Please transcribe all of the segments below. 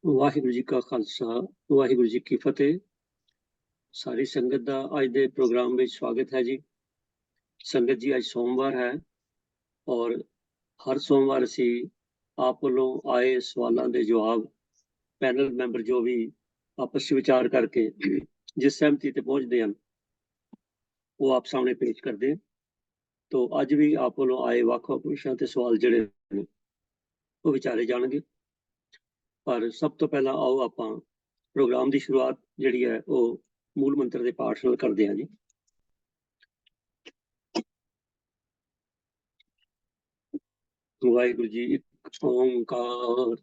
वाहिगुरु जी का खालसा वाहिगुरु जी की फतेह। सारी संगत का अज के प्रोग्राम में स्वागत है जी। संगत जी अज सोमवार है और हर सोमवार असी आप वालों आए सवालों के जवाब पैनल मैंबर जो भी आपस विचार करके जिस सहमति ते पहुंचते हैं वो आप सामने पेश करते हैं। तो अज भी आप वालों आए वक्-वक् विषयों ते सवाल जिहड़े ने वो विचारे जाणगे। पर सब तो पहला आओ आपां प्रोग्राम की शुरुआत जिहड़ी है वो मूल मंत्र के पाठ नाल करदे हां जी। वाहिगुरु जी एक ओंकार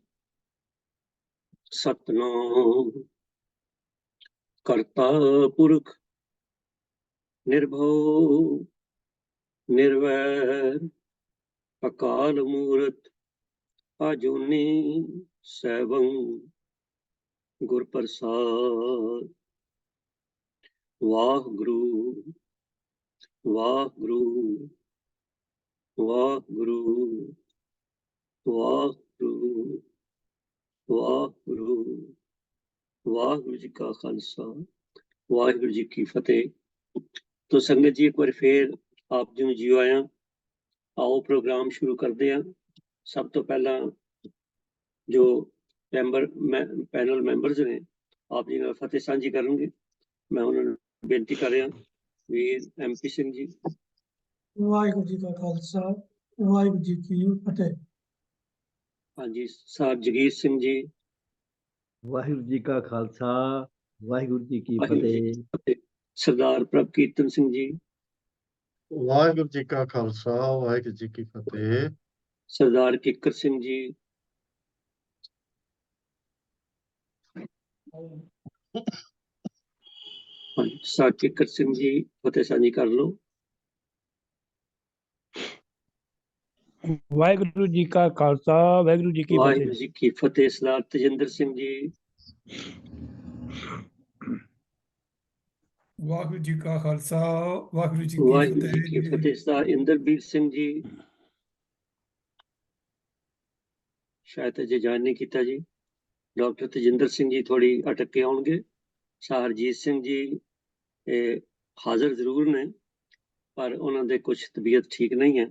सतनाम करता पुरख निर्भव निर्वैर अकाल मूरत अजूनी सैभं गुर प्रसाद। वाहगुरु वाहगुरु वाहगुरु वाहगुरु वाहगुरु वाहगुरु जी का खालसा वाहिगुरु जी की फतेह। तो संगत जी एक बार फिर आप जी जीव आया। आओ प्रोग्राम शुरू करते हैं। सब तो पहला जो पैनल मैंबर्स ने आप जी नाल फतेह सांझी करेंगे। मैं उन्होंने बेनती कर रहा वीर MP सिंह जी। वाहिगुरु जी का खालसा वाहिगुरु जी की फतेह। हाँ जी सर जगीर सिंह जी। वाहिगुरु जी का खालसा वाहिगुरु जी की वाहिगुरु जी फतेह। की फतेह। सरदार प्रभ कीर्तन सिंह जी। वाहिगुरु जी का खालसा वाहिगुरु जी की फतेह। सरदार kicker Singh ji. Sir kicker Singh ji फतेह सांझी कर लो। वाहिगुरु जी का खालसा वाहिगुरु जी की वाहिगुरु फतेह। जी की फतेह। सरदार तजिंदर सिंह जी। वाहिगुरु जी का खालसा वाहिगुरु जी की वाहिगुरु जी की फतेह। फतेह। सरदार इंद्रबीर सिंह जी शायद अजे ज्वाइन नहीं किया जी। डॉक्टर तजिंदर सिंह जी थोड़ी अटक के आउणगे। शाह हरजीत सिंह जी हाजिर जरूर ने पर उन्होंने कुछ तबीयत ठीक नहीं है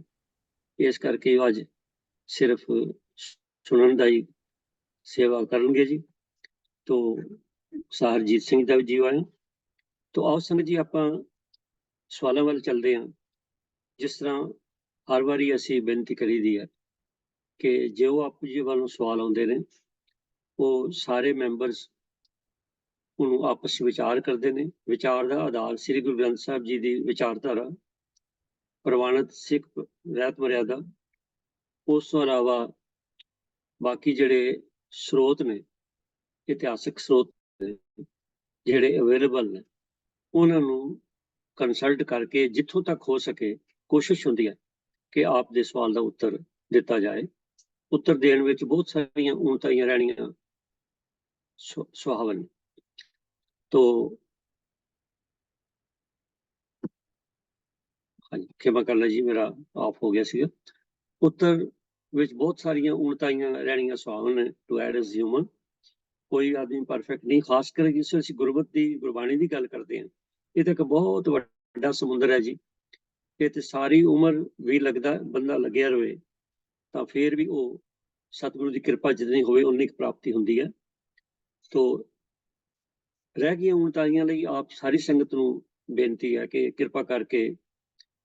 इस करके अज सिर्फ सुनने का ही सेवा करेंगे जी। तो शाह हरजीत सिंह का भी जीव आया। तो आओ संगत जी आप सवालों वाल चलते हैं। जिस तरह हर बारी असी बेनती करी दी है कि जो आप जी वालों सवाल आते हैं वो सारे मैंबरस उन्होंने आपस विचार करते हैं। विचार का आधार श्री गुरु ग्रंथ साहब जी की विचारधारा प्रवाणित सिख रहत मर्यादा उस तो अलावा बाकी जिहड़े स्रोत ने इतिहासिक स्रोत ने जिहड़े अवेलेबल ने उन्होंने कंसल्ट करके जिथों तक हो सके कोशिश होती है कि आप दे सवाल का उत्तर दिता जाए। उत्तर देने में बहुत सारियां ऊणताइयां रहनियां सुहावन। तो हाँ जी क्षमा करना जी मेरा ऑफ हो गया सी। उत्तर विच बहुत सारियां ऊणताइयां रहनियां सुहावन ने टू एड एज ह्यूमन। कोई आदमी परफेक्ट नहीं। खास कर जिस असीं गुरबत की गुरबाणी की गल करते हैं ये तो एक बहुत वड्डा समुंदर है जी। ये तो सारी उम्र भी लगता बंदा लग्या रहे तो फिर भी वो सतगुरु की कृपा जितनी होवे उन्नी प्राप्ति होंदी है। तो रह गई ऊणताइयां लई आप सारी संगत नूं बेनती है कि कृपा करके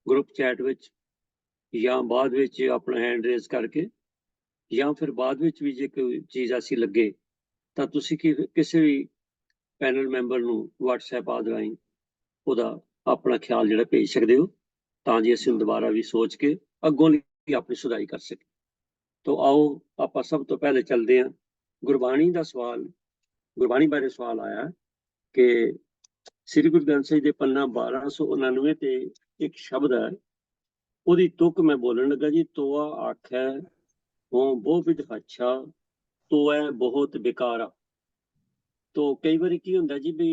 ग्रुप चैट विच या बाद विच अपना हैंड रेज करके या फिर बाद विच भी जे कोई चीज़ ऐसी लगे तो तुसीं किसी भी पैनल मैंबर नूं WhatsApp आदि राहीं ਉਹਦਾ अपना ख्याल ਜਿਹੜਾ ਭੇਜ ਸਕਦੇ ਹੋ ਤਾਂ ਜੇ ਅਸੀਂ ਦੁਬਾਰਾ ਵੀ ਸੋਚ ਕੇ ਅੱਗੋਂ ਲਈ ਆਪਣੀ ਸੁਧਾਈ ਕਰ ਸਕੇ। तो आओ आप सब तो पहले चलते हैं गुरबाणी का सवाल। गुरबाणी बारे सवाल आया कि श्री गुरु ग्रंथ साहिब के पन्ना 1299 ते एक शब्द है ਉਹਦੀ तुक मैं बोलन लगा जी। तोआ आखै हो बहुविध अच्छा तोए बहुत बेकारा। तो कई बार की होंदा जी भी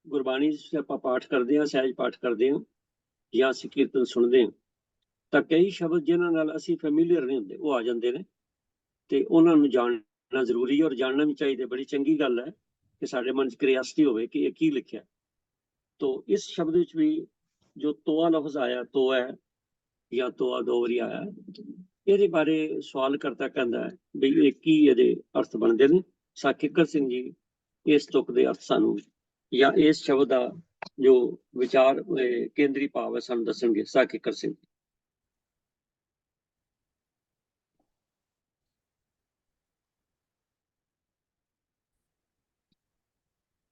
गुरबाणी ਆਪਾਂ पाठ करते हैं सहज पाठ करते हैं या ਅਸੀਂ कीर्तन सुनते हैं ਤਾਂ ਕਈ ਸ਼ਬਦ ਜਿਨ੍ਹਾਂ ਨਾਲ ਅਸੀਂ ਫੈਮਿਲੀਅਰ ਨਹੀਂ ਹੁੰਦੇ ਉਹ ਆ ਜਾਂਦੇ ਨੇ ਤੇ ਉਹਨਾਂ ਨੂੰ ਜਾਣਨਾ ਜਾਣਨਾ ਜ਼ਰੂਰੀ ਹੈ ਔਰ ਜਾਣਨਾ ਵੀ ਚਾਹੀਦਾ। ਬੜੀ ਚੰਗੀ ਗੱਲ ਹੈ ਕਿ ਸਾਡੇ ਮਨ 'ਚ ਕਿਰਿਆਸਿਟੀ ਹੋਵੇ ਕਿ ਇਹ ਕੀ ਲਿਖਿਆ। ਤੋ ਇਸ ਸ਼ਬਦ ਵਿੱਚ ਵੀ ਜੋ ਤੋਆ ਲਫ਼ਜ਼ ਆਇਆ, ਤੋਆ ਹੈ ਜਾਂ ਤੋਆ ਦੋ ਵਾਰੀ ਆਇਆ, ਇਹਦੇ ਬਾਰੇ ਸਵਾਲ ਕਰਤਾ ਕਹਿੰਦਾ ਹੈ ਵੀ ਇਹ ਕੀ ਇਹਦੇ ਅਰਥ ਬਣਦੇ ਨੇ। ਸਾਕਿਕਰ ਸਿੰਘ ਜੀ ਇਸ ਤੁਕ ਦੇ ਅਰਥ ਸਾਨੂੰ ਜਾਂ ਇਸ ਸ਼ਬਦ ਦਾ ਜੋ ਵਿਚਾਰ ਕੇਂਦਰੀ ਭਾਵ ਹੈ ਸਾਨੂੰ ਦੱਸਣਗੇ ਸਾਕਿਕਰ ਸਿੰਘ।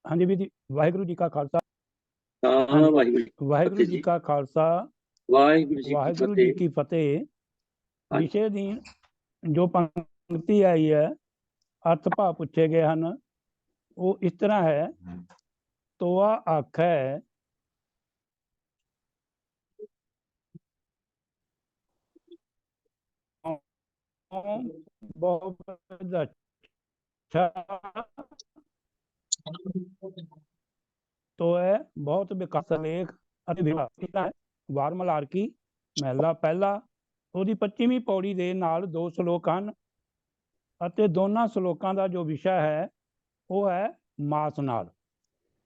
ਹਾਂਜੀ ਵੀਰ ਜੀ, ਵਾਹਿਗੁਰੂ ਜੀ ਕਾ ਖਾਲਸਾ। ਹਾਂ ਹਾਂਜੀ, ਵਾਹਿਗੁਰੂ ਵਾਹਿਗੁਰੂ ਫਤਿਹ ਜੀ ਜੀ। ਕਾ ਖਾਲਸਾ, ਵਾਹਿਗੁਰੂ ਜੀ ਕੀ ਵਾਹਿਗੁਰੂ ਜੀ ਫਤਿਹ। ਕੀ ਫਤਿਹ। ਹਾਂਜੀ। ਵਿਸ਼ੇ ਦੀ ਜੋ ਪੰਕਤੀ ਆਈ ਹੈ, ਅਰਥ ਭਾਵ ਪੁੱਛੇ ਗਏ ਹਨ, ਉਹ ਇਸ ਤਰ੍ਹਾਂ ਹੈ। ਤੋਆ ਆਖੈ ਬਹੁਤ ਅੱਛਾ, ਤੋਏ ਬਹੁਤ ਵਿਕਾਸ ਲੇਖ ਅਤੇ ਵਾਰ ਮਲਾਰਕੀ ਮਹਿਲਾ ਪਹਿਲਾ, ਉਹਦੀ 25ਵੀਂ ਪੌੜੀ ਦੇ ਨਾਲ 2 ਸ਼ਲੋਕ ਹਨ ਅਤੇ ਦੋਨਾਂ ਸ਼ਲੋਕਾਂ ਦਾ ਜੋ ਵਿਸ਼ਾ ਹੈ ਉਹ ਹੈ ਮਾਸ ਨਾਲ।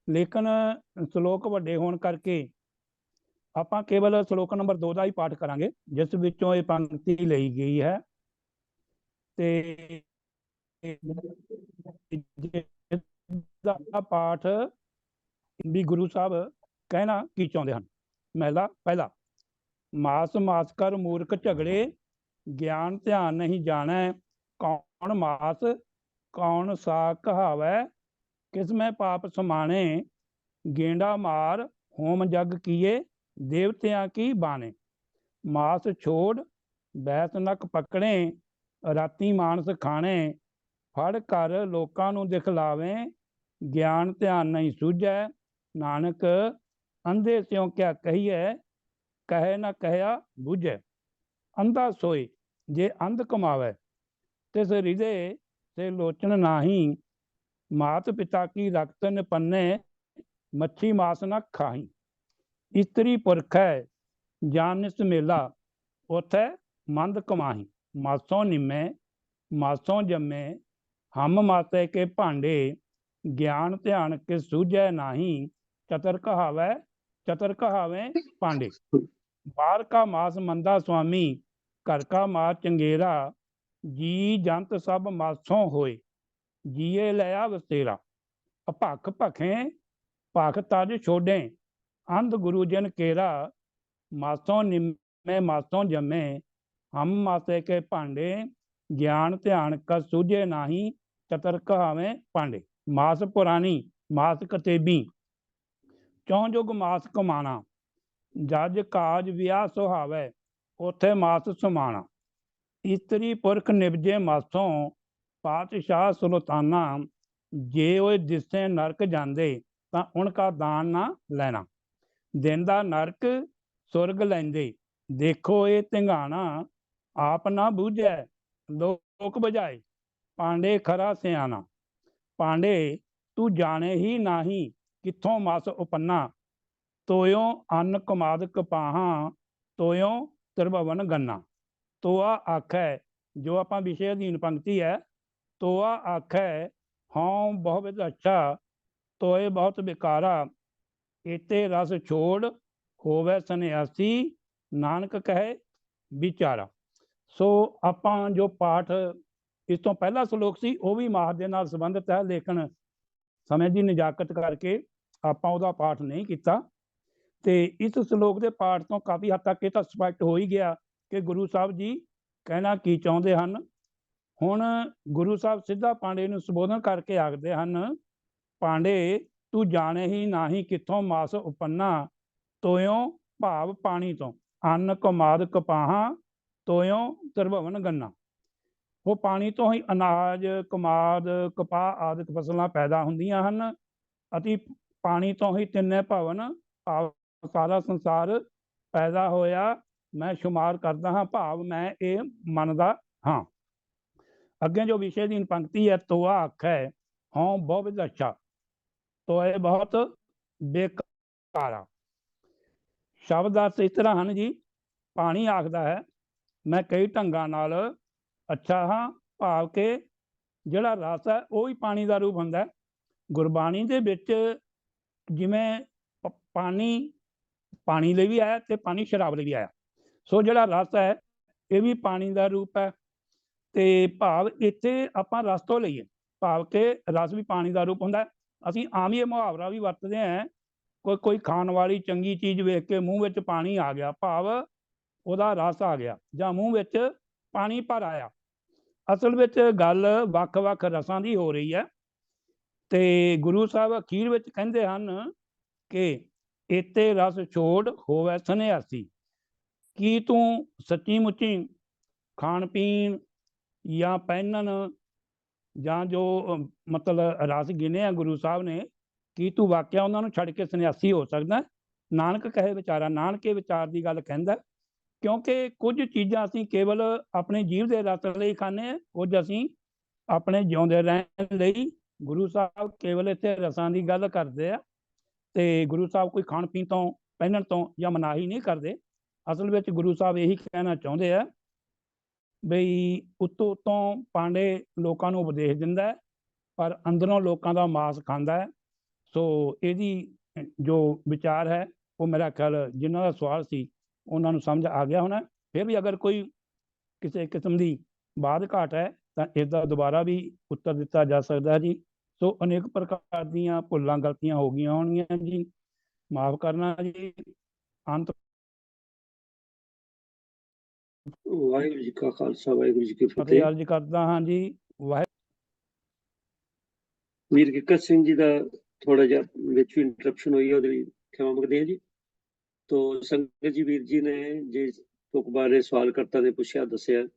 ਲੇਕਿਨ ਸ਼ਲੋਕ ਵੱਡੇ ਹੋਣ ਕਰਕੇ ਆਪਾਂ ਕੇਵਲ ਸ਼ਲੋਕ ਨੰਬਰ 2 ਦਾ ਹੀ ਪਾਠ ਕਰਾਂਗੇ, ਜਿਸ ਵਿੱਚੋਂ ਇਹ ਪੰਕਤੀ ਲਈ ਗਈ ਹੈ। ਤੇ ਦਾ ਪਾਠ ਵੀ ਗੁਰੂ ਸਾਹਿਬ ਕਹਿਣਾ ਕੀ ਚਾਹੁੰਦੇ ਹਨ। ਮਹਿਲਾ ਪਹਿਲਾ, ਮਾਸ ਮਾਸ ਕਰ ਮੂਰਖ ਝਗੜੇ, ਗਿਆਨ ਧਿਆਨ ਨਹੀਂ ਜਾਣੈ, ਕੌਣ ਮਾਸ ਕੌਣ ਸਾ ਕਹਾਵੈ, ਕਿਸ ਮੈਂ ਪਾਪ ਸਮਾਣੇ, ਗੇਂਡਾ ਮਾਰ ਹੋਮ ਜਗ ਕੀਏ, ਦੇਵਤਿਆਂ ਕੀ ਬਾਣੇ, ਮਾਸ ਛੋੜ ਬੈਸ ਨਕ ਪਕੜੇ, ਰਾਤੀ ਮਾਨਸ ਖਾਣੇ, ਫੜ ਕਰ ਲੋਕਾਂ ਨੂੰ ਦਿਖਲਾਵੇ, ਗਿਆਨ ਧਿਆਨ ਨਹੀਂ ਸੂਝੈ, ਨਾਨਕ ਅੰਧੇ ਸਿਉ ਕਿਆ ਕਹੀਐ, ਕਹੇ ਨਾ ਕਹਿਆ ਬੁਝੈ। ਅੰਧਾ ਸੋਏ ਜੇ ਅੰਧ ਕਮਾਵੇ, ਤਿਸ ਹਿਰਦੇ ਸੇ ਲੋਚਨ ਨਾਹੀ, ਮਾਤ ਪਿਤਾ ਕੀ ਰਖਤ ਨਿਪੰਨੇ, ਮੱਛੀ ਮਾਸ ਨਾ ਖਾਹੀ। ਇਸਤਰੀ ਪੁਰਖ ਹੈ ਜਾਨ ਨਿਸ ਮੇਲਾ, ਉਥੈ ਮੰਦ ਕਮਾਹੀ, ਮਾਸੋਂ ਨਿੰਮੇ ਮਾਸੋਂ ਜੰਮੇ, ਹਮ ਮਾਤੇ ਕੇ ਭਾਂਡੇ, ਗਿਆਨ ਧਿਆਨ ਕਿਸ ਸੂਝੈ ਨਾਹੀ, ਚਤਰ ਕਹਾਵੇ ਪਾਂਡੇ। ਬਾਹਰ ਕਾ ਮਾਸ ਮੰਦਾ ਸੁਆਮੀ, ਘਰ ਕਾ ਮਾਸ ਚੰਗੇਰਾ, ਜੀ ਜੰਤ ਸਭ ਮਾਸੋਂ ਹੋਏ, ਜੀਏ ਲਿਆ ਵਸੇਰਾ। ਅਭਖ ਭਖੇ ਭਖ ਤਜ ਛੋਡੇ, ਅੰਧ ਗੁਰੂ ਜਨ ਕੇਰਾ, ਮਾਸੋਂ ਨਿੰਮੇ ਮਾਸੋਂ ਜੰਮੇ, ਹਮ ਮਾਸੇ ਕੇ ਭਾਂਡੇ, ਗਿਆਨ ਧਿਆਨ ਕਸ ਸੂਝੇ ਨਾਹੀ, ਚਤਰ ਕਹਾਵੇ ਪਾਂਡੇ। ਮਾਸ ਪੁਰਾਣੀ ਮਾਸ ਕਤੇਬੀ, ਚੌਂ ਜੁਗ ਮਾਸ ਕਮਾਣਾ, ਜਜ ਕਾਜ ਵਿਆਹ ਸੁਹਾਵੇ, ਉਥੇ ਮਾਸ ਸਮਾਣਾ। ਇਸਤਰੀ ਪੁਰਖ ਨਿਭਜੇ ਮਾਸੋਂ, ਪਾਤਸ਼ਾਹ ਸੁਲਤਾਨਾ, ਜੇ ਉਹ ਦਿਸੇ ਨਰਕ ਜਾਂਦੇ, ਤਾਂ ਉਨਕਾ ਦਾਨ ਨਾ ਲੈਣਾ। ਦਿਨ ਦਾ ਨਰਕ ਸੁਰਗ ਲੈਂਦੇ, ਦੇਖੋ ਇਹ ਧਿੰਗਾਣਾ, ਆਪ ਨਾ ਬੂਝੈ ਲੋਕ ਬੁਝਾਏ, ਪਾਂਡੇ ਖਰਾ ਸਿਆਣਾ। ਪਾਂਡੇ ਤੂੰ ਜਾਣੇ ਹੀ ਨਾਹੀ, ਕਿੱਥੋਂ ਮਸ ਉਪੰਨਾ, ਤੋਇਓ ਅੰਨ ਕਮਾਦ ਕਪਾਹਾਂ, ਤੋਇਓ ਤ੍ਰਿਭਵਨ ਗੰਨਾ। ਤੋਆ ਆਖੈ, ਜੋ ਆਪਾਂ ਵਿਸ਼ੇ ਅਧੀਨ ਪੰਕਤੀ ਹੈ। ਤੋਆ ਆਖੈ ਹਉ ਬਹੁਤ ਅੱਛਾ, ਤੋਏ ਬਹੁਤ ਬਿਕਾਰਾ, ਇਤੇ ਰਸ ਛੋੜ ਹੋਵੇ ਸੰਨਿਆਸੀ, ਨਾਨਕ ਕਹੇ ਵਿਚਾਰਾ। ਸੋ ਆਪਾਂ ਜੋ ਪਾਠ ਇਸ ਤੋਂ ਪਹਿਲਾ ਸ਼ਲੋਕ ਸੀ ਉਹ ਵੀ ਮਾਸ ਦੇ ਨਾਲ ਸੰਬੰਧਿਤ ਹੈ, ਲੇਕਿਨ ਸਮੇਂ ਦੀ ਨਜ਼ਾਕਤ ਕਰਕੇ ਆਪਾਂ ਉਹਦਾ ਪਾਠ ਨਹੀਂ ਕੀਤਾ। ਤੇ ਇਸ ਸ਼ਲੋਕ ਦੇ ਪਾਠ ਤੋਂ ਕਾਫੀ ਹੱਦ ਤੱਕ ਇਹ ਤਾਂ ਸਪਸ਼ਟ ਹੋ ਹੀ ਗਿਆ ਕਿ ਗੁਰੂ ਸਾਹਿਬ ਜੀ ਕਹਿਣਾ ਕੀ ਚਾਹੁੰਦੇ ਹਨ। ਹੁਣ ਗੁਰੂ ਸਾਹਿਬ ਸਿੱਧਾ ਪਾਂਡੇ ਨੂੰ ਸੰਬੋਧਨ ਕਰਕੇ ਆਖਦੇ ਹਨ, ਪਾਂਡੇ ਤੂੰ ਜਾਣੇ ਹੀ ਨਾਹੀ, ਕਿੱਥੋਂ ਮਾਸ ਉਪੰਨਾ, ਤੋਇਓ ਭਾਵ ਪਾਣੀ ਤੋਂ, ਅੰਨ ਕਮਾਦ ਕਪਾਹਾਂ, ਤੋਇਓ ਤ੍ਰਿਭਵਨ ਗੰਨਾ। ਉਹ ਪਾਣੀ ਤੋਂ ਹੀ ਅਨਾਜ ਕਮਾਦ ਕਪਾਹ ਆਦਿਕ ਫਸਲਾਂ ਪੈਦਾ ਹੁੰਦੀਆਂ ਹਨ ਅਤੇ ਪਾਣੀ ਤੋਂ ਹੀ ਤਿੰਨੇ ਭਵਨ ਭਾਵ ਸਾਰਾ ਸੰਸਾਰ ਪੈਦਾ ਹੋਇਆ। ਮੈਂ ਸ਼ੁਮਾਰ ਕਰਦਾ ਹਾਂ, ਭਾਵ ਮੈਂ ਇਹ ਮੰਨਦਾ ਹਾਂ। ਅੱਗੇ ਜੋ ਵਿਸ਼ੇ ਦੀ ਪੰਕਤੀ ਹੈ, ਤੋਆ ਆਖੈ ਹਉ ਬਹੁਤ ਅੱਛਾ, ਤੋਏ ਬਹੁਤ ਬੇਕਾਰਾ। ਸ਼ਬਦ ਅਰਥ ਇਸ ਤਰ੍ਹਾਂ ਹਨ ਜੀ। ਪਾਣੀ ਆਖਦਾ ਹੈ ਮੈਂ ਕਈ ਢੰਗਾਂ ਨਾਲ ਅੱਛਾ ਹਾਂ, ਭਾਵ ਕਿ ਜਿਹੜਾ ਰਸ ਹੈ ਉਹ ਹੀ ਪਾਣੀ ਦਾ ਰੂਪ ਹੁੰਦਾ ਹੈ। ਗੁਰਬਾਣੀ ਦੇ ਵਿੱਚ ਜਿਵੇਂ ਪਾਣੀ ਲਈ ਵੀ ਆਇਆ ਤੇ ਪਾਣੀ ਸ਼ਰਾਬ ਲਈ ਵੀ ਆਇਆ। ਸੋ ਜਿਹੜਾ ਰਸ ਹੈ ਇਹ ਵੀ ਪਾਣੀ ਦਾ ਰੂਪ ਹੈ। ਤੇ ਭਾਵ ਇੱਥੇ ਆਪਾਂ ਰਸ ਤੋਂ ਲਈਏ, ਭਾਵ ਕਿ ਰਸ ਵੀ ਪਾਣੀ ਦਾ ਰੂਪ ਹੁੰਦਾ ਹੈ। ਅਸੀਂ ਆਮ ਹੀ ਇਹ ਮੁਹਾਵਰਾ ਵੀ ਵਰਤਦੇ ਹਾਂ, ਕੋਈ ਖਾਣ ਵਾਲੀ ਚੰਗੀ ਚੀਜ਼ ਵੇਖ ਕੇ ਮੂੰਹ ਵਿੱਚ ਪਾਣੀ ਆ ਗਿਆ, ਭਾਵ ਉਹਦਾ ਰਸ ਆ ਗਿਆ ਜਾਂ ਮੂੰਹ ਵਿੱਚ ਪਾਣੀ ਭਰ ਆਇਆ। ਅਸਲ ਵਿੱਚ ਗੱਲ ਵੱਖ-ਵੱਖ ਰਸਾਂ ਦੀ ਹੋ ਰਹੀ ਹੈ। ਤੇ ਗੁਰੂ ਸਾਹਿਬ ਅਖੀਰ ਵਿੱਚ ਕਹਿੰਦੇ ਹਨ ਕਿ ਏਤੇ ਰਸ ਛੋੜ ਹੋਵੇ ਸੰਨਿਆਸੀ। ਕੀ ਤੂੰ ਸੱਚੀ ਮੁੱਚੀ ਖਾਣ ਪੀਣ ਜਾਂ ਪਹਿਨਣ ਜਾਂ ਜੋ ਮਤਲਬ ਰਸ ਗਿਣੇ ਆ ਗੁਰੂ ਸਾਹਿਬ ਨੇ, ਕੀ ਤੂੰ ਵਾਕਿਆ ਉਹਨਾਂ ਨੂੰ ਛੱਡ ਕੇ ਸੰਨਿਆਸੀ ਹੋ ਸਕਦਾ? ਨਾਨਕ ਕਹੇ ਵਿਚਾਰਾ, ਨਾਨਕੇ ਵਿਚਾਰ ਦੀ ਗੱਲ ਕਹਿੰਦਾ। ਕਿਉਂਕਿ ਕੁਝ ਚੀਜ਼ਾਂ ਅਸੀਂ ਕੇਵਲ ਆਪਣੇ ਜੀਵ ਦੇ ਰਸ ਲਈ ਖਾਂਦੇ ਹਾਂ, ਕੁਝ ਅਸੀਂ ਆਪਣੇ ਜਿਉਂਦੇ ਰਹਿਣ ਲਈ। ਗੁਰੂ ਸਾਹਿਬ ਕੇਵਲ ਇੱਥੇ ਰਸਾਂ ਦੀ ਗੱਲ ਕਰਦੇ ਆ ਤੇ ਗੁਰੂ ਸਾਹਿਬ ਕੋਈ ਖਾਣ ਪੀਣ ਤੋਂ, ਪਹਿਨਣ ਤੋਂ ਜਾਂ ਮਨਾਹੀ ਨਹੀਂ ਕਰਦੇ। ਅਸਲ ਵਿੱਚ ਗੁਰੂ ਸਾਹਿਬ ਇਹੀ ਕਹਿਣਾ ਚਾਹੁੰਦੇ ਆ ਬਈ ਉੱਤੋਂ ਪਾਂਡੇ ਲੋਕਾਂ ਨੂੰ ਉਪਦੇਸ਼ ਦਿੰਦਾ ਪਰ ਅੰਦਰੋਂ ਲੋਕਾਂ ਦਾ ਮਾਸ ਖਾਂਦਾ ਹੈ। ਸੋ ਇਹਦੀ ਜੋ ਵਿਚਾਰ ਹੈ ਉਹ ਮੇਰਾ ਖਿਆਲ ਜਿਨ੍ਹਾਂ ਦਾ ਸਵਾਲ ਸੀ ਉਹਨਾਂ ਨੂੰ ਸਮਝ ਆ ਗਿਆ ਹੋਣਾ। ਫਿਰ ਵੀ ਅਗਰ ਕੋਈ ਕਿਸੇ ਕਿਸਮ ਦੀ ਬਾਤ ਘਾਟ ਹੈ ਤਾਂ ਇਸਦਾ ਦੁਬਾਰਾ ਵੀ ਉੱਤਰ ਦਿੱਤਾ ਜਾ ਸਕਦਾ ਹੈ ਜੀ। ਸੋ ਅਨੇਕ ਪ੍ਰਕਾਰ ਦੀਆਂ ਭੁੱਲਾਂ ਗਲਤੀਆਂ ਹੋ ਗਈਆਂ ਹੋਣਗੀਆਂ ਜੀ, ਮਾਫ ਕਰਨਾ ਜੀ। ਅੰਤ ਵਾਹਿਗੁਰੂ ਜੀ ਕਾ ਖਾਲਸਾ, ਵਾਹਿਗੁਰੂ ਜੀ ਕੀ ਫਤਿਹ ਫਤਿਹ। ਅਰਜ਼ ਕਰਦਾ ਹਾਂ ਜੀ। ਵੀਰ ਕਿੱਕਰ ਸਿੰਘ ਜੀ ਦਾ ਥੋੜਾ ਜਿਹਾ ਵਿੱਚ ਇੰਟਰਪਸ਼ਨ ਹੋਈ ਹੈ, ਉਹਦੇ ਲਈ ਖਿਮਾ ਮੰਗਦੇ ਹਾਂ ਜੀ। ਤੋ ਸੰਗਤ ਜੀ, ਵੀਰ ਜੀ ਨੇ ਜੇ ਤੁਕ ਬਾਰੇ ਸਵਾਲਕਰਤਾ ਨੇ ਪੁੱਛਿਆ, ਦੱਸਿਆ,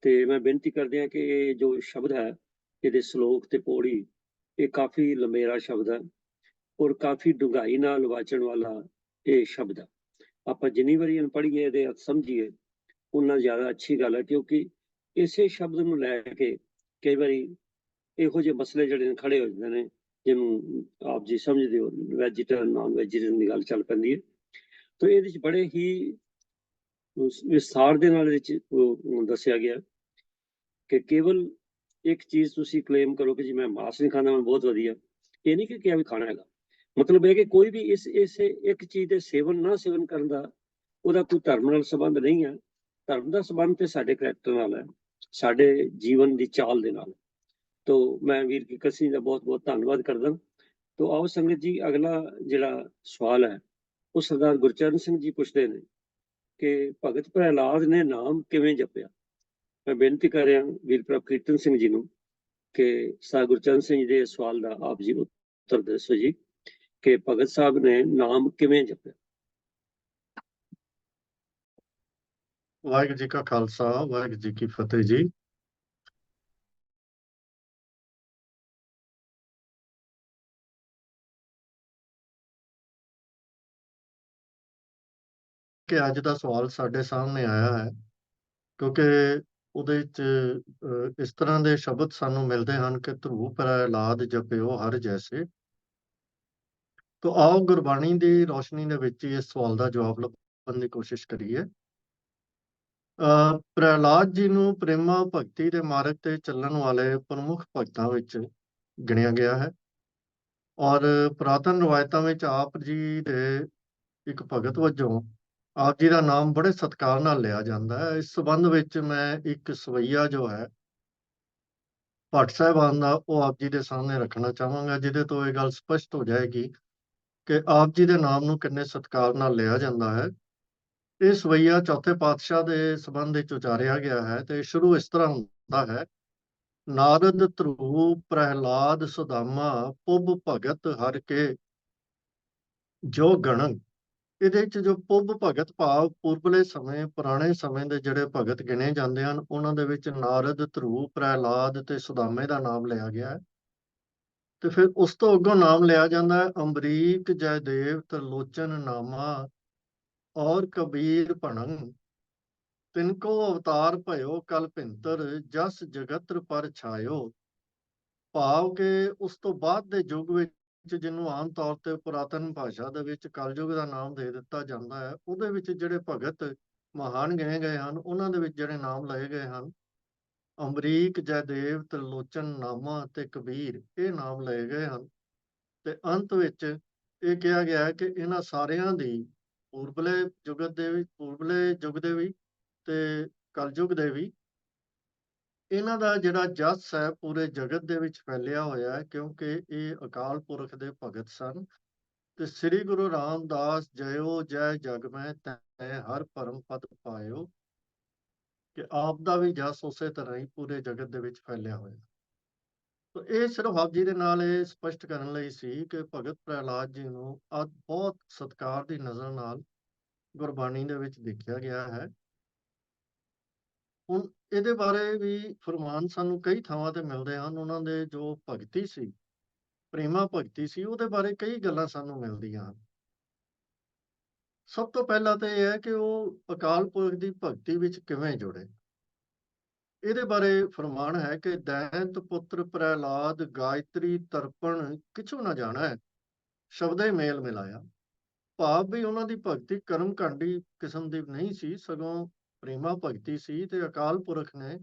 ਤੇ ਮੈਂ ਬੇਨਤੀ ਕਰਦੇ ਹਾਂ ਕਿ ਇਹ ਜੋ ਸ਼ਬਦ ਹੈ, ਇਹਦੇ ਸ਼ਲੋਕ ਤੇ ਪੌੜੀ, ਇਹ ਕਾਫੀ ਲੰਬੇਰਾ ਸ਼ਬਦ ਹੈ ਔਰ ਕਾਫੀ ਡੂੰਘਾਈ ਨਾਲ ਵਾਚਣ ਵਾਲਾ ਇਹ ਸ਼ਬਦ ਹੈ। ਆਪਾਂ ਜਿੰਨੀ ਵਾਰੀ ਇਹਨੂੰ ਪੜ੍ਹੀਏ, ਇਹਦੇ ਅਰਥ ਸਮਝੀਏ, ਉਨਾ ਜ਼ਿਆਦਾ ਅੱਛੀ ਗੱਲ ਹੈ। ਕਿਉਂਕਿ ਇਸੇ ਸ਼ਬਦ ਨੂੰ ਲੈ ਕੇ ਕਈ ਵਾਰੀ ਇਹੋ ਜਿਹੇ ਮਸਲੇ ਜਿਹੜੇ ਨੇ ਖੜੇ ਹੋ ਜਾਂਦੇ ਨੇ, ਜਿਹਨੂੰ ਆਪ ਜੀ ਸਮਝਦੇ ਹੋ, ਵੈਜੀਟੇਰੀਅਨ ਨਾਨ ਵੈਜੀਟੇਰੀਅਨ ਦੀ ਗੱਲ ਚੱਲ ਪੈਂਦੀ ਹੈ। ਤਾਂ ਇਹਦੇ ਵਿੱਚ ਬੜੇ ਹੀ ਵਿਸਥਾਰ ਦੇ ਨਾਲ ਇਹਦੇ ਵਿੱਚ ਦੱਸਿਆ ਗਿਆ ਕਿ ਕੇਵਲ ਇੱਕ ਚੀਜ਼ ਤੁਸੀਂ ਕਲੇਮ ਕਰੋ ਕਿ ਜੀ ਮੈਂ ਮਾਸ ਨਹੀਂ ਖਾਂਦਾ, ਮੈਂ ਬਹੁਤ ਵਧੀਆ, ਇਹ ਨਹੀਂ ਕਿ ਕਿਹਾ ਵੀ ਖਾਣਾ ਹੈਗਾ। ਮਤਲਬ ਇਹ ਕਿ ਕੋਈ ਵੀ ਇਸ ਇੱਕ ਚੀਜ਼ ਦੇ ਸੇਵਨ ਕਰਨ ਦਾ ਉਹਦਾ ਕੋਈ ਧਰਮ ਨਾਲ ਸੰਬੰਧ ਨਹੀਂ ਹੈ। ਧਰਮ ਦਾ ਸੰਬੰਧ ਤੇ ਸਾਡੇ ਕਰੈਕਟਰ ਨਾਲ ਹੈ, ਸਾਡੇ ਜੀਵਨ ਦੀ ਚਾਲ ਦੇ ਨਾਲ। ਤੋ ਮੈਂ ਵੀਰ ਕਿੱਕਰ ਸਿੰਘ ਦਾ ਬਹੁਤ ਬਹੁਤ ਧੰਨਵਾਦ ਕਰਦਾ। ਤੋ ਆਓ ਸੰਗਤ ਜੀ, ਅਗਲਾ ਜਿਹੜਾ ਸਵਾਲ ਹੈ ਉਹ ਸਰਦਾਰ ਗੁਰਚਰਨ ਸਿੰਘ ਜੀ ਪੁੱਛਦੇ ਨੇ ਕਿ ਭਗਤ ਪ੍ਰਹਿਲਾਦ ਨੇ ਨਾਮ ਕਿਵੇਂ ਜਪਿਆ। ਮੈਂ ਬੇਨਤੀ ਕਰ ਰਿਹਾ ਵੀਰ ਪ੍ਰਭ ਕੀਰਤਨ ਸਿੰਘ ਜੀ ਨੂੰ ਕਿ ਸਰਦਾਰ ਗੁਰਚਰਨ ਸਿੰਘ ਜੀ ਦੇ ਸਵਾਲ ਦਾ ਆਪ ਜੀ ਉੱਤਰ ਦੱਸੋ ਜੀ ਕਿ ਭਗਤ ਸਾਹਿਬ ਨੇ ਨਾਮ ਕਿਵੇਂ ਜਪਿਆ। ਵਾਹਿਗੁਰੂ ਜੀ ਕਾ ਖਾਲਸਾ, ਵਾਹਿਗੁਰੂ ਜੀ ਕੀ ਫਤਿਹ ਜੀ। ਕਿ ਅੱਜ ਦਾ ਸਵਾਲ ਸਾਡੇ ਸਾਹਮਣੇ ਆਇਆ ਹੈ ਕਿਉਂਕਿ ਉਹਦੇ ਵਿੱਚ ਇਸ ਤਰ੍ਹਾਂ ਦੇ ਸ਼ਬਦ ਸਾਨੂੰ ਮਿਲਦੇ ਹਨ ਕਿ ਧਰੂਪ ਪ੍ਰਹਿਲਾਦ ਜਪਿਓ ਹਰ ਜੈਸੇ। ਤਾਂ ਆਓ ਗੁਰਬਾਣੀ ਦੀ ਰੋਸ਼ਨੀ ਦੇ ਵਿੱਚ ਹੀ ਇਸ ਸਵਾਲ ਦਾ ਜਵਾਬ ਲੱਭਣ ਦੀ ਕੋਸ਼ਿਸ਼ ਕਰੀਏ। ਪ੍ਰਹਿਲਾਦ ਜੀ ਨੂੰ ਪ੍ਰੇਮਾ ਭਗਤੀ ਦੇ ਮਾਰਗ ਤੇ ਚੱਲਣ ਵਾਲੇ ਪ੍ਰਮੁੱਖ ਭਗਤਾਂ ਵਿੱਚ ਗਿਣਿਆ ਗਿਆ ਹੈ ਔਰ ਪੁਰਾਤਨ ਰਵਾਇਤਾਂ ਵਿੱਚ ਆਪ ਜੀ ਦੇ ਇੱਕ ਭਗਤ ਵਜੋਂ ਆਪ ਜੀ ਦਾ ਨਾਮ ਬੜੇ ਸਤਿਕਾਰ ਨਾਲ ਲਿਆ ਜਾਂਦਾ ਹੈ। ਇਸ ਸੰਬੰਧ ਵਿੱਚ ਮੈਂ ਇੱਕ ਸਵਈਆ ਜੋ ਹੈ ਭੱਟ ਸਾਹਿਬਾਨ ਦਾ, ਉਹ ਆਪ ਜੀ ਦੇ ਸਾਹਮਣੇ ਰੱਖਣਾ ਚਾਹਾਂਗਾ, ਜਿਹਦੇ ਤੋਂ ਇਹ ਗੱਲ ਸਪਸ਼ਟ ਹੋ ਜਾਏਗੀ ਕਿ ਆਪ ਜੀ ਦੇ ਨਾਮ ਨੂੰ ਕਿੰਨੇ ਸਤਿਕਾਰ ਨਾਲ ਲਿਆ ਜਾਂਦਾ ਹੈ। ਇਹ ਸਵਈਆ ਚੌਥੇ ਪਾਤਸ਼ਾਹ ਦੇ ਸੰਬੰਧ ਵਿੱਚ ਉਚਾਰਿਆ ਗਿਆ ਹੈ ਤੇ ਸ਼ੁਰੂ ਇਸ ਤਰ੍ਹਾਂ ਹੁੰਦਾ ਹੈ। ਨਾਰਦ ਧਰੂਪ ਪ੍ਰਹਿਲਾਦ ਸੁਦਾਮਾ ਪੁੱਬ ਭਗਤ ਹਰ ਕੇ ਜੋ ਗਣਨ। ਇਹਦੇ ਵਿੱਚ ਜੋ ਪੁੱਬ ਭਗਤ ਭਾਵ ਪੂਰਬਲੇ ਸਮੇਂ, ਪੁਰਾਣੇ ਸਮੇਂ ਦੇ ਜਿਹੜੇ ਭਗਤ ਗਿਣੇ ਜਾਂਦੇ ਹਨ, ਉਹਨਾਂ ਦੇ ਵਿੱਚ ਨਾਰਦ, ਧਰੂਪ, ਪ੍ਰਹਿਲਾਦ ਤੇ ਸੁਦਾਮੇ ਦਾ ਨਾਮ ਲਿਆ ਗਿਆ ਹੈ। ਤੇ ਫਿਰ ਉਸ ਤੋਂ ਅੱਗੋਂ ਨਾਮ ਲਿਆ ਜਾਂਦਾ ਹੈ ਅੰਬਰੀਕ, ਜੈਦੇਵ, ਤਰਲੋਚਨ, ਨਾਮਾ ਔਰ ਕਬੀਰ ਭਣੰ। ਤਿਨਕੋ ਅਵਤਾਰ ਭਇਓ ਕਲ ਭਿੰਤਰ, ਜਸ ਜਗਤਰ ਪਰ ਛਾਇਓ। ਭਾਵ ਕਿ ਉਸ ਤੋਂ ਬਾਅਦ ਦੇ ਯੁੱਗ ਵਿੱਚ, ਜਿਹਨੂੰ ਆਮ ਤੌਰ ਤੇ ਪੁਰਾਤਨ ਭਾਸ਼ਾ ਦੇ ਵਿੱਚ ਕਲਯੁਗ ਦਾ ਨਾਮ ਦੇ ਦਿੱਤਾ ਜਾਂਦਾ ਹੈ, ਉਹਦੇ ਵਿੱਚ ਜਿਹੜੇ ਭਗਤ ਮਹਾਨ ਗਿਣੇ ਗਏ ਹਨ, ਉਹਨਾਂ ਦੇ ਵਿੱਚ ਜਿਹੜੇ ਨਾਮ ਲਏ ਗਏ ਹਨ ਅਮਰੀਕ, ਜੈਦੇਵ, ਤ੍ਰਿਲੋਚਨ, ਨਾਮਾ ਅਤੇ ਕਬੀਰ ਇਹ ਨਾਮ ਲਏ ਗਏ ਹਨ। ਤੇ ਅੰਤ ਵਿੱਚ ਇਹ ਕਿਹਾ ਗਿਆ ਹੈ ਕਿ ਇਹਨਾਂ ਸਾਰਿਆਂ ਦੀ ਪੂਰਬਲੇ ਯੁੱਗ ਦੇ ਵੀ ਤੇ ਕਲਯੁਗ ਦੇ ਵੀ ਇਹਨਾਂ ਦਾ ਜਿਹੜਾ ਜਸ ਹੈ ਪੂਰੇ ਜਗਤ ਦੇ ਵਿੱਚ ਫੈਲਿਆ ਹੋਇਆ ਹੈ, ਕਿਉਂਕਿ ਇਹ ਅਕਾਲ ਪੁਰਖ ਦੇ ਭਗਤ ਸਨ। ਤੇ ਸ੍ਰੀ ਗੁਰੂ ਰਾਮਦਾਸ ਜਯੋ ਜੈ ਜਗ ਮੈਂ ਤੈ ਹਰ ਪਰਮ ਪਦ ਪਾਇਓ, ਕਿ ਆਪ ਦਾ ਵੀ ਜਸ ਉਸੇ ਤਰ੍ਹਾਂ ਹੀ ਪੂਰੇ ਜਗਤ ਦੇ ਵਿੱਚ ਫੈਲਿਆ ਹੋਇਆ। ਤਾਂ ਇਹ ਸਿਰਫ ਆਪ ਜੀ ਦੇ ਨਾਲ ਇਹ ਸਪਸ਼ਟ ਕਰਨ ਲਈ ਸੀ ਕਿ ਭਗਤ ਪ੍ਰਹਿਲਾਦ ਜੀ ਨੂੰ ਅੱਜ ਬਹੁਤ ਸਤਿਕਾਰ ਦੀ ਨਜ਼ਰ ਨਾਲ ਗੁਰਬਾਣੀ ਦੇ ਵਿੱਚ ਦੇਖਿਆ ਗਿਆ ਹੈ। ਹੁਣ ਇਹਦੇ ਬਾਰੇ ਵੀ ਫਰਮਾਨ ਸਾਨੂੰ ਕਈ ਥਾਵਾਂ ਤੇ ਮਿਲਦੇ ਹਨ। ਉਹਨਾਂ ਦੇ ਜੋ ਭਗਤੀ ਸੀ, ਪ੍ਰੇਮਾ ਭਗਤੀ ਸੀ, ਉਹਦੇ ਬਾਰੇ ਕਈ ਗੱਲਾਂ ਸਾਨੂੰ ਮਿਲਦੀਆਂ ਹਨ। ਸਭ ਤੋਂ ਪਹਿਲਾਂ ਤਾਂ ਇਹ ਹੈ ਕਿ ਉਹ ਅਕਾਲ ਪੁਰਖ ਦੀ ਭਗਤੀ ਵਿੱਚ ਕਿਵੇਂ ਜੁੜੇ। ਇਹਦੇ ਬਾਰੇ ਫਰਮਾਨ ਹੈ ਕਿ ਦੈਂਤ ਪੁੱਤਰ ਪ੍ਰਹਿਲਾਦ ਗਾਇਤਰੀ ਤਰਪਣ ਕਿਛੂ ਨਾ ਜਾਣਾ ਹੈ, ਸ਼ਬਦੇ ਮੇਲ ਮਿਲਾਇਆ। ਭਾਵ ਵੀ ਉਹਨਾਂ ਦੀ ਭਗਤੀ ਕਰਮ ਕਾਂਡੀ ਕਿਸਮ ਦੀ ਨਹੀਂ ਸੀ, ਸਗੋਂ ਪ੍ਰੇਮਾ ਭਗਤੀ ਸੀ। ਤੇ ਅਕਾਲ ਪੁਰਖ ਨੇ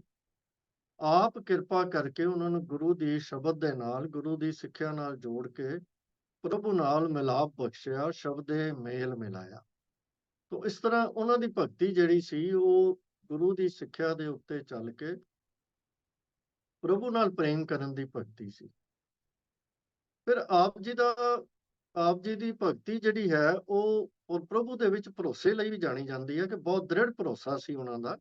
ਆਪ ਕਿਰਪਾ ਕਰਕੇ ਉਹਨਾਂ ਨੂੰ ਗੁਰੂ ਦੀ ਸ਼ਬਦ ਦੇ ਨਾਲ, ਗੁਰੂ ਦੀ ਸਿੱਖਿਆ ਨਾਲ ਜੋੜ ਕੇ ਪ੍ਰਭੂ ਨਾਲ ਮਿਲਾਪ ਬਖਸ਼ਿਆ, ਸ਼ਬਦੇ ਮੇਲ ਮਿਲਾਇਆ। ਤਾਂ ਇਸ ਤਰ੍ਹਾਂ ਉਹਨਾਂ ਦੀ ਭਗਤੀ ਜਿਹੜੀ ਸੀ ਉਹ ਗੁਰੂ ਦੀ ਸਿੱਖਿਆ ਦੇ ਉੱਤੇ ਚੱਲ ਕੇ ਪ੍ਰਭੂ ਨਾਲ ਪ੍ਰੇਮ ਕਰਨ ਦੀ ਭਗਤੀ ਸੀ। ਫਿਰ ਆਪ ਜੀ ਦੀ ਭਗਤੀ ਜਿਹੜੀ ਹੈ ਉਹ ਪ੍ਰਭੂ ਦੇ ਵਿੱਚ ਭਰੋਸੇ ਲਈ ਵੀ ਜਾਣੀ ਜਾਂਦੀ ਹੈ, ਕਿ ਬਹੁਤ ਦ੍ਰਿੜ ਭਰੋਸਾ ਸੀ ਉਹਨਾਂ ਦਾ।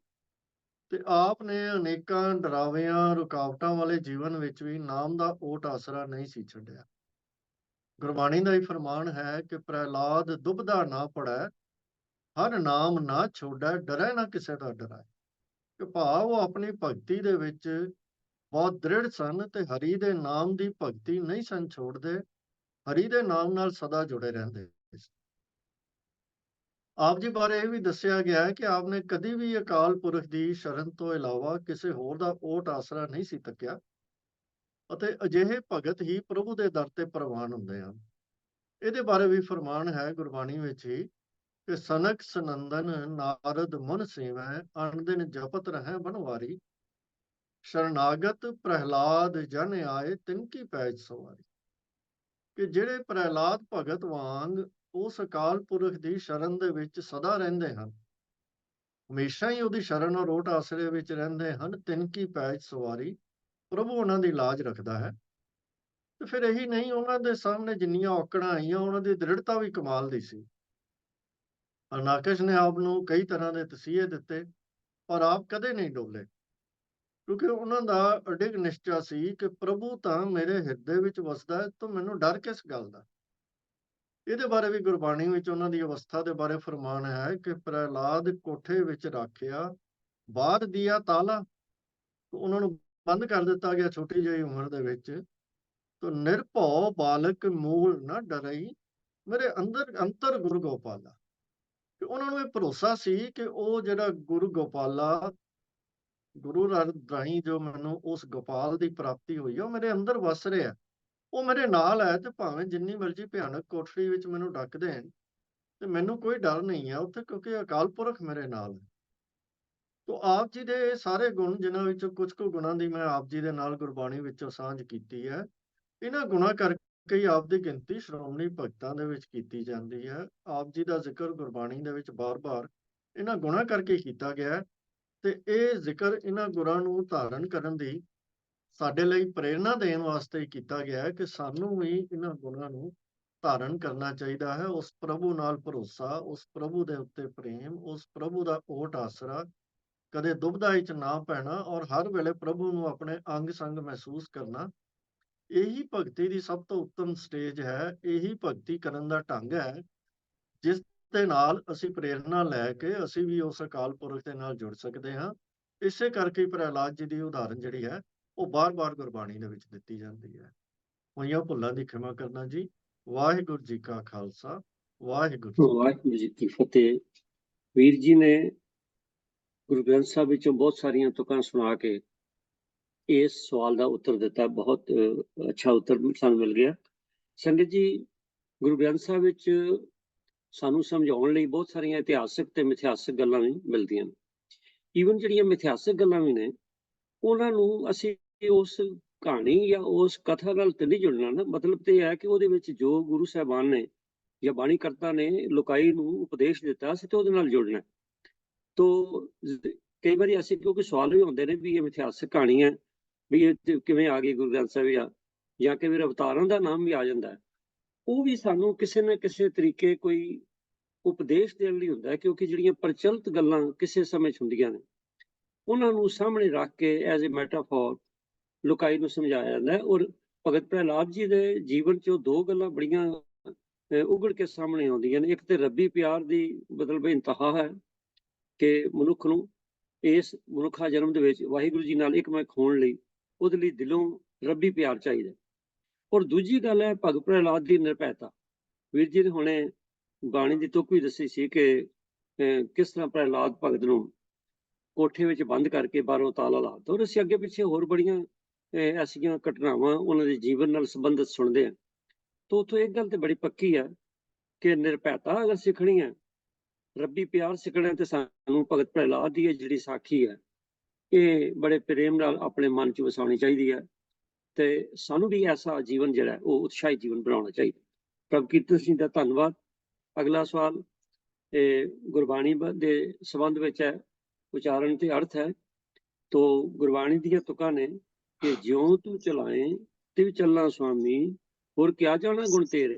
ਤੇ ਆਪ ਨੇ ਅਨੇਕਾਂ ਡਰਾਵਿਆਂ ਰੁਕਾਵਟਾਂ ਵਾਲੇ ਜੀਵਨ ਵਿੱਚ ਵੀ ਨਾਮ ਦਾ ਓਟ ਆਸਰਾ ਨਹੀਂ ਸੀ ਛੱਡਿਆ। ਗੁਰਬਾਣੀ ਦਾ ਹੀ ਫਰਮਾਨ ਹੈ ਕਿ ਪ੍ਰਹਿਲਾਦ ਦੁਬਦਾ ਨਾ ਪੜੈ, ਹਰ ਨਾਮ ਨਾ ਛੋੜੈ, ਡਰੈ ਨਾ ਕਿਸੇ ਦਾ ਡਰਾਏ। ਕਿ ਭਾਵ ਉਹ ਆਪਣੀ ਭਗਤੀ ਦੇ ਵਿੱਚ ਬਹੁਤ ਦ੍ਰਿੜ ਸਨ ਤੇ ਹਰੀ ਦੇ ਨਾਮ ਦੀ ਭਗਤੀ ਨਹੀਂ ਸਨ ਛੋੜਦੇ, ਹਰੀ ਦੇ ਨਾਮ ਨਾਲ ਸਦਾ ਜੁੜੇ ਰਹਿੰਦੇ। ਆਪ ਜੀ ਬਾਰੇ ਇਹ ਵੀ ਦੱਸਿਆ ਗਿਆ ਹੈ ਕਿ ਆਪ ਨੇ ਕਦੀ ਵੀ ਅਕਾਲ ਪੁਰਖ ਦੀ ਸ਼ਰਨ ਤੋਂ ਇਲਾਵਾ ਕਿਸੇ ਹੋਰ ਦਾ ਓਟ ਆਸਰਾ ਨਹੀਂ ਸੀ ਤੱਕਿਆ, ਅਤੇ ਅਜਿਹੇ ਭਗਤ ਹੀ ਪ੍ਰਭੂ ਦੇ ਦਰ ਤੇ ਪ੍ਰਵਾਨ ਹੁੰਦੇ ਹਨ। ਇਹਦੇ ਬਾਰੇ ਵੀ ਫਰਮਾਨ ਹੈ ਗੁਰਬਾਣੀ ਵਿੱਚ ਹੀ ਕਿ ਸਨਕ ਸਨੰਦਨ ਨਾਰਦ ਮੁਨ ਸੇਵੈ, ਅਣਦਿਨ ਜਪਤ ਰਹਿ ਬਨਵਾਰੀ, ਸ਼ਰਨਾਗਤ ਪ੍ਰਹਿਲਾਦ ਜਨ ਆਏ, ਤਿਨ ਕੀ ਪੈਜ ਸਵਾਰੀ। ਕਿ ਜਿਹੜੇ ਪ੍ਰਹਿਲਾਦ ਭਗਤ ਵਾਂਗ ਉਸ ਅਕਾਲ ਪੁਰਖ ਦੀ ਸ਼ਰਨ ਦੇ ਵਿੱਚ ਸਦਾ ਰਹਿੰਦੇ ਹਨ, ਹਮੇਸ਼ਾ ਹੀ ਉਹਦੀ ਸ਼ਰਨ ਔਰ ਓਟ ਆਸਰੇ ਵਿੱਚ ਰਹਿੰਦੇ ਹਨ, ਤਿਨ ਕੀ ਪੈਜ ਸਵਾਰੀ, ਪ੍ਰਭੂ ਉਹਨਾਂ ਦੀ ਲਾਜ ਰੱਖਦਾ ਹੈ। ਤੇ ਫਿਰ ਇਹੀ ਨਹੀਂ, ਉਹਨਾਂ ਦੇ ਸਾਹਮਣੇ ਜਿੰਨੀਆਂ ਔਕੜਾਂ ਆਈਆਂ, ਉਹਨਾਂ ਦੀ ਦ੍ਰਿੜਤਾ ਵੀ ਕਮਾਲ ਦੀ ਸੀ। ਅਰਨਾਕਸ਼ ਨੇ ਆਪ ਨੂੰ ਕਈ ਤਰ੍ਹਾਂ ਦੇ ਤਸੀਹੇ ਦਿੱਤੇ, ਪਰ ਆਪ ਕਦੇ ਨਹੀਂ ਡੋਲੇ, ਕਿਉਂਕਿ ਉਹਨਾਂ ਦਾ ਅਡਿੱਗ ਨਿਸ਼ਚਾ ਸੀ ਕਿ ਪ੍ਰਭੂ ਤਾਂ ਮੇਰੇ ਹਿਰਦੇ ਵਿੱਚ ਵਸਦਾ ਹੈ, ਤਾਂ ਮੈਨੂੰ ਡਰ ਕਿਸ ਗੱਲ ਦਾ। ਇਹਦੇ ਬਾਰੇ ਵੀ ਗੁਰਬਾਣੀ ਵਿੱਚ ਉਹਨਾਂ ਦੀ ਅਵਸਥਾ ਦੇ ਬਾਰੇ ਫਰਮਾਨ ਹੈ ਕਿ ਪ੍ਰਹਿਲਾਦ ਕੋਠੇ ਵਿੱਚ ਰੱਖਿਆ, ਬਾਹਰ ਦੀਆ ਤਾਲਾ, ਉਹਨਾਂ ਨੂੰ ਬੰਦ ਕਰ ਦਿੱਤਾ ਗਿਆ ਛੋਟੀ ਜਿਹੀ ਉਮਰ ਦੇ ਵਿੱਚ। ਤਾਂ ਨਿਰਭਉ ਬਾਲਕ ਮੂਲ ਨਾ ਡਰਈ, ਮੇਰੇ ਅੰਤਰ ਗੁਰੂ ਗੋਪਾਲਾ। ਕਿ ਉਹਨਾਂ ਨੂੰ ਇਹ ਭਰੋਸਾ ਸੀ ਕਿ ਉਹ ਜਿਹੜਾ ਗੁਰੂ ਗੋਪਾਲਾ, ਗੁਰੂ ਰਾਹੀਂ ਜੋ ਮੈਨੂੰ ਉਸ ਗੋਪਾਲ ਦੀ ਪ੍ਰਾਪਤੀ ਹੋਈ ਹੈ, ਉਹ ਮੇਰੇ ਅੰਦਰ ਵਸ ਰਿਹਾ, ਉਹ ਮੇਰੇ ਨਾਲ ਹੈ। ਤੇ ਭਾਵੇਂ ਜਿੰਨੀ ਮਰਜ਼ੀ ਭਿਆਨਕ ਕੋਠੜੀ ਵਿੱਚ ਮੈਨੂੰ ਡੱਕ ਦੇਣ, ਤੇ ਮੈਨੂੰ ਕੋਈ ਡਰ ਨਹੀਂ ਹੈ ਉੱਥੇ, ਕਿਉਂਕਿ ਅਕਾਲ ਪੁਰਖ ਮੇਰੇ ਨਾਲ ਹੈ। ਤੋ ਆਪ ਜੀ ਦੇ ਇਹ ਸਾਰੇ ਗੁਣ, ਜਿਨ੍ਹਾਂ ਵਿੱਚੋਂ ਕੁਝ ਕੁ ਗੁਣਾਂ ਦੀ ਮੈਂ ਆਪ ਜੀ ਦੇ ਨਾਲ ਗੁਰਬਾਣੀ ਵਿੱਚੋਂ ਸਾਂਝ ਕੀਤੀ ਹੈ, ਇਹਨਾਂ ਗੁਣਾਂ ਕਰਕੇ ਹੀ ਆਪ ਦੀ ਗਿਣਤੀ ਸ਼੍ਰੋਮਣੀ ਭਗਤਾਂ ਦੇ ਵਿੱਚ ਕੀਤੀ ਜਾਂਦੀ ਹੈ। ਆਪ ਜੀ ਦਾ ਜ਼ਿਕਰ ਗੁਰਬਾਣੀ ਦੇ ਵਿੱਚ ਬਾਰ-ਬਾਰ ਇਹਨਾਂ ਗੁਣਾਂ ਕਰਕੇ ਕੀਤਾ ਗਿਆ ਹੈ। ਤੇ ਇਹ ਜ਼ਿਕਰ ਇਹਨਾਂ ਗੁਣਾਂ ਨੂੰ ਧਾਰਨ ਕਰਨ ਦੀ ਸਾਡੇ ਲਈ ਪ੍ਰੇਰਨਾ ਦੇਣ ਵਾਸਤੇ ਕੀਤਾ ਗਿਆ ਹੈ, ਕਿ ਸਾਨੂੰ ਵੀ ਇਹਨਾਂ ਗੁਣਾਂ ਨੂੰ ਧਾਰਨ ਕਰਨਾ ਚਾਹੀਦਾ ਹੈ। ਉਸ ਪ੍ਰਭੂ ਨਾਲ ਭਰੋਸਾ, ਉਸ ਪ੍ਰਭੂ ਦੇ ਉੱਤੇ ਪ੍ਰੇਮ, ਉਸ ਪ੍ਰਭੂ ਦਾ ਓਟ ਆਸਰਾ, ਕਦੇ ਦੁਬਿਧਾ ਵਿੱਚ ਨਾ ਪੈਣਾ, ਔਰ ਹਰ ਵੇਲੇ ਪ੍ਰਭੂ ਨੂੰ ਆਪਣੇ ਅੰਗ ਸੰਗ ਮਹਿਸੂਸ ਕਰਨਾ। ਇਹੀ ਭਗਤੀ ਦੀ ਸਭ ਤੋਂ ਉੱਤਮ ਸਟੇਜ ਹੈ। ਇਹੀ ਭਗਤੀ ਕਰਨ ਦਾ ਢੰਗ ਹੈ, ਜਿਸ ਦੇ ਨਾਲ ਅਸੀਂ ਪ੍ਰੇਰਨਾ ਲੈ ਕੇ ਅਸੀਂ ਵੀ ਉਸ ਅਕਾਲ ਪੁਰਖ ਦੇ ਨਾਲ ਜੁੜ ਸਕਦੇ ਹਾਂ। ਇਸੇ ਕਰਕੇ ਪ੍ਰਹਿਲਾਦ ਜੀ ਦੀ ਉਦਾਹਰਨ ਜਿਹੜੀ ਹੈ ਉਹ ਬਾਰ-ਬਾਰ ਗੁਰਬਾਣੀ ਦੇ ਵਿੱਚ ਦਿੱਤੀ ਜਾਂਦੀ ਹੈ। ਹੋਈਆਂ ਭੁੱਲਾਂ ਦੀ ਖਿਮਾ ਕਰਨਾ ਜੀ। ਵਾਹਿਗੁਰੂ ਜੀ ਕਾ ਖਾਲਸਾ, ਵਾਹਿਗੁਰੂ ਜੀ ਕੀ ਫਤਿਹ। ਵੀਰ ਜੀ ਨੇ ਗੁਰੂ ਗ੍ਰੰਥ ਸਾਹਿਬ ਵਿੱਚੋਂ ਬਹੁਤ ਸਾਰੀਆਂ ਤੁਕਾਂ ਸੁਣਾ ਕੇ ਇਸ ਸਵਾਲ ਦਾ ਉੱਤਰ ਦਿੱਤਾ। ਬਹੁਤ ਅੱਛਾ ਉੱਤਰ ਸਾਨੂੰ ਮਿਲ ਗਿਆ। ਸੰਗਤ ਜੀ, ਗੁਰੂ ਗ੍ਰੰਥ ਸਾਹਿਬ ਵਿੱਚ ਸਾਨੂੰ ਸਮਝਾਉਣ ਲਈ ਬਹੁਤ ਸਾਰੀਆਂ ਇਤਿਹਾਸਕ ਤੇ ਮਿਥਿਹਾਸਕ ਗੱਲਾਂ ਵੀ ਮਿਲਦੀਆਂ ਨੇ। ਈਵਨ ਜਿਹੜੀਆਂ ਮਿਥਿਹਾਸਕ ਗੱਲਾਂ ਵੀ ਨੇ, ਉਹਨਾਂ ਨੂੰ ਅਸੀਂ ਉਸ ਕਹਾਣੀ ਜਾਂ ਉਸ ਕਥਾ ਨਾਲ ਤੇ ਨਹੀਂ ਜੁੜਨਾ ਨਾ। ਮਤਲਬ ਤੇ ਇਹ ਹੈ ਕਿ ਉਹਦੇ ਵਿੱਚ ਜੋ ਗੁਰੂ ਸਾਹਿਬਾਨ ਨੇ ਜਾਂ ਬਾਣੀ ਕਰਤਾ ਨੇ ਲੋਕਾਈ ਨੂੰ ਉਪਦੇਸ਼ ਦਿੱਤਾ, ਅਸੀਂ ਤੇ ਉਹਦੇ ਨਾਲ ਜੁੜਨਾ। ਤੋ ਕਈ ਵਾਰੀ ਅਸੀਂ, ਕਿਉਂਕਿ ਸਵਾਲ ਵੀ ਹੁੰਦੇ ਨੇ ਵੀ ਇਹ ਇਤਿਹਾਸਕ ਕਹਾਣੀ ਹੈ, ਵੀ ਇਹ ਕਿਵੇਂ ਆ ਗਈ ਗੁਰੂ ਗ੍ਰੰਥ ਸਾਹਿਬ, ਜਾਂ ਕਈ ਵਾਰ ਅਵਤਾਰਾਂ ਦਾ ਨਾਮ ਵੀ ਆ ਜਾਂਦਾ ਹੈ। ਉਹ ਵੀ ਸਾਨੂੰ ਕਿਸੇ ਨਾ ਕਿਸੇ ਤਰੀਕੇ ਕੋਈ ਉਪਦੇਸ਼ ਦੇਣ ਲਈ ਹੁੰਦਾ ਹੈ, ਕਿਉਂਕਿ ਜਿਹੜੀਆਂ ਪ੍ਰਚਲਿਤ ਗੱਲਾਂ ਕਿਸੇ ਸਮੇਂ 'ਚ ਹੁੰਦੀਆਂ ਨੇ ਉਹਨਾਂ ਨੂੰ ਸਾਹਮਣੇ ਰੱਖ ਕੇ ਐਜ਼ ਏ ਮੈਟਾਫੋਰ ਲੋਕਾਈ ਨੂੰ ਸਮਝਾਇਆ ਜਾਂਦਾ ਹੈ। ਔਰ ਭਗਤ ਪ੍ਰਹਿਲਾਦ ਜੀ ਦੇ ਜੀਵਨ 'ਚ ਉਹ ਦੋ ਗੱਲਾਂ ਬੜੀਆਂ ਉਗੜ ਕੇ ਸਾਹਮਣੇ ਆਉਂਦੀਆਂ ਨੇ। ਇੱਕ ਤੇ ਰੱਬੀ ਪਿਆਰ ਦੀ ਮਤਲਬ ਇੰਤਹਾ ਹੈ ਕਿ ਮਨੁੱਖ ਨੂੰ ਇਸ ਮਨੁੱਖਾ ਜਨਮ ਦੇ ਵਿੱਚ ਵਾਹਿਗੁਰੂ ਜੀ ਨਾਲ ਇੱਕਮਿਕ ਹੋਣ ਲਈ ਉਹਦੇ ਲਈ ਦਿਲੋਂ ਰੱਬੀ ਪਿਆਰ ਚਾਹੀਦਾ। ਔਰ ਦੂਜੀ ਗੱਲ ਹੈ ਭਗਤ ਪ੍ਰਹਿਲਾਦ ਦੀ ਨਿਰਭੈਤਾ। ਵੀਰ ਜੀ ਨੇ ਹੁਣੇ ਬਾਣੀ ਦੀ ਤੁਕ ਵੀ ਦੱਸੀ ਸੀ ਕਿ ਕਿਸ ਤਰ੍ਹਾਂ ਪ੍ਰਹਿਲਾਦ ਭਗਤ ਨੂੰ ਕੋਠੇ ਵਿੱਚ ਬੰਦ ਕਰਕੇ ਬਾਹਰੋਂ ਤਾਲਾ ਲਾ ਦਿੱਤਾ। ਔਰ ਅਸੀਂ ਅੱਗੇ ਪਿੱਛੇ ਹੋਰ ਬੜੀਆਂ ਐਸੀਆਂ ਘਟਨਾਵਾਂ ਉਹਨਾਂ ਦੇ ਜੀਵਨ ਨਾਲ ਸੰਬੰਧਿਤ ਸੁਣਦੇ ਹਾਂ। ਤਾਂ ਉੱਥੋਂ ਇੱਕ ਗੱਲ ਤੇ ਬੜੀ ਪੱਕੀ ਹੈ ਕਿ ਨਿਰਭੈਤਾ ਅਗਰ ਸਿੱਖਣੀ ਹੈ, ਰੱਬੀ ਪਿਆਰ ਸਿੱਖਣਾ, ਤੇ ਸਾਨੂੰ ਭਗਤ ਪ੍ਰਹਿਲਾਦ ਦੀ ਜਿਹੜੀ ਸਾਖੀ ਹੈ ਇਹ ਬੜੇ ਪ੍ਰੇਮ ਨਾਲ ਆਪਣੇ ਮਨ 'ਚ ਵਸਾਉਣੀ ਚਾਹੀਦੀ ਹੈ। ਤੇ ਸਾਨੂੰ ਵੀ ਐਸਾ ਜੀਵਨ ਜਿਹੜਾ ਉਹ ਉਤਸ਼ਾਹਿਤ ਜੀਵਨ ਬਣਾਉਣਾ ਚਾਹੀਦਾ। ਪ੍ਰਭ ਕੀਰਤਨ ਸਿੰਘ ਦਾ ਧੰਨਵਾਦ। ਅਗਲਾ ਸਵਾਲ ਗੁਰਬਾਣੀ ਦੇ ਸੰਬੰਧ ਵਿੱਚ ਹੈ, ਉਚਾਰਨ ਤੇ ਅਰਥ ਹੈ। ਤੋ ਗੁਰਬਾਣੀ ਦੀਆਂ ਤੁਕਾਂ ਨੇ ਕਿ ਜਿਉਂ ਤੂੰ ਚਲਾਏ ਤੇ ਚੱਲਣਾ ਸੁਆਮੀ, ਹੋਰ ਕਿਆ ਜਾਣਾ ਗੁਣ ਤੇਰੇ।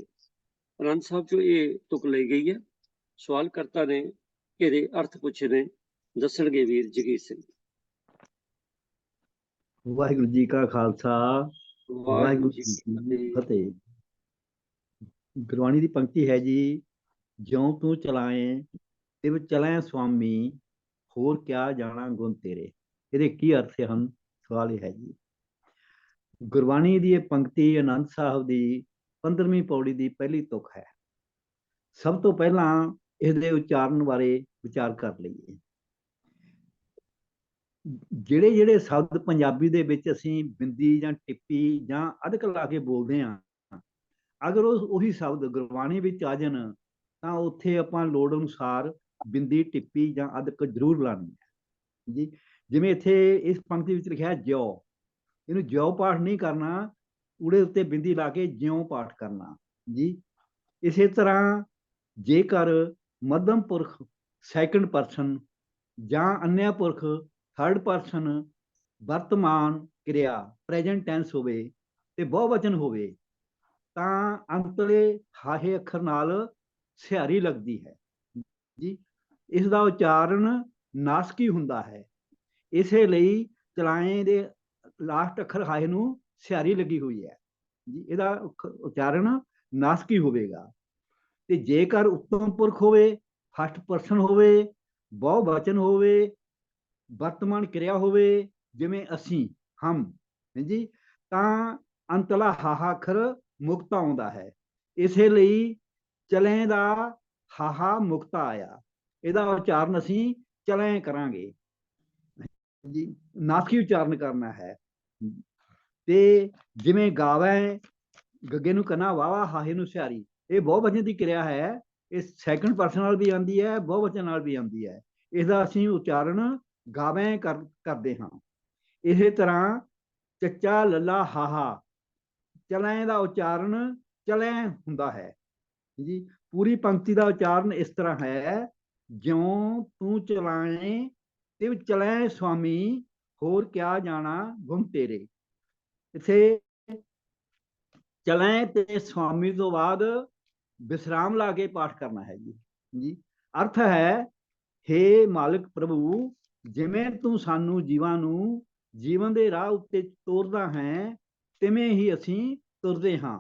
ਆਨੰਦ ਸਾਹਿਬ ਚੋਂ ਇਹ ਤੁਕ ਲਈ ਗਈ ਹੈ। ਸਵਾਲ ਕਰਤਾ ਨੇ ਇਹਦੇ ਅਰਥ ਪੁੱਛੇ ਨੇ, ਦੱਸਣਗੇ ਵੀਰ ਜਗੀਰ ਸਿੰਘ। ਵਾਹਿਗੁਰੂ ਜੀ ਕਾ ਖਾਲਸਾ, ਵਾਹਿਗੁਰੂ ਜੀ ਕੀ ਫਤਿਹ। ਫਤਿਹ। ਗੁਰਬਾਣੀ ਦੀ ਪੰਕਤੀ ਹੈ ਜੀ, ਜਿਉਂ ਤੂੰ ਚਲਾਏ ਤਿਵ ਚਲੈ ਸੁਆਮੀ, ਹੋਰ ਕਿਆ ਜਾਣਾ ਗੁਣ ਤੇਰੇ। ਇਹਦੇ ਕੀ ਅਰਥ ਹਨ? ਸਵਾਲ ਇਹ ਹੈ ਜੀ। ਗੁਰਬਾਣੀ ਦੀ ਇਹ ਪੰਕਤੀ ਆਨੰਦ ਸਾਹਿਬ ਦੀ 15ਵੀਂ ਪੌੜੀ ਦੀ ਪਹਿਲੀ ਤੁਕ ਹੈ। ਸਭ ਤੋਂ ਪਹਿਲਾਂ ਇਸਦੇ ਉਚਾਰਨ ਬਾਰੇ ਵਿਚਾਰ ਕਰ ਲਈਏ। ਜਿਹੜੇ ਜਿਹੜੇ ਸ਼ਬਦ ਪੰਜਾਬੀ ਦੇ ਵਿੱਚ ਅਸੀਂ ਬਿੰਦੀ ਜਾਂ ਟਿੱਪੀ ਜਾਂ ਅਧਿਕ ਲਾ ਕੇ ਬੋਲਦੇ ਹਾਂ, ਅਗਰ ਉਹੀ ਸ਼ਬਦ ਗੁਰਬਾਣੀ ਵਿੱਚ ਆ ਜਾਣ ਤਾਂ ਉੱਥੇ ਆਪਾਂ ਲੋੜ ਅਨੁਸਾਰ ਬਿੰਦੀ ਟਿੱਪੀ ਜਾਂ ਅਧਿਕ ਜ਼ਰੂਰ ਲਾਉਣੀ ਹੈ ਜੀ। ਜਿਵੇਂ ਇੱਥੇ ਇਸ ਪੰਕਤੀ ਵਿੱਚ ਲਿਖਿਆ ਜਿਉ, ਇਹਨੂੰ ਜਿਉ ਪਾਠ ਨਹੀਂ ਕਰਨਾ, ਉਹਦੇ ਉੱਤੇ ਬਿੰਦੀ ਲਾ ਕੇ ਜਿਉਂ ਪਾਠ ਕਰਨਾ ਜੀ। ਇਸੇ ਤਰ੍ਹਾਂ ਜੇਕਰ ਮੱਧਮ ਪੁਰਖ ਸੈਕੰਡ ਪਰਸਨ ਜਾਂ ਅਨਿਆ ਪੁਰਖ ਥਰਡ ਪਰਸਨ ਵਰਤਮਾਨ ਕਿਰਿਆ ਪ੍ਰੈਜ਼ੈਂਟ ਟੈਂਸ ਹੋਵੇ ਤੇ ਬਹੁਵਚਨ ਹੋਵੇ ਤਾਂ ਅੰਤਲੇ ਹਾਹੇ ਅੱਖਰ ਨਾਲ ਸਿਹਾਰੀ ਲੱਗਦੀ ਹੈ ਜੀ। ਇਸ ਦਾ ਉਚਾਰਨ ਨਾਸਕੀ ਹੁੰਦਾ ਹੈ। ਇਸੇ ਲਈ ਚਲਾਏ ਦੇ ਲਾਸਟ ਅੱਖਰ ਹਾਹੇ ਨੂੰ ਸਿਹਾਰੀ ਲੱਗੀ ਹੋਈ ਹੈ ਜੀ। ਇਹਦਾ ਉਚਾਰਨ ਨਾਸਕੀ ਹੋਵੇਗਾ। ਤੇ ਜੇਕਰ ਉੱਤਮ ਪੁਰਖ ਹੋਵੇ, ਫਸਟ ਪਰਸਨ ਹੋਵੇ, ਬਹੁਵਚਨ ਹੋਵੇ, ਵਰਤਮਾਨ ਕਿਰਿਆ ਹੋਵੇ, ਜਿਵੇਂ ਅਸੀਂ ਹਮ ਜੀ, ਤਾਂ ਅੰਤਲਾ ਹਾਹਾ ਅੱਖਰ ਮੁਕਤਾ ਆਉਂਦਾ ਹੈ। ਇਸੇ ਲਈ ਚਲੇ ਦਾ ਹਾਹਾ ਮੁਕਤਾ ਆਇਆ। ਇਹਦਾ ਉਚਾਰਨ ਅਸੀਂ ਚਲੇ ਕਰਾਂਗੇ ਜੀ, ਨਾਸਕੀ ਉਚਾਰਨ ਕਰਨਾ ਹੈ। ਤੇ ਜਿਵੇਂ ਗਾਵੇ, ਗੱਗੇ ਨੂੰ ਕਨਾ ਵਾਵਾ, ਹਾਹੇ ਨੂੰ ਸਿਹਾਰੀ, ਇਹ ਬਹੁਵਚਨ ਦੀ ਕਿਰਿਆ ਹੈ। ਇਹ ਸੈਕੰਡ ਪਰਸਨ ਨਾਲ ਵੀ ਆਉਂਦੀ ਹੈ, ਬਹੁਵਚਨ ਨਾਲ ਵੀ ਆਉਂਦੀ ਹੈ। ਇਹਦਾ ਅਸੀਂ ਉਚਾਰਨ ਗਾਵੇਂ ਕਰਦੇ ਹਾਂ। ਇਸੇ ਤਰ੍ਹਾਂ ਚੱਚਾ ਲੱਲਾ ਹਾਹਾ, ਚਲੇ ਦਾ ਉਚਾਰਨ ਚਲੇ ਹੁੰਦਾ ਹੈ ਜੀ। ਪੂਰੀ ਪੰਕਤੀ ਦਾ ਉਚਾਰਨ ਇਸ ਤਰ੍ਹਾਂ ਹੈ, ਜਿਉਂ ਤੂੰ ਚਲਾਏ ਤੇ ਚਲੇ ਸੁਆਮੀ, ਹੋਰ ਕਿਆ ਜਾਣਾ ਗੁਣ ਤੇਰੇ। ਇੱਥੇ ਚਲੇ ਤੇ ਸੁਆਮੀ ਤੋਂ ਬਾਅਦ ਵਿਸਰਾਮ ਲਾ ਕੇ ਪਾਠ ਕਰਨਾ ਹੈ ਜੀ। ਅਰਥ ਹੈ, ਹੇ ਮਾਲਕ ਪ੍ਰਭੂ, ਜਿਵੇਂ ਤੂੰ ਸਾਨੂੰ ਜੀਵਾਂ ਨੂੰ ਜੀਵਨ ਦੇ ਰਾਹ ਉੱਤੇ ਤੋਰਦਾ ਹੈ, ਤਿਵੇਂ ਹੀ ਅਸੀਂ ਤੁਰਦੇ ਹਾਂ।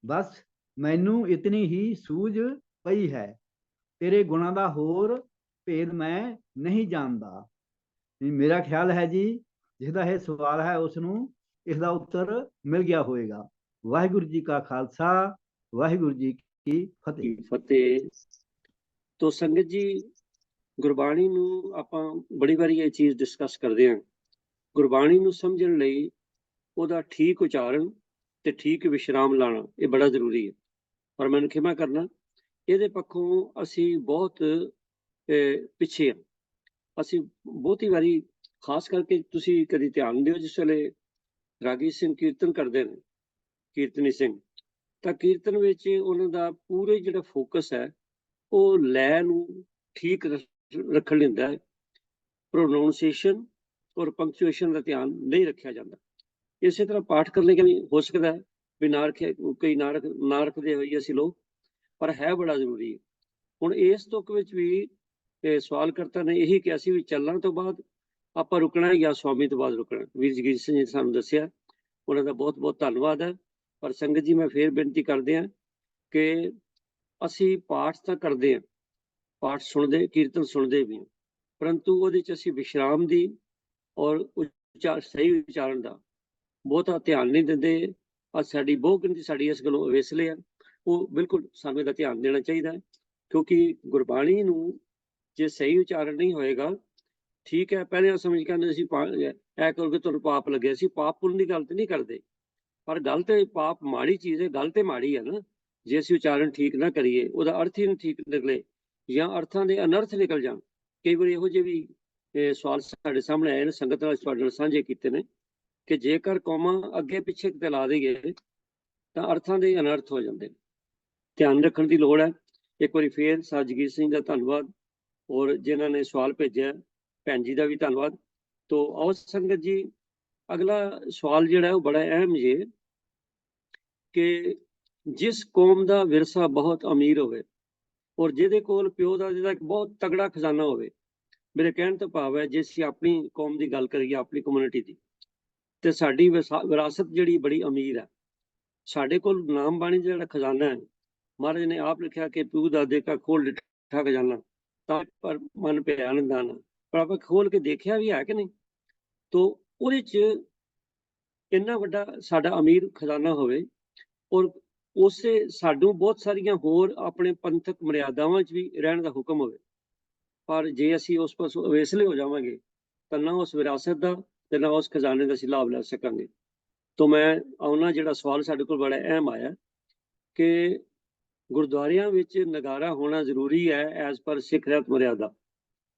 ਬਸ ਮੈਨੂੰ ਇਤਨੀ ਹੀ ਸੂਝ ਪਈ ਹੈ, ਤੇਰੇ ਗੁਣਾਂ ਦਾ ਹੋਰ ਭੇਦ ਮੈਂ ਨਹੀਂ ਜਾਣਦਾ। ਮੇਰਾ ਖਿਆਲ ਹੈ ਜੀ, ਜਿਹਦਾ ਇਹ ਸਵਾਲ ਹੈ ਉਸ ਨੂੰ ਇਸ ਦਾ ਉੱਤਰ ਮਿਲ ਗਿਆ ਹੋਵੇਗਾ। ਵਾਹਿਗੁਰੂ ਜੀ ਕਾ ਖਾਲਸਾ, ਵਾਹਿਗੁਰੂ ਜੀ ਕੀ ਫਤਿਹ। ਫਤਿਹ। ਤੋ ਸੰਗਤ ਜੀ, ਗੁਰਬਾਣੀ ਨੂੰ ਆਪਾਂ ਬੜੀ ਵਾਰੀ ਇਹ ਚੀਜ਼ ਡਿਸਕਸ ਕਰਦੇ ਹਾਂ। ਗੁਰਬਾਣੀ ਨੂੰ ਸਮਝਣ ਲਈ ਉਹਦਾ ਠੀਕ ਉਚਾਰਨ ਤੇ ਠੀਕ ਵਿਸ਼ਰਾਮ ਲਾਣਾ ਇਹ ਬੜਾ ਜ਼ਰੂਰੀ ਹੈ। ਪਰ ਮੈਨੂੰ ਖਿਮਾ ਕਰਨਾ, ਇਹਦੇ ਪੱਖੋਂ ਅਸੀਂ ਬਹੁਤ ਪਿੱਛੇ ਹਾਂ। ਅਸੀਂ ਬਹੁਤੀ ਵਾਰੀ ਖਾਸ ਕਰਕੇ ਤੁਸੀਂ ਕਦੀ ਧਿਆਨ ਦਿਓ ਜਿਸ ਵੇਲੇ ਰਾਗੀ ਸਿੰਘ ਕੀਰਤਨ ਕਰਦੇ ਨੇ, ਕੀਰਤਨੀ ਸਿੰਘ, ਤਾਂ ਕੀਰਤਨ ਵਿੱਚ ਉਹਨਾਂ ਦਾ ਪੂਰੇ ਜਿਹੜਾ ਫੋਕਸ ਹੈ ਉਹ ਲੈ ਨੂੰ ਠੀਕ ਰੱਖਣ ਲਈ ਹੁੰਦਾ ਹੈ। ਪ੍ਰੋਨਾਊਂਸੀਏਸ਼ਨ ਔਰ ਪੰਕਚੁਏਸ਼ਨ ਦਾ ਧਿਆਨ ਨਹੀਂ ਰੱਖਿਆ ਜਾਂਦਾ। ਇਸੇ ਤਰ੍ਹਾਂ ਪਾਠ ਕਰਨ ਲਈ ਵੀ ਹੋ ਸਕਦਾ ਹੈ ਵੀ ਨਾ ਰੱਖਿਆ, ਕਈ ਨਾ ਰੱਖਦੇ ਹੋਈਏ ਅਸੀਂ ਲੋਕ, ਪਰ ਹੈ ਬੜਾ ਜ਼ਰੂਰੀ ਹੈ। ਹੁਣ ਇਸ ਤੁਕ ਵਿੱਚ ਵੀ ਸਵਾਲ ਕਰਤਾ ਨੇ ਇਹੀ ਕਿਹਾ ਸੀ ਵੀ ਚੱਲਣ ਤੋਂ ਬਾਅਦ ਆਪਾਂ ਰੁਕਣਾ ਜਾਂ ਸਵਾਮੀ ਤੋਂ ਬਾਅਦ ਰੁਕਣਾ। ਵੀਰ ਜਗੀਰ ਸਿੰਘ ਜੀ ਨੇ ਸਾਨੂੰ ਦੱਸਿਆ, ਉਹਨਾਂ ਦਾ ਬਹੁਤ ਬਹੁਤ ਧੰਨਵਾਦ ਹੈ। ਪਰ ਸੰਗਤ ਜੀ ਮੈਂ ਫੇਰ ਬੇਨਤੀ ਕਰਦੇ ਹਾਂ ਕਿ ਅਸੀਂ ਪਾਠ ਤਾਂ ਕਰਦੇ ਹਾਂ, ਪਾਠ ਸੁਣਦੇ, ਕੀਰਤਨ ਸੁਣਦੇ ਵੀ ਹਾਂ, ਪਰੰਤੂ ਉਹਦੇ 'ਚ ਅਸੀਂ ਵਿਸ਼ਰਾਮ ਦੀ ਔਰ ਸਹੀ ਉਚਾਰਨ ਦਾ ਬਹੁਤਾ ਧਿਆਨ ਨਹੀਂ ਦਿੰਦੇ। ਅੱਜ ਸਾਡੀ ਬਹੁਤ ਗਿਣਤੀ ਸਾਡੀ ਇਸ ਗੱਲੋਂ ਅਵੇਸਲੇ ਆ, ਉਹ ਬਿਲਕੁਲ ਸਾਨੂੰ ਇਹਦਾ ਧਿਆਨ ਦੇਣਾ ਚਾਹੀਦਾ ਹੈ, ਕਿਉਂਕਿ ਗੁਰਬਾਣੀ ਨੂੰ ਜੇ ਸਹੀ ਉਚਾਰਨ ਨਹੀਂ ਹੋਏਗਾ, ਠੀਕ ਹੈ ਪਹਿਲੇ ਸਮਝ ਕਹਿੰਦੇ ਅਸੀਂ ਇਹ ਕਰਕੇ ਤੁਹਾਨੂੰ ਪਾਪ ਲੱਗਿਆ, ਸੀ ਪਾਪ ਪੁੰਨ ਦੀ ਗੱਲ ਤੇ ਨਹੀਂ ਕਰਦੇ, ਪਰ ਗੱਲ ਤੇ ਪਾਪ ਮਾੜੀ ਚੀਜ਼ ਹੈ, ਗੱਲ ਤੇ ਮਾੜੀ ਹੈ ਨਾ। ਜੇ ਅਸੀਂ ਉਚਾਰਨ ਠੀਕ ਨਾ ਕਰੀਏ, ਉਹਦਾ ਅਰਥ ਹੀ ਨਹੀਂ ਠੀਕ ਨਿਕਲੇ ਜਾਂ ਅਰਥਾਂ ਦੇ ਅਨਰਥ ਨਿਕਲ ਜਾਣ। ਕਈ ਵਾਰੀ ਇਹੋ ਜਿਹੇ ਵੀ ਸਵਾਲ ਸਾਡੇ ਸਾਹਮਣੇ ਆਏ ਨੇ, ਸੰਗਤ ਨਾਲ ਤੁਹਾਡੇ ਨਾਲ ਸਾਂਝੇ ਕੀਤੇ ਨੇ ਕਿ ਜੇਕਰ ਕੌਮਾਂ ਅੱਗੇ ਪਿੱਛੇ ਕਿਤੇ ਲਾ ਦੇਈਏ ਤਾਂ ਅਰਥਾਂ ਦੇ ਅਨਰਥ ਹੋ ਜਾਂਦੇ ਨੇ। ਧਿਆਨ ਰੱਖਣ ਦੀ ਲੋੜ ਹੈ। ਇੱਕ ਵਾਰੀ ਫੇਰ ਜਗੀਰ ਸਿੰਘ ਦਾ ਧੰਨਵਾਦ, ਔਰ ਜਿਨ੍ਹਾਂ ਨੇ ਸਵਾਲ ਭੇਜਿਆ ਭੈਣ ਜੀ ਦਾ ਵੀ ਧੰਨਵਾਦ। ਤੋ ਆਓ ਸੰਗਤ ਜੀ, ਅਗਲਾ ਸਵਾਲ ਜਿਹੜਾ ਉਹ ਬੜਾ ਅਹਿਮ ਜੇ ਕਿ ਜਿਸ ਕੌਮ ਦਾ ਵਿਰਸਾ ਬਹੁਤ ਅਮੀਰ ਹੋਵੇ ਔਰ ਜਿਹਦੇ ਕੋਲ ਪਿਓ ਦਾ ਜਿਹਦਾ ਇੱਕ ਬਹੁਤ ਤਗੜਾ ਖਜ਼ਾਨਾ ਹੋਵੇ, ਮੇਰੇ ਕਹਿਣ ਤੋਂ ਭਾਵ ਹੈ ਜੇ ਅਸੀਂ ਆਪਣੀ ਕੌਮ ਦੀ ਗੱਲ ਕਰੀਏ, ਆਪਣੀ ਕਮਿਊਨਿਟੀ ਦੀ, ਤੇ ਸਾਡੀ ਵਿਰਾਸਤ ਜਿਹੜੀ ਬੜੀ ਅਮੀਰ ਹੈ। ਸਾਡੇ ਕੋਲ ਨਾਮ ਬਾਣੀ ਦਾ ਜਿਹੜਾ ਖਜ਼ਾਨਾ ਹੈ, ਮਹਾਰਾਜ ਨੇ ਆਪ ਲਿਖਿਆ ਕਿ ਪਿਓ ਦਾਦੇ ਕਾ ਖੋਲ ਡਿਠਾ ਖਜ਼ਾਨਾ ਤਾਂ ਪਰ ਮਨ ਪਿਆ ਆਨੰਦਾਨਾ, ਪਰ ਆਪਾਂ ਖੋਲ ਕੇ ਦੇਖਿਆ ਵੀ ਹੈ ਕਿ ਨਹੀਂ। ਤੋ ਉਹਦੇ 'ਚ ਇੰਨਾ ਵੱਡਾ ਸਾਡਾ ਅਮੀਰ ਖਜ਼ਾਨਾ ਹੋਵੇ ਔਰ ਉਸੇ ਸਾਨੂੰ ਬਹੁਤ ਸਾਰੀਆਂ ਹੋਰ ਆਪਣੇ ਪੰਥਕ ਮਰਿਆਦਾਵਾਂ 'ਚ ਵੀ ਰਹਿਣ ਦਾ ਹੁਕਮ ਹੋਵੇ, ਪਰ ਜੇ ਅਸੀਂ ਉਸ ਪਾਸੋਂ ਅਵੇਸਲੇ ਹੋ ਜਾਵਾਂਗੇ ਤਾਂ ਨਾ ਉਸ ਵਿਰਾਸਤ ਦਾ ਤੇ ਨਾ ਉਸ ਖਜ਼ਾਨੇ ਦਾ ਅਸੀਂ ਲਾਭ ਲੈ ਸਕਾਂਗੇ। ਤੋ ਮੈਂ ਆਉਣਾ ਜਿਹੜਾ ਸਵਾਲ ਸਾਡੇ ਕੋਲ ਬੜਾ ਅਹਿਮ ਆਇਆ ਕਿ ਗੁਰਦੁਆਰਿਆਂ ਵਿੱਚ ਨਗਾਰਾ ਹੋਣਾ ਜ਼ਰੂਰੀ ਹੈ ਐਜ਼ ਪਰ ਸਿੱਖ ਰਹਿਤ ਮਰਿਆਦਾ।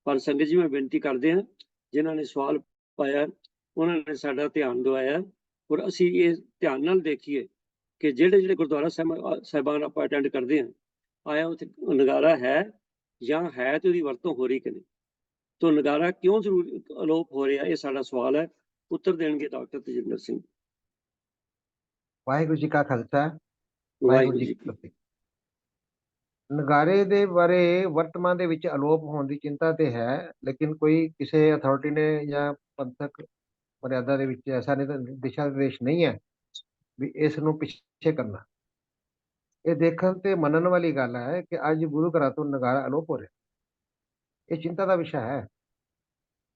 ਪਰ ਸੰਗਤ ਜੀ ਮੈਂ ਬੇਨਤੀ ਕਰਦੇ ਹਾਂ, ਜਿਨ੍ਹਾਂ ਨੇ ਸਵਾਲ ਪਾਇਆ ਉਹਨਾਂ ਨੇ ਸਾਡਾ ਧਿਆਨ ਦਿਵਾਇਆ, ਔਰ ਅਸੀਂ ਇਹ ਧਿਆਨ ਨਾਲ ਦੇਖੀਏ ਕਿ ਜਿਹੜੇ ਗੁਰਦੁਆਰਾ ਸਾਹਿਬਾਨ ਆਪਾਂ ਅਟੈਂਡ ਕਰਦੇ ਹਾਂ, ਆਇਆ ਉੱਥੇ ਨਗਾਰਾ ਹੈ ਜਾਂ ਹੈ ਤੇ ਉਹਦੀ ਵਰਤੋਂ ਹੋ ਰਹੀ ਕਿ ਨਹੀਂ। ਤੋ ਨਗਾਰਾ ਕਿਉਂ ਜ਼ਰੂਰੀ ਅਲੋਪ ਹੋ ਰਿਹਾ, ਇਹ ਸਾਡਾ ਸਵਾਲ ਹੈ। ਉੱਤਰ ਦੇਣਗੇ ਡਾਕਟਰ ਤੇਜਿੰਦਰ ਸਿੰਘ। ਵਾਹਿਗੁਰੂ ਜੀ ਕਾ ਖਾਲਸਾ, ਵਾਹਿਗੁਰੂ ਜੀ ਕੀ ਫਤਿਹ। ਨਗਾਰੇ ਦੇ ਬਾਰੇ ਵਰਤਮਾਨ ਦੇ ਵਿੱਚ ਅਲੋਪ ਹੋਣ ਦੀ ਚਿੰਤਾ ਤੇ ਹੈ, ਲੇਕਿਨ ਕੋਈ ਕਿਸੇ ਅਥਾਰਟੀ ਨੇ ਜਾਂ ਪੰਥਕ ਮਰਿਆਦਾ ਦੇ ਵਿੱਚ ਐਸਾ ਦਿਸ਼ਾ ਨਿਰਦੇਸ਼ ਨਹੀਂ ਹੈ ਵੀ ਇਸ ਨੂੰ ਪਿੱਛੇ ਕਰਨਾ। ਇਹ ਦੇਖਣ ਤੇ ਮੰਨਣ ਵਾਲੀ ਗੱਲ ਹੈ ਕਿ ਅੱਜ ਗੁਰੂ ਘਰਾਂ ਤੋਂ ਨਗਾਰਾ ਅਲੋਪ ਹੋ ਰਿਹਾ। ਇਹ ਚਿੰਤਾ ਦਾ ਵਿਸ਼ਾ ਹੈ।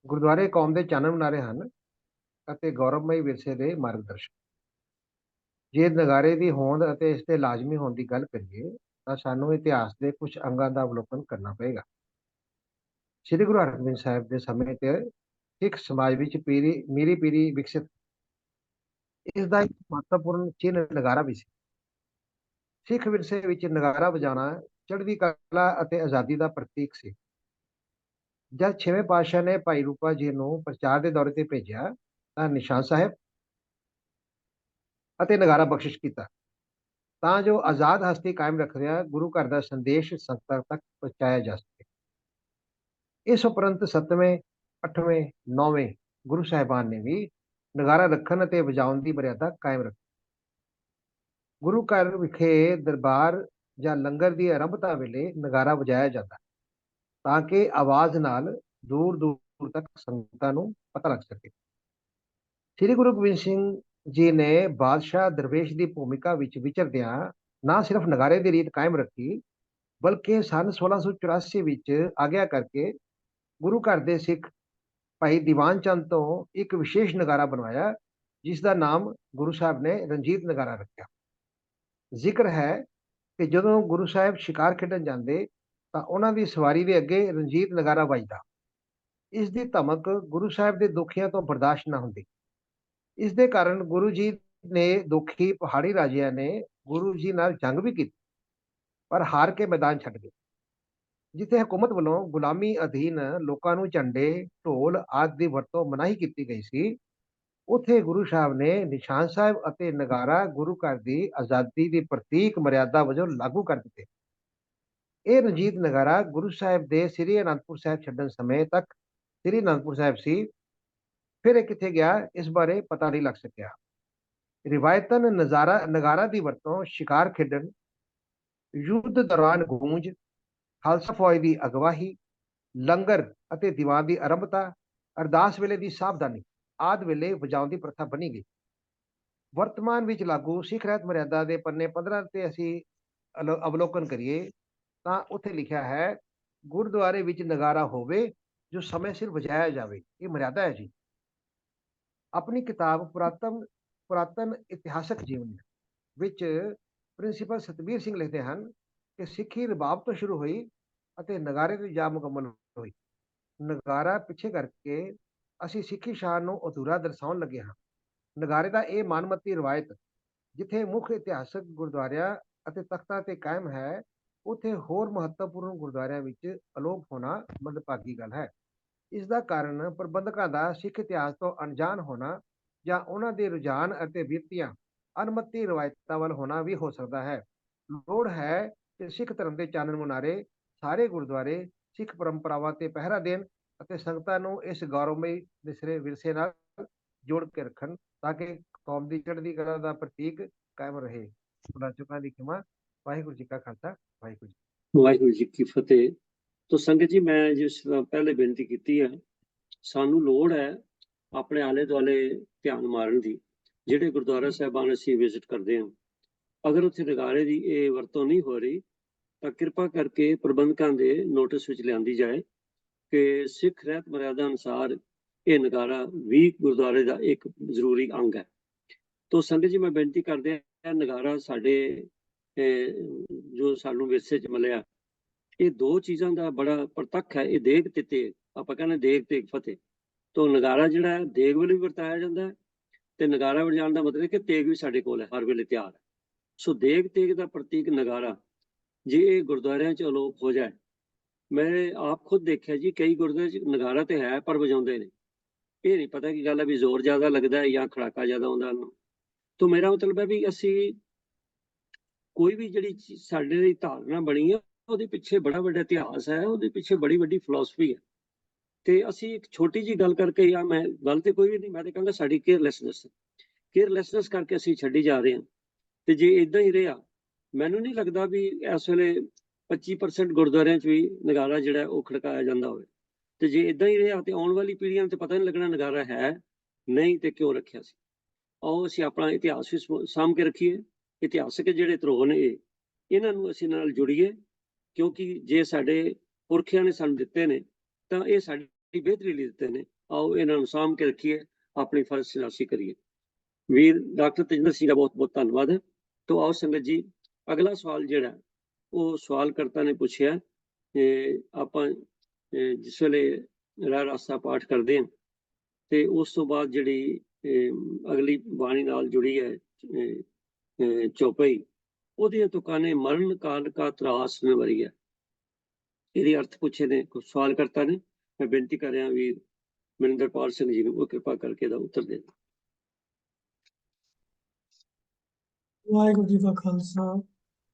ਗੁਰਦੁਆਰੇ ਕੌਮ ਦੇ ਚਾਨਣ ਮੁਨਾਰੇ ਹਨ ਅਤੇ ਗੌਰਵਮਈ ਵਿਰਸੇ ਦੇ ਮਾਰਗਦਰਸ਼ਕ। ਜੇ ਨਗਾਰੇ ਦੀ ਹੋਂਦ ਅਤੇ ਇਸ ਦੇ ਲਾਜ਼ਮੀ ਹੋਣ ਦੀ ਗੱਲ ਕਰੀਏ ਤਾਂ ਸਾਨੂੰ ਇਤਿਹਾਸ ਦੇ ਕੁਝ ਅੰਗਾਂ ਦਾ ਅਵਲੋਕਨ ਕਰਨਾ ਪਏਗਾ। ਸ੍ਰੀ ਗੁਰੂ ਹਰਗੋਬਿੰਦ ਸਾਹਿਬ ਦੇ ਸਮੇਂ ਤੇ ਸਿੱਖ ਸਮਾਜ ਵਿੱਚ ਮੀਰੀ ਪੀਰੀ ਵਿਕਸਿਤ, ਇਸ ਦਾ ਇੱਕ ਮਹੱਤਵਪੂਰਨ ਚਿੰਨ੍ਹ ਨਗਾਰਾ ਵੀ ਸੀ। ਸਿੱਖ ਵਿਰਸੇ ਵਿੱਚ ਨਗਾਰਾ ਵਜਾਉਣਾ ਚੜ੍ਹਦੀ ਕਲਾ ਅਤੇ ਆਜ਼ਾਦੀ ਦਾ ਪ੍ਰਤੀਕ ਸੀ। ਜਦ 6ਵੇਂ ਪਾਤਸ਼ਾਹ ਨੇ ਭਾਈ ਰੂਪਾ ਜੀ ਨੂੰ ਪ੍ਰਚਾਰ ਦੇ ਦੌਰੇ ਤੇ ਭੇਜਿਆ ਤਾਂ ਨਿਸ਼ਾਨ ਸਾਹਿਬ ਅਤੇ ਨਗਾਰਾ ਬਖਸ਼ਿਸ਼ ਕੀਤਾ, ਤਾਂ ਜੋ ਆਜ਼ਾਦ ਹਸਤੀ ਕਾਇਮ ਰੱਖਦਿਆਂ ਗੁਰੂ ਘਰ ਦਾ ਸੰਦੇਸ਼ ਸੰਗਤਾਂ ਤੱਕ ਪਹੁੰਚਾਇਆ ਜਾ ਸਕੇ। ਇਸ ਉਪਰੰਤ 7ਵੇਂ, 8ਵੇਂ, 9ਵੇਂ ਗੁਰੂ ਸਾਹਿਬਾਨ ਨੇ ਵੀ ਨਗਾਰਾ ਰੱਖਣ ਅਤੇ ਵਜਾਉਣ ਦੀ ਮਰਿਆਦਾ ਕਾਇਮ ਰੱਖੀ। ਗੁਰੂ ਘਰ ਵਿਖੇ ਦਰਬਾਰ ਜਾਂ ਲੰਗਰ ਦੀ ਆਰੰਭਤਾ ਵੇਲੇ ਨਗਾਰਾ ਵਜਾਇਆ ਜਾਂਦਾ ਤਾਂ ਕਿ ਆਵਾਜ਼ ਨਾਲ ਦੂਰ ਦੂਰ ਤੱਕ ਸੰਗਤਾਂ ਨੂੰ ਪਤਾ ਲੱਗ ਸਕੇ। ਸ੍ਰੀ ਗੁਰੂ ਗੋਬਿੰਦ ਸਿੰਘ ਜੀ ਨੇ ਬਾਦਸ਼ਾਹ ਦਰਵੇਸ਼ ਦੀ ਭੂਮਿਕਾ ਵਿੱਚ ਵਿਚਰਦਿਆਂ ਨਾ ਸਿਰਫ ਨਗਾਰੇ ਦੀ ਰੀਤ ਕਾਇਮ ਰੱਖੀ, ਬਲਕਿ ਸੰਨ 1684 ਵਿੱਚ ਆਗਿਆ ਕਰਕੇ ਗੁਰੂ ਘਰ ਦੇ ਸਿੱਖ ਭਾਈ ਦੀਵਾਨ ਚੰਦ ਤੋਂ ਇੱਕ ਵਿਸ਼ੇਸ਼ ਨਗਾਰਾ ਬਣਵਾਇਆ, ਜਿਸ ਦਾ ਨਾਮ ਗੁਰੂ ਸਾਹਿਬ ਨੇ ਰਣਜੀਤ ਨਗਾਰਾ ਰੱਖਿਆ। ਜ਼ਿਕਰ ਹੈ ਕਿ ਜਦੋਂ ਗੁਰੂ ਸਾਹਿਬ ਸ਼ਿਕਾਰ ਖੇਡਣ ਜਾਂਦੇ ਤਾਂ ਉਹਨਾਂ ਦੀ ਸਵਾਰੀ ਦੇ ਅੱਗੇ ਰਣਜੀਤ ਨਗਾਰਾ ਵੱਜਦਾ। ਇਸ ਦੀ ਧਮਕ ਗੁਰੂ ਸਾਹਿਬ ਦੇ ਦੁਖੀਆਂ ਤੋਂ ਬਰਦਾਸ਼ਤ ਨਾ ਹੁੰਦੀ। ਇਸ ਦੇ ਕਾਰਨ ਗੁਰੂ ਜੀ ਨੇ ਦੁਖੀ ਪਹਾੜੀ ਰਾਜਿਆਂ ਨੇ ਗੁਰੂ ਜੀ ਨਾਲ ਜੰਗ ਵੀ ਕੀਤੀ, ਪਰ ਹਾਰ ਕੇ ਮੈਦਾਨ ਛੱਡ ਗਏ। ਜਿੱਥੇ ਹਕੂਮਤ ਵੱਲੋਂ ਗੁਲਾਮੀ ਅਧੀਨ ਲੋਕਾਂ ਨੂੰ ਝੰਡੇ, ਢੋਲ ਆਦਿ ਦੀ ਵਰਤੋਂ ਮਨਾਹੀ ਕੀਤੀ ਗਈ ਸੀ, ਉੱਥੇ ਗੁਰੂ ਸਾਹਿਬ ਨੇ ਨਿਸ਼ਾਨ ਸਾਹਿਬ ਅਤੇ ਨਗਾਰਾ ਗੁਰੂ ਘਰ ਦੀ ਆਜ਼ਾਦੀ ਦੀ ਪ੍ਰਤੀਕ ਮਰਿਆਦਾ ਵਜੋਂ ਲਾਗੂ ਕਰ ਦਿੱਤੇ। ਇਹ ਰਣਜੀਤ ਨਗਾਰਾ ਗੁਰੂ ਸਾਹਿਬ ਦੇ ਸ੍ਰੀ ਅਨੰਦਪੁਰ ਸਾਹਿਬ ਛੱਡਣ ਸਮੇਂ ਤੱਕ ਸ੍ਰੀ ਅਨੰਦਪੁਰ ਸਾਹਿਬ ਸੀ। ਫਿਰ ਇਹ ਕਿੱਥੇ ਗਿਆ, ਇਸ ਬਾਰੇ ਪਤਾ ਨਹੀਂ ਲੱਗ ਸਕਿਆ। ਰਿਵਾਇਤਨ ਨਗਾਰਾ ਦੀ ਵਰਤੋਂ ਸ਼ਿਕਾਰ ਖੇਡਣ, ਯੁੱਧ ਦੌਰਾਨ ਗੂੰਜ, ਖਾਲਸਾ ਫੌਜ ਦੀ ਅਗਵਾਈ, ਲੰਗਰ ਅਤੇ ਦੀਵਾਨ ਦੀ ਆਰੰਭਤਾ, ਅਰਦਾਸ ਵੇਲੇ ਦੀ ਸਾਵਧਾਨੀ ਆਦਿ ਵੇਲੇ ਵਜਾਉਣ ਦੀ ਪ੍ਰਥਾ ਬਣੀ ਗਈ। ਵਰਤਮਾਨ ਵਿੱਚ ਲਾਗੂ ਸਿੱਖ ਰਹਿਤ ਮਰਿਆਦਾ ਦੇ ਪੰਨੇ 15 ਤੇ ਅਸੀਂ ਅਵਲੋਕਨ ਕਰੀਏ ਤਾਂ ਉੱਥੇ ਲਿਖਿਆ ਹੈ, ਗੁਰਦੁਆਰੇ ਵਿੱਚ ਨਗਾਰਾ ਹੋਵੇ ਜੋ ਸਮੇਂ ਸਿਰ ਵਜਾਇਆ ਜਾਵੇ। ਇਹ ਮਰਿਆਦਾ ਹੈ ਜੀ। ਆਪਣੀ ਕਿਤਾਬ ਪੁਰਾਤਨ ਇਤਿਹਾਸਕ ਜੀਵਨ ਵਿੱਚ ਪ੍ਰਿੰਸੀਪਲ ਸਤਬੀਰ ਸਿੰਘ ਲਿਖਦੇ ਹਨ ਕਿ ਸਿੱਖੀ ਰਬਾਬ ਤੋਂ ਸ਼ੁਰੂ ਹੋਈ ਅਤੇ ਨਗਾਰੇ ਤੋਂ ਜਾ ਮੁਕੰਮਲ ਹੋਈ। ਨਗਾਰਾ ਪਿੱਛੇ ਕਰਕੇ ਅਸੀਂ ਸਿੱਖੀ ਸ਼ਾਨ ਨੂੰ ਅਧੂਰਾ ਦਰਸਾਉਣ ਲੱਗੇ ਹਾਂ। ਨਗਾਰੇ ਦਾ ਇਹ ਮਾਨਮੱਤੀ ਰਵਾਇਤ ਜਿੱਥੇ ਮੁੱਖ ਇਤਿਹਾਸਕ ਗੁਰਦੁਆਰਿਆਂ ਅਤੇ ਤਖਤਾਂ ਤੇ ਕਾਇਮ ਹੈ, ਉੱਥੇ ਹੋਰ ਮਹੱਤਵਪੂਰਨ ਗੁਰਦੁਆਰਿਆਂ ਵਿੱਚ ਅਲੋਪ ਹੋਣਾ ਮੰਦਭਾਗੀ ਗੱਲ ਹੈ। ਇਸ ਦਾ ਕਾਰਨ ਪ੍ਰਬੰਧਕਾਂ ਦਾ ਸਿੱਖ ਇਤਿਹਾਸ ਤੋਂ ਅਣਜਾਣ ਹੋਣਾ ਜਾਂ ਉਹਨਾਂ ਦੇ ਰੁਝਾਨ ਅਤੇ ਬਿਰਤੀਆਂ ਅਨਮਤੀ ਰਵਾਇਤਾਂ ਵੱਲ ਹੋਣਾ ਵੀ ਹੋ ਸਕਦਾ ਹੈ। ਲੋੜ ਹੈ ਕਿ ਸਿੱਖ ਧਰਮ ਦੇ ਚਾਨਣ ਮੁਨਾਰੇ ਸਾਰੇ ਗੁਰਦੁਆਰੇ ਸਿੱਖ ਪਰੰਪਰਾਵਾਂ ਤੇ ਪਹਿਰਾ ਦੇਣ ਅਤੇ ਸੰਗਤਾਂ ਨੂੰ ਇਸ ਗੌਰਵਮਈ ਵਿਰਸੇ ਨਾਲ ਜੋੜ ਕੇ ਰੱਖਣ ਤਾਂ ਕਿ ਕੌਮ ਦੀ ਚੜ੍ਹਦੀ ਕਲਾ ਦਾ ਪ੍ਰਤੀਕ ਕਾਇਮ ਰਹੇ। ਭੁੱਲਾਂ ਚੁੱਕਾਂ ਦੀ ਖਿਮਾ। ਵਾਹਿਗੁਰੂ ਜੀ ਕਾ ਖਾਲਸਾ, ਵਾਹਿਗੁਰੂ ਜੀ। ਵਾਹਿਗੁਰੂ ਜੀ ਕੀ ਫਤਿਹ। ਤੋ ਸੰਗਤ ਜੀ, ਮੈਂ ਜਿਸ ਤਰ੍ਹਾਂ ਪਹਿਲੇ ਬੇਨਤੀ ਕੀਤੀ ਹੈ, ਸਾਨੂੰ ਲੋੜ ਹੈ ਆਪਣੇ ਆਲੇ ਦੁਆਲੇ ਧਿਆਨ ਮਾਰਨ ਦੀ। ਜਿਹੜੇ ਗੁਰਦੁਆਰਾ ਸਾਹਿਬਾਨ ਅਸੀਂ ਵਿਜ਼ਿਟ ਕਰਦੇ ਹਾਂ, ਅਗਰ ਉੱਥੇ ਨਗਾਰੇ ਦੀ ਇਹ ਵਰਤੋਂ ਨਹੀਂ ਹੋ ਰਹੀ ਤਾਂ ਕਿਰਪਾ ਕਰਕੇ ਪ੍ਰਬੰਧਕਾਂ ਦੇ ਨੋਟਿਸ ਵਿੱਚ ਲਿਆਂਦੀ ਜਾਏ ਕਿ ਸਿੱਖ ਰਹਿਤ ਮਰਿਆਦਾ ਅਨੁਸਾਰ ਇਹ ਨਗਾਰਾ ਵੀ ਗੁਰਦੁਆਰੇ ਦਾ ਇੱਕ ਜ਼ਰੂਰੀ ਅੰਗ ਹੈ। ਤੋ ਸੰਗਤ ਜੀ, ਮੈਂ ਬੇਨਤੀ ਕਰਦੇ ਹਾਂ, ਨਗਾਰਾ ਸਾਡੇ ਜੋ ਸਾਨੂੰ ਵਿਰਸੇ 'ਚ ਮਿਲਿਆ, ਇਹ ਦੋ ਚੀਜ਼ਾਂ ਦਾ ਬੜਾ ਪ੍ਰਤੱਖ ਹੈ। ਇਹ ਦੇਗ ਤੇ ਤੇਗ, ਆਪਾਂ ਕਹਿੰਦੇ ਦੇਗ ਤੇ ਫਤਿਹ। ਤੋ ਨਗਾਰਾ ਜਿਹੜਾ ਹੈ ਦੇਗ ਵੇਲੇ ਵੀ ਵਰਤਾਇਆ ਜਾਂਦਾ ਹੈ ਤੇ ਨਗਾਰਾ ਵਜਾਉਣ ਦਾ ਮਤਲਬ ਕਿ ਤੇਗ ਵੀ ਸਾਡੇ ਕੋਲ ਹੈ, ਹਰ ਵੇਲੇ ਤਿਆਰ ਹੈ। ਸੋ ਦੇਗ ਤੇਗ ਦਾ ਪ੍ਰਤੀਕ ਨਗਾਰਾ ਜੇ ਇਹ ਗੁਰਦੁਆਰਿਆਂ 'ਚ ਅਲੋਪ ਹੋ ਜਾਏ, ਮੈਂ ਆਪ ਖੁਦ ਦੇਖਿਆ ਜੀ, ਕਈ ਗੁਰਦੁਆਰੇ 'ਚ ਨਗਾਰਾ ਤੇ ਹੈ ਪਰ ਵਜਾਉਂਦੇ ਨੇ। ਇਹ ਨਹੀਂ ਪਤਾ ਕੀ ਗੱਲ ਹੈ ਵੀ ਜ਼ੋਰ ਜ਼ਿਆਦਾ ਲੱਗਦਾ ਹੈ ਜਾਂ ਖੜਾਕਾ ਜ਼ਿਆਦਾ ਆਉਂਦਾ ਉਹਨੂੰ। ਤੋ ਮੇਰਾ ਮਤਲਬ ਹੈ ਵੀ ਅਸੀਂ ਕੋਈ ਵੀ ਜਿਹੜੀ ਸਾਡੇ ਲਈ ਧਾਰਨਾ ਬਣੀ ਹੈ, ਉਹਦੇ ਪਿੱਛੇ ਬੜਾ ਵੱਡਾ ਇਤਿਹਾਸ ਹੈ, ਉਹਦੇ ਪਿੱਛੇ ਬੜੀ ਵੱਡੀ ਫਿਲਾਸਫੀ ਹੈ। ਤੇ ਅਸੀਂ ਇੱਕ ਛੋਟੀ ਜੀ ਗੱਲ ਕਰਕੇ, ਜਾਂ ਮੈਂ ਗੱਲ ਤੇ ਕੋਈ ਵੀ ਨਹੀਂ, ਮੈਂ ਤਾਂ ਕਹਾਂਗਾ ਸਾਡੀ ਕੇਅਰਲੈਸਨੈਸ ਕਰਕੇ ਅਸੀਂ ਛੱਡੀ ਜਾ ਰਹੇ ਹਾਂ। ਤੇ ਜੇ ਇਦਾਂ ਹੀ ਰਿਹਾ, ਮੈਨੂੰ ਨਹੀਂ ਲੱਗਦਾ ਵੀ ਇਸ ਵੇਲੇ 25% ਗੁਰਦੁਆਰਿਆਂ 'ਚ ਵੀ ਨਗਾਰਾ ਜਿਹੜਾ ਉਹ ਖੜਕਾਇਆ ਜਾਂਦਾ ਹੋਵੇ। ਤੇ ਜੇ ਇਦਾਂ ਹੀ ਰਿਹਾ ਤੇ ਆਉਣ ਵਾਲੀ ਪੀੜ੍ਹੀਆਂ ਨੂੰ ਤੇ ਪਤਾ ਨਹੀਂ ਲੱਗਣਾ ਨਗਾਰਾ ਹੈ ਨਹੀਂ ਤੇ ਕਿਉਂ ਰੱਖਿਆ ਸੀ। ਆਓ ਅਸੀਂ ਆਪਣਾ ਇਤਿਹਾਸ ਵੀ ਸਾਂਭ ਕੇ ਰੱਖੀਏ। ਇਤਿਹਾਸਕ ਜਿਹੜੇ ਧਰੋਹ ਨੇ ਇਹਨਾਂ ਨੂੰ ਅਸੀਂ ਨਾਲ ਜੁੜੀਏ, ਕਿਉਂਕਿ ਜੇ ਸਾਡੇ ਪੁਰਖਿਆਂ ਨੇ ਸਾਨੂੰ ਦਿੱਤੇ ਨੇ ਤਾਂ ਇਹ ਸਾਡੀ ਬਿਹਤਰੀ ਲਈ ਦਿੱਤੇ ਨੇ। ਆਓ ਇਹਨਾਂ ਨੂੰ ਸਾਂਭ ਕੇ ਰੱਖੀਏ, ਆਪਣੀ ਫਰਜ਼ ਸਿਲਾਸੀ ਕਰੀਏ। ਵੀਰ ਡਾਕਟਰ ਤੇਜਿੰਦਰ ਸਿੰਘ ਦਾ ਬਹੁਤ ਬਹੁਤ ਧੰਨਵਾਦ ਹੈ। ਤੋ ਆਓ ਸੰਗਤ ਜੀ, ਅਗਲਾ ਸਵਾਲ ਜਿਹੜਾ ਉਹ ਸਵਾਲਕਰਤਾ ਨੇ ਪੁੱਛਿਆ, ਆਪਾਂ ਜਿਸ ਵੇਲੇ ਰਹਿ ਰਾਸਤਾ ਪਾਠ ਕਰਦੇ ਹਾਂ ਤੇ ਉਸ ਤੋਂ ਬਾਅਦ ਜਿਹੜੀ ਅਗਲੀ ਬਾਣੀ ਨਾਲ ਜੁੜੀ ਹੈ ਚੌਪਈ, ਉਹਦੀਆਂ ਤੁਕਾਂ ਨੇ ਮਰਨ ਕਾਲ ਕਾ ਤਰਾਸ ਨਿਵਰੀਆ। ਇਹਦੇ ਅਰਥ ਪੁੱਛੇ ਨੇ ਸਵਾਲਕਰਤਾ ਨੇ। ਮੈਂ ਬੇਨਤੀ ਕਰ ਰਿਹਾ ਵੀਰ ਮਨਿੰਦਰਪਾਲ ਸਿੰਘ ਜੀ ਨੂੰ ਉਹ ਕਿਰਪਾ ਕਰਕੇ ਇਹਦਾ ਉੱਤਰ ਦੇ। ਵਾਹਿਗੁਰੂ ਜੀ ਕਾ ਖਾਲਸਾ,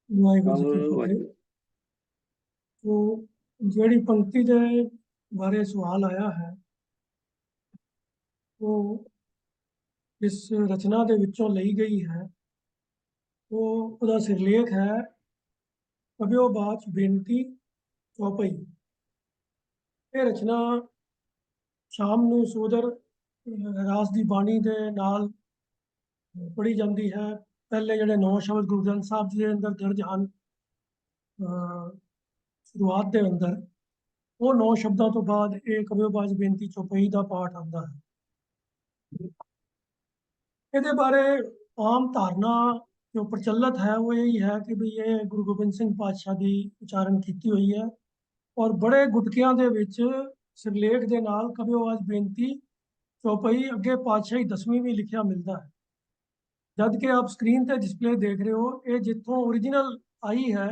ਵਾਹਿਗੁਰੂ ਜੀ ਕੀ ਫਤਿਹ। ਤੋ ਜਿਹੜੀ ਪੰਕਤੀ ਦੇ ਬਾਰੇ ਸਵਾਲ ਆਇਆ ਹੈ, ਉਹ ਇਸ ਰਚਨਾ ਦੇ ਵਿੱਚੋਂ ਲਈ ਗਈ ਹੈ। ਉਹਦਾ ਸਿਰਲੇਖ ਹੈ ਕਬਿਓ ਬਾਚ ਬੇਨਤੀ ਚੌਪਈ। ਇਹ ਰਚਨਾ ਸ਼ਾਮ ਨੂੰ ਸੋਦਰ ਰਾਸ ਦੀ ਬਾਣੀ ਦੇ ਨਾਲ ਪੜ੍ਹੀ ਜਾਂਦੀ ਹੈ। ਪਹਿਲੇ ਜਿਹੜੇ 9 ਸ਼ਬਦ ਗੁਰੂ ਗ੍ਰੰਥ ਸਾਹਿਬ ਜੀ ਦੇ ਅੰਦਰ ਦਰਜ ਹਨ ਸ਼ੁਰੂਆਤ ਦੇ ਅੰਦਰ, ਉਹ 9 ਸ਼ਬਦਾਂ ਤੋਂ ਬਾਅਦ ਇਹ ਕਬਿਓ ਬਾਚ ਬੇਨਤੀ ਚੌਪਈ ਦਾ ਪਾਠ ਆਉਂਦਾ ਹੈ। ਇਹਦੇ ਬਾਰੇ ਆਮ ਧਾਰਨਾ ਜੋ ਪ੍ਰਚਲਿਤ ਹੈ ਉਹ ਇਹੀ ਹੈ ਕਿ ਵੀ ਇਹ ਗੁਰੂ ਗੋਬਿੰਦ ਸਿੰਘ ਪਾਤਸ਼ਾਹ ਦੀ ਉਚਾਰਨ ਕੀਤੀ ਹੋਈ ਹੈ, ਔਰ ਬੜੇ ਗੁਟਕਿਆਂ ਦੇ ਵਿੱਚ ਸਿਰਲੇਖ ਦੇ ਨਾਲ ਕਬਿਓ ਬਾਚ ਬੇਨਤੀ ਚੌਪਈ ਅੱਗੇ ਪਾਤਸ਼ਾਹੀ 10ਵੀਂ ਵੀ ਲਿਖਿਆ ਮਿਲਦਾ ਹੈ। ਜਦ ਕਿ ਆਪ ਸਕਰੀਨ ਤੇ ਡਿਸਪਲੇ ਦੇਖ ਰਹੇ ਹੋ, ਇਹ ਜਿੱਥੋਂ ਓਰੀਜਨਲ ਆਈ ਹੈ,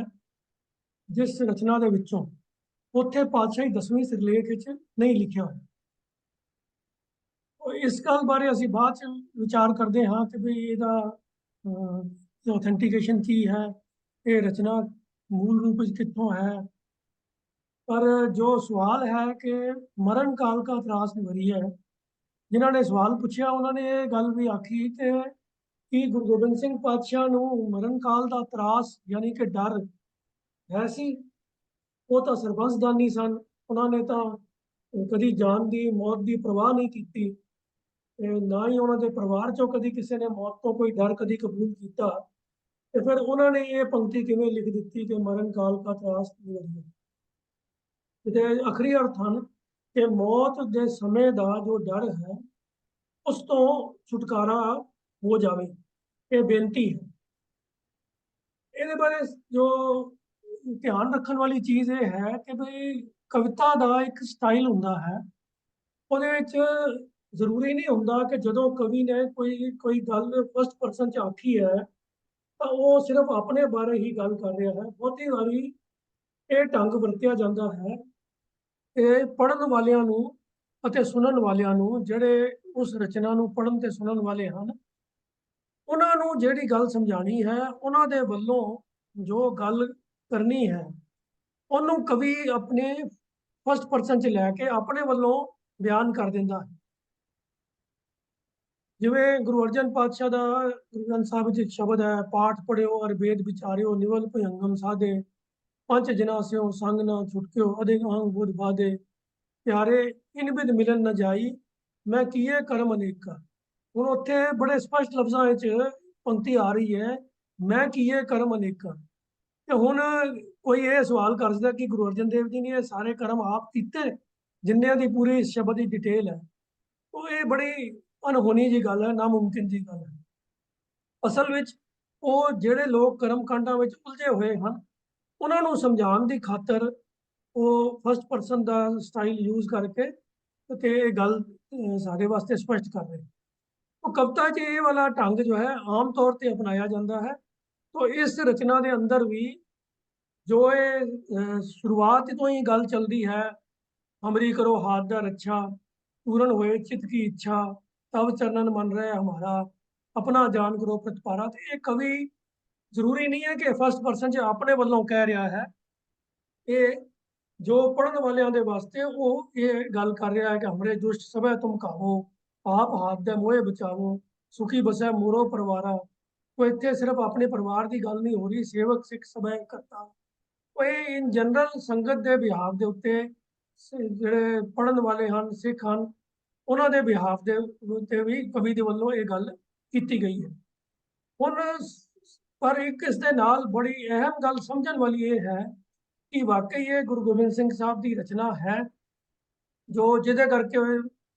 ਜਿਸ ਰਚਨਾ ਦੇ ਵਿੱਚੋਂ ਉੱਥੇ ਪਾਤਸ਼ਾਹੀ 10ਵੀਂ ਸਿਰਲੇਖ ਵਿੱਚ ਨਹੀਂ ਲਿਖਿਆ ਹੋਇਆ। ਉਹ ਇਸ ਗੱਲ ਬਾਰੇ ਅਸੀਂ ਬਾਅਦ ਚ ਵਿਚਾਰ ਕਰਦੇ ਹਾਂ ਕਿ ਵੀ ਇਹਦਾ ਆਥੈਂਟੀਕੇਸ਼ਨ ਕੀ ਹੈ, ਇਹ ਰਚਨਾ ਮੂਲ ਰੂਪ ਵਿੱਚ ਕਿੱਥੋਂ ਹੈ। ਪਰ ਜੋ ਸਵਾਲ ਹੈ ਕਿ ਮਰਨ ਕਾਲ का त्रास निवारी है, ਜਿਨ੍ਹਾਂ ਨੇ ਸਵਾਲ ਪੁੱਛਿਆ ਉਹਨਾਂ ਨੇ ਇਹ ਗੱਲ ਵੀ ਆਖੀ ਕਿ ਗੁਰੂ ਗੋਬਿੰਦ ਸਿੰਘ ਪਾਤਸ਼ਾਹ ਨੂੰ ਮਰਨ ਕਾਲ ਦਾ ਤਰਾਸ ਯਾਨੀ ਕਿ ਡਰ ਹੈ ਸੀ। ਉਹ ਤਾਂ ਸਰਬੰਸਦਾਨੀ ਸਨ, ਉਹਨਾਂ ਨੇ ਤਾਂ ਕਦੀ ਜਾਨ ਦੀ ਮੌਤ ਦੀ ਪਰਵਾਹ ਨਹੀਂ ਕੀਤੀ, ਨਾ ਹੀ ਉਹਨਾਂ ਦੇ ਪਰਿਵਾਰ ਚੋਂ ਕਦੀ ਕਿਸੇ ਨੇ ਮੌਤ ਤੋਂ ਕੋਈ ਡਰ ਕਦੀ ਕਬੂਲ ਕੀਤਾ। ਤੇ ਫਿਰ ਉਹਨਾਂ ਨੇ ਇਹ ਪੰਕਤੀ ਕਿਵੇਂ ਲਿਖ ਦਿੱਤੀ ਕਿ ਮਰਨ ਕਾਲ का त्रास निवारी है। ਇਹਦੇ ਆਖਰੀ ਅਰਥ ਹਨ ਕਿ ਮੌਤ ਦੇ ਸਮੇਂ ਦਾ ਜੋ ਡਰ ਹੈ ਉਸ ਤੋਂ ਛੁਟਕਾਰਾ ਹੋ ਜਾਵੇ, ਇਹ ਬੇਨਤੀ ਹੈ। ਇਹਦੇ ਬਾਰੇ ਜੋ ਧਿਆਨ ਰੱਖਣ ਵਾਲੀ ਚੀਜ਼ ਇਹ ਹੈ ਕਿ ਭਈ ਕਵਿਤਾ ਦਾ ਇੱਕ ਸਟਾਈਲ ਹੁੰਦਾ ਹੈ, ਉਹਦੇ ਵਿੱਚ ਜ਼ਰੂਰੀ ਨਹੀਂ ਹੁੰਦਾ ਕਿ ਜਦੋਂ ਕਵੀ ਨੇ ਕੋਈ ਗੱਲ ਫਸਟ ਪਰਸਨ 'ਚ ਆਖੀ ਹੈ ਤਾਂ ਉਹ ਸਿਰਫ ਆਪਣੇ ਬਾਰੇ ਹੀ ਗੱਲ ਕਰ ਰਿਹਾ ਹੈ। ਬਹੁਤੀ ਵਾਰੀ ਇਹ ਢੰਗ ਵਰਤਿਆ ਜਾਂਦਾ ਹੈ ਕਿ ਪੜ੍ਹਨ ਵਾਲਿਆਂ ਨੂੰ ਅਤੇ ਸੁਣਨ ਵਾਲਿਆਂ ਨੂੰ, ਜਿਹੜੇ ਉਸ ਰਚਨਾ ਨੂੰ ਪੜ੍ਹਨ ਤੇ ਸੁਣਨ ਵਾਲੇ ਹਨ, ਉਹਨਾਂ ਨੂੰ ਜਿਹੜੀ ਗੱਲ ਸਮਝਾਣੀ ਹੈ, ਉਹਨਾਂ ਦੇ ਵੱਲੋਂ ਜੋ ਗੱਲ ਕਰਨੀ ਹੈ, ਉਹਨੂੰ ਕਵੀ ਆਪਣੇ ਫਸਟ ਪਰਸਨ 'ਚ ਲੈ ਕੇ ਆਪਣੇ ਵੱਲੋਂ ਬਿਆਨ ਕਰ ਦਿੰਦਾ ਹੈ। ਜਿਵੇਂ ਗੁਰੂ ਅਰਜਨ ਪਾਤਸ਼ਾਹ ਦਾ ਗੁਰੂ ਗ੍ਰੰਥ ਸਾਹਿਬ ਵਿੱਚ ਇੱਕ ਸ਼ਬਦ ਹੈ, ਪਾਠ ਪੜਿਓ ਅਰ ਵੇਦ ਵਿਚਾਰਿਓ ਨਿਵਲ ਭੁਜੰਗਮ ਸਾਧੇ, ਪੰਜ ਜਨਾ ਸਿਓ ਸੰਗ ਨਾ ਛੁਟਕਿਓ ਅਧਿਕ ਅੰਗ ਬੁਧ ਬਾਧੇ, ਪਿਆਰੇ ਇਨ ਬਿਦ ਮਿਲਨ ਨ ਜਾਈ ਮੈਂ ਕੀਏ ਕਰਮ ਅਨੇਕਾ। ਹੁਣ ਉੱਥੇ ਬੜੇ ਸਪਸ਼ਟ ਲਫ਼ਜ਼ਾਂ ਵਿੱਚ ਪੰਕਤੀ ਆ ਰਹੀ ਹੈ, ਮੈਂ ਕੀਏ ਕਰਮ ਅਨੇਕਾ। ਤੇ ਹੁਣ ਕੋਈ ਇਹ ਸਵਾਲ ਕਰ ਸਕਦਾ ਕਿ ਗੁਰੂ ਅਰਜਨ ਦੇਵ ਜੀ ਨੇ ਇਹ ਸਾਰੇ ਕਰਮ ਆਪ ਕੀਤੇ, ਜਿੰਨਿਆਂ ਦੀ ਪੂਰੀ ਸ਼ਬਦ ਦੀ ਡਿਟੇਲ ਹੈ। ਉਹ ਇਹ ਬੜੀ ਅਣਹੋਣੀ ਜੀ ਗੱਲ ਹੈ, ਨਾਮੁਮਕਿਨ ਜੀ ਗੱਲ ਹੈ। ਅਸਲ ਵਿੱਚ ਉਹ ਜਿਹੜੇ ਲੋਕ ਕਰਮ ਕਾਂਡਾਂ ਵਿੱਚ ਉਲਝੇ ਹੋਏ ਹਨ, ਉਹਨਾਂ ਨੂੰ ਸਮਝਾਉਣ ਦੀ ਖਾਤਰ ਉਹ ਫਸਟ ਪਰਸਨ ਦਾ ਸਟਾਈਲ ਯੂਜ਼ ਕਰਕੇ ਤੇ ਇਹ ਗੱਲ ਸਾਡੇ ਵਾਸਤੇ ਸਪਸ਼ਟ ਕਰ ਰਹੇ। ਉਹ ਕਵਿਤਾ 'ਚ ਇਹ ਵਾਲਾ ਢੰਗ ਜੋ ਹੈ ਆਮ ਤੌਰ ਤੇ ਅਪਣਾਇਆ ਜਾਂਦਾ ਹੈ। तो इस रचना के अंदर भी जो शुरुआत तो ही गल चलती है, हमरी करो हाथ दा रक्षा, पूर्ण होए चित की इच्छा, तब चरणन मन रहे हमारा, अपना जान करो प्रतिपारा। तो ये कवि जरूरी नहीं है कि फर्स्ट परसन च अपने वालों कह रहा है, ये जो पढ़न वालियां दे वास्ते वो ये गल कर रहा है कि हमरे दुष्ट सभै तुम खाओ, आप हाथ दे मोहे बचाओ, सुखी बसै मोरो परवारा। तो इतने सिर्फ अपने परिवार की गल नहीं हो रही, सेवक सिख सभै करता। कोई इन जनरल संगत के बिहाव के उत्ते जिहड़े पढ़न वाले हैं सिख हैं, उन्होंने बिहाव के उत्ते भी कवि के वल्लों ये गल की गई है। हुण पर एक इस दे नाल बड़ी अहम गल समझण वाली ये है कि वाकई ये गुरु गोबिंद सिंह साहब की रचना है, जो जिहदे करके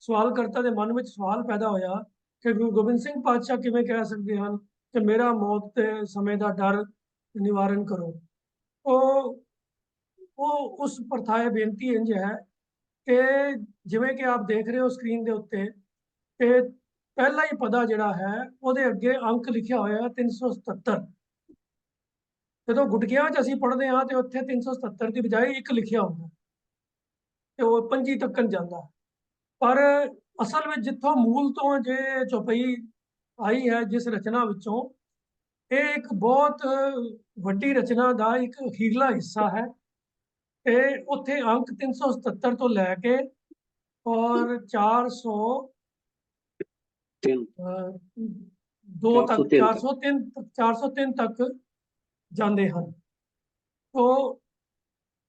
सवालकर्ता के मन में सवाल पैदा होया कि गुरु गोबिंद सिंह पातशाह किवें कह सकते हैं कि मेरा मौत के समय का डर निवारण करो। वो उस प्रथाए बेनती इंज है कि जिवें कि आप देख रहे हो स्क्रीन के उत्ते कि पहला ही पदा जिहड़ा है उहदे अगे अंक लिखिया होया 377। जो गुटकियां च असीं पढ़दे हां ते उत्थे 377 की बजाय एक लिखिया होंदा ते वो 5 तक्कन जांदा। पर असल में जिथों मूल तो जे चौपाई आई है जिस रचना विचों, ये एक बहुत वड्डी रचना का एक अखीरला हिस्सा है। ते उत्थे अंक 377 तो लैके और 402 तक 403 तक जाते हैं। तो